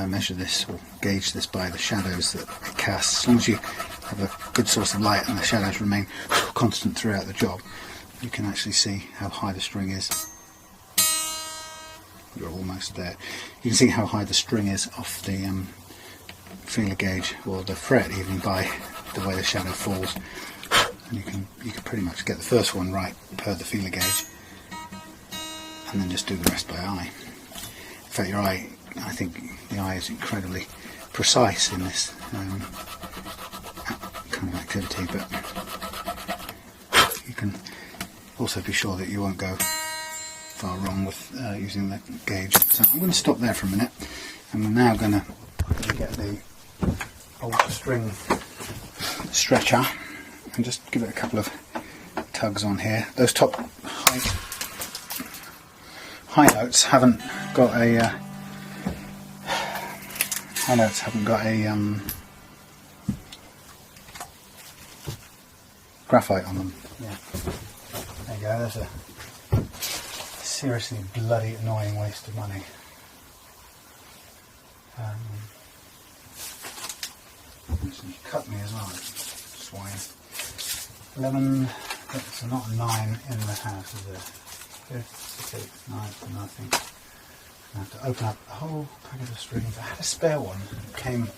measure this or gauge this by the shadows that it casts. As long as you have a good source of light and the shadows remain constant throughout the job, you can actually see how high the string is. You're almost there. You can see how high the string is off the feeler gauge, or the fret, even by the way the shadow falls. And you can pretty much get the first one right per the feeler gauge, and then just do the rest by eye. In fact, your eye, I think the eye is incredibly precise in this kind of activity, but you can also be sure that you won't go far wrong with using the gauge. So I'm going to stop there for a minute, and we're now going to get the old string stretcher and just give it a couple of tugs on here. Those top high notes haven't got a graphite on them. Yeah. There you go, there's a seriously bloody annoying waste of money. Actually cut me as well, swine. 11, it's not a 9 in the house, is there? 5, 6, 9, and I think I have to open up the whole packet of strings. I had a spare one that came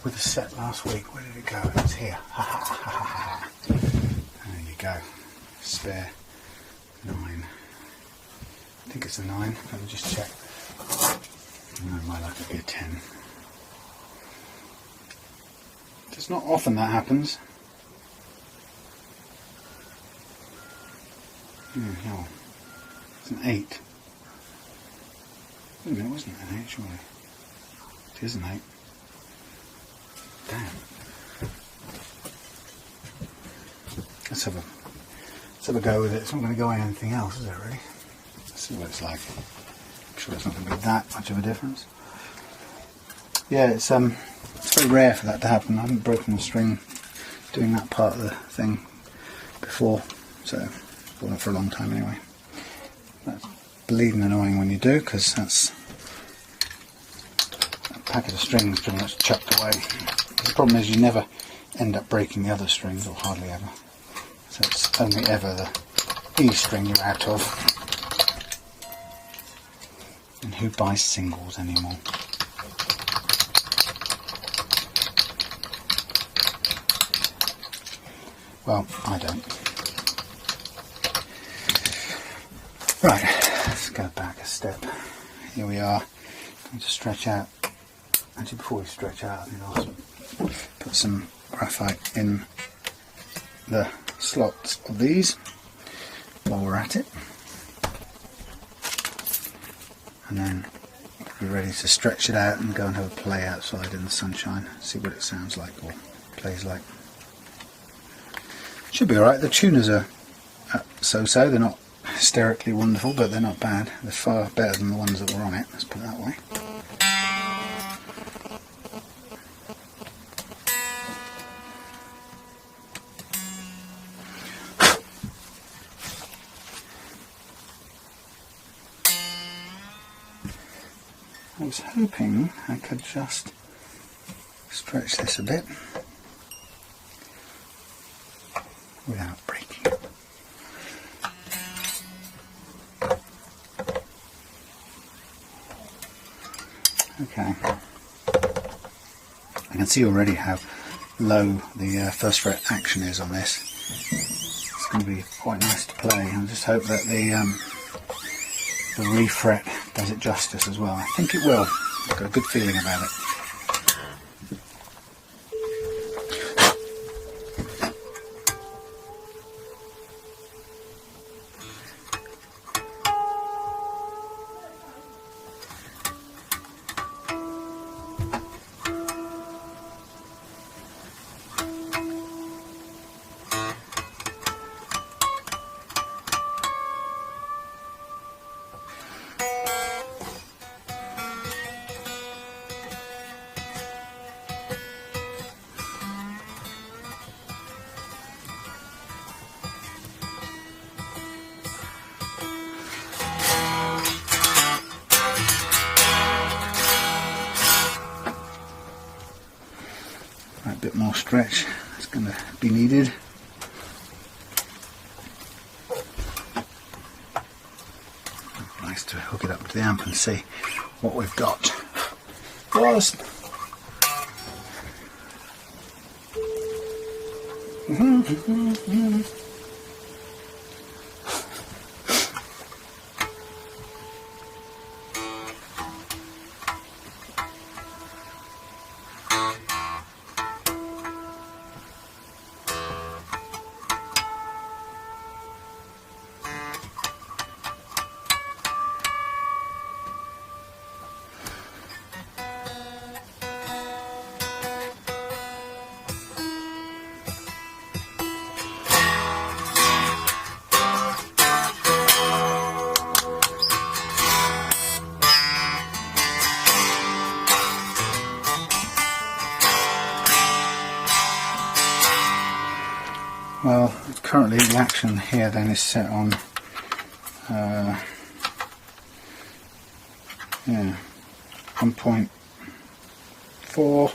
with a set last week. Where did it go? It's here. There you go. Spare 9. I think it's a 9. Let me just check. No, it might like to be a 10. It's not often that happens. No, it's an 8. Wait a minute, wasn't it an 8 surely? It is an 8. Damn. Let's have a go with it. It's not going to go in anything else, is it really? Let's see what it's like. I'm sure it's not going to be that much of a difference. Yeah, it's very rare for that to happen. I haven't broken the string doing that part of the thing before, so well, not for a long time anyway. That's bleeding annoying when you do, because that's a packet of strings pretty much chucked away. The problem is you never end up breaking the other strings, or hardly ever, so it's only ever the E string you're out of. And who buys singles anymore? Well, I don't. Right, let's go back a step. Here we are. Going to stretch out. Actually, before we stretch out, I think I'll put some graphite in the slots of these while we're at it. And then we're ready to stretch it out and go and have a play outside in the sunshine. See what it sounds like or plays like. Should be alright. The tuners are so-so. They're not hysterically wonderful, but they're not bad. They're far better than the ones that were on it, let's put it that way. I was hoping I could just stretch this a bit without breaking it. Okay, I can see already how low the first fret action is on this. It's going to be quite nice to play. I just hope that the refret does it justice as well. I think it will. I've got a good feeling about it. A bit more stretch is going to be needed. Nice to hook it up to the amp and see what we've got. Wasp! Well, currently the action here then is set on 1.4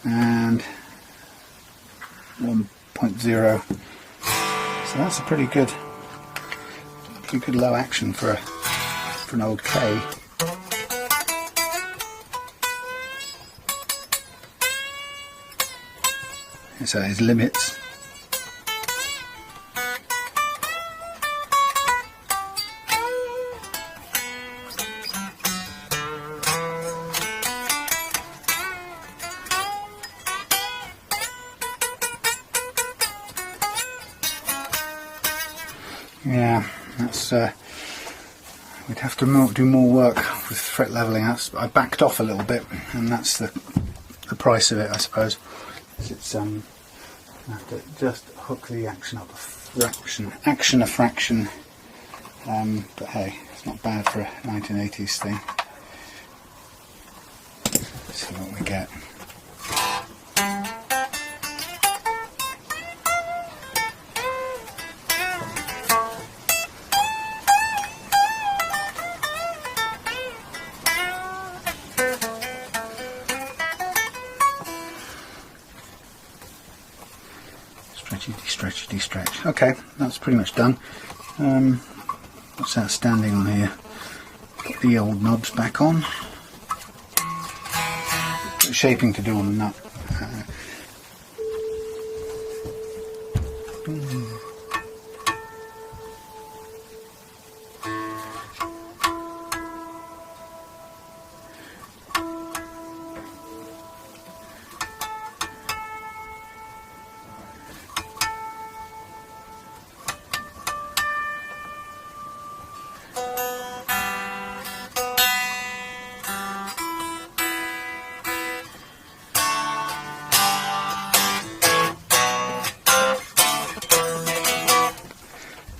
and 1.0, so that's a pretty good low action for an old K. So his limits. Yeah, that's we'd have to do more work with fret leveling. I backed off a little bit, and that's the price of it, I suppose. It's I have to just hook the action up a fraction, but hey, it's not bad for a 1980s thing. Let's see what we get. de-stretch. Okay, that's pretty much done. What's outstanding on here? Put the old knobs back on. Bit of shaping to do on the nut.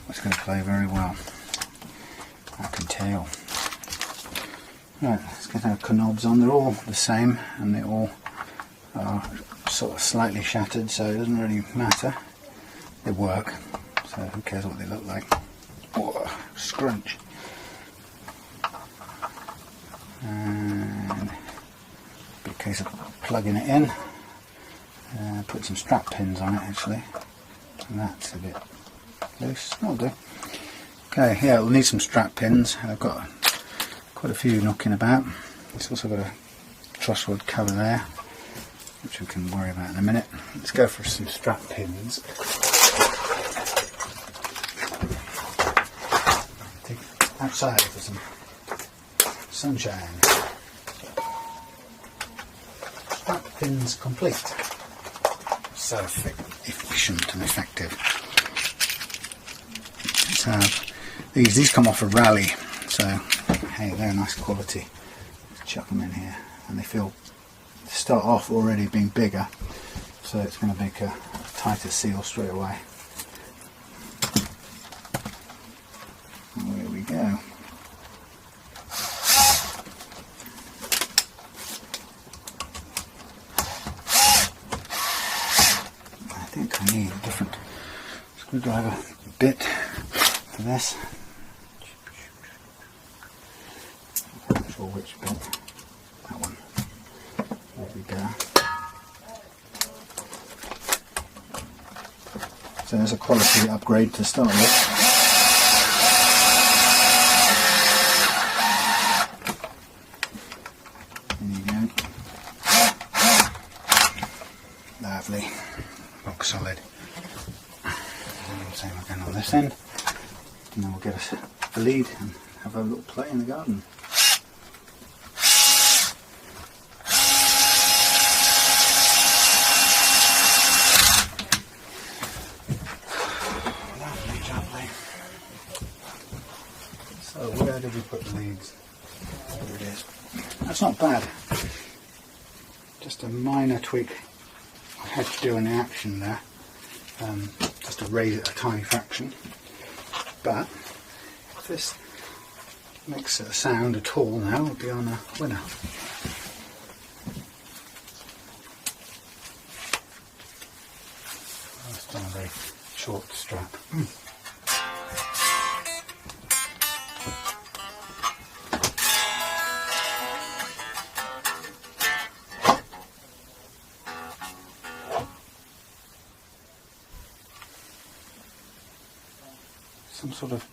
It's going to play very well, I can tell. Right, let's get our knobs on. They're all the same and they all are sort of slightly shattered, so it doesn't really matter. They work, so who cares what they look like. Whoa, scrunch. And be a case of plugging it in. Put some strap pins on it actually, and that's a bit loose. That'll do. Okay, yeah, we'll need some strap pins. I've got quite a few knocking about. It's also got a trusswood cover there, which we can worry about in a minute. Let's go for some strap pins. Take outside for some sunshine. Strap pins complete. So efficient and effective. Let's have these come off a rally, so hey, they're nice quality. Let's chuck them in here, and they start off already being bigger, so it's going to make a tighter seal straight away. There we go. I think I need a different screwdriver bit for this. I'm not sure which bit. That one. There we go. So there's a quality upgrade to start with. There you go. Lovely. Rock solid. Same again on this end, and then we'll get us a lead and have a little play in the garden. Lovely, lovely. So where did we put the leads? There it is. That's not bad. Just a minor tweak I had to do in the action there. Just to raise it a tiny fraction, but if this makes a sound at all now, we'll be on a winner. That's done a very short strap. Some sort of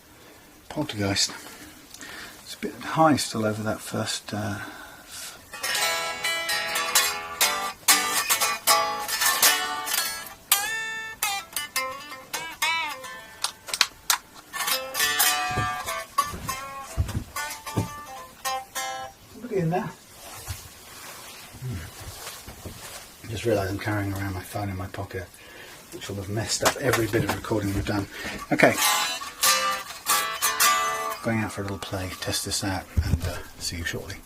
poltergeist. It's a bit high still over that first somebody in there. I just realised I'm carrying around my phone in my pocket, which will have messed up every bit of recording we've done. Okay. Going out for a little play, test this out, and see you shortly.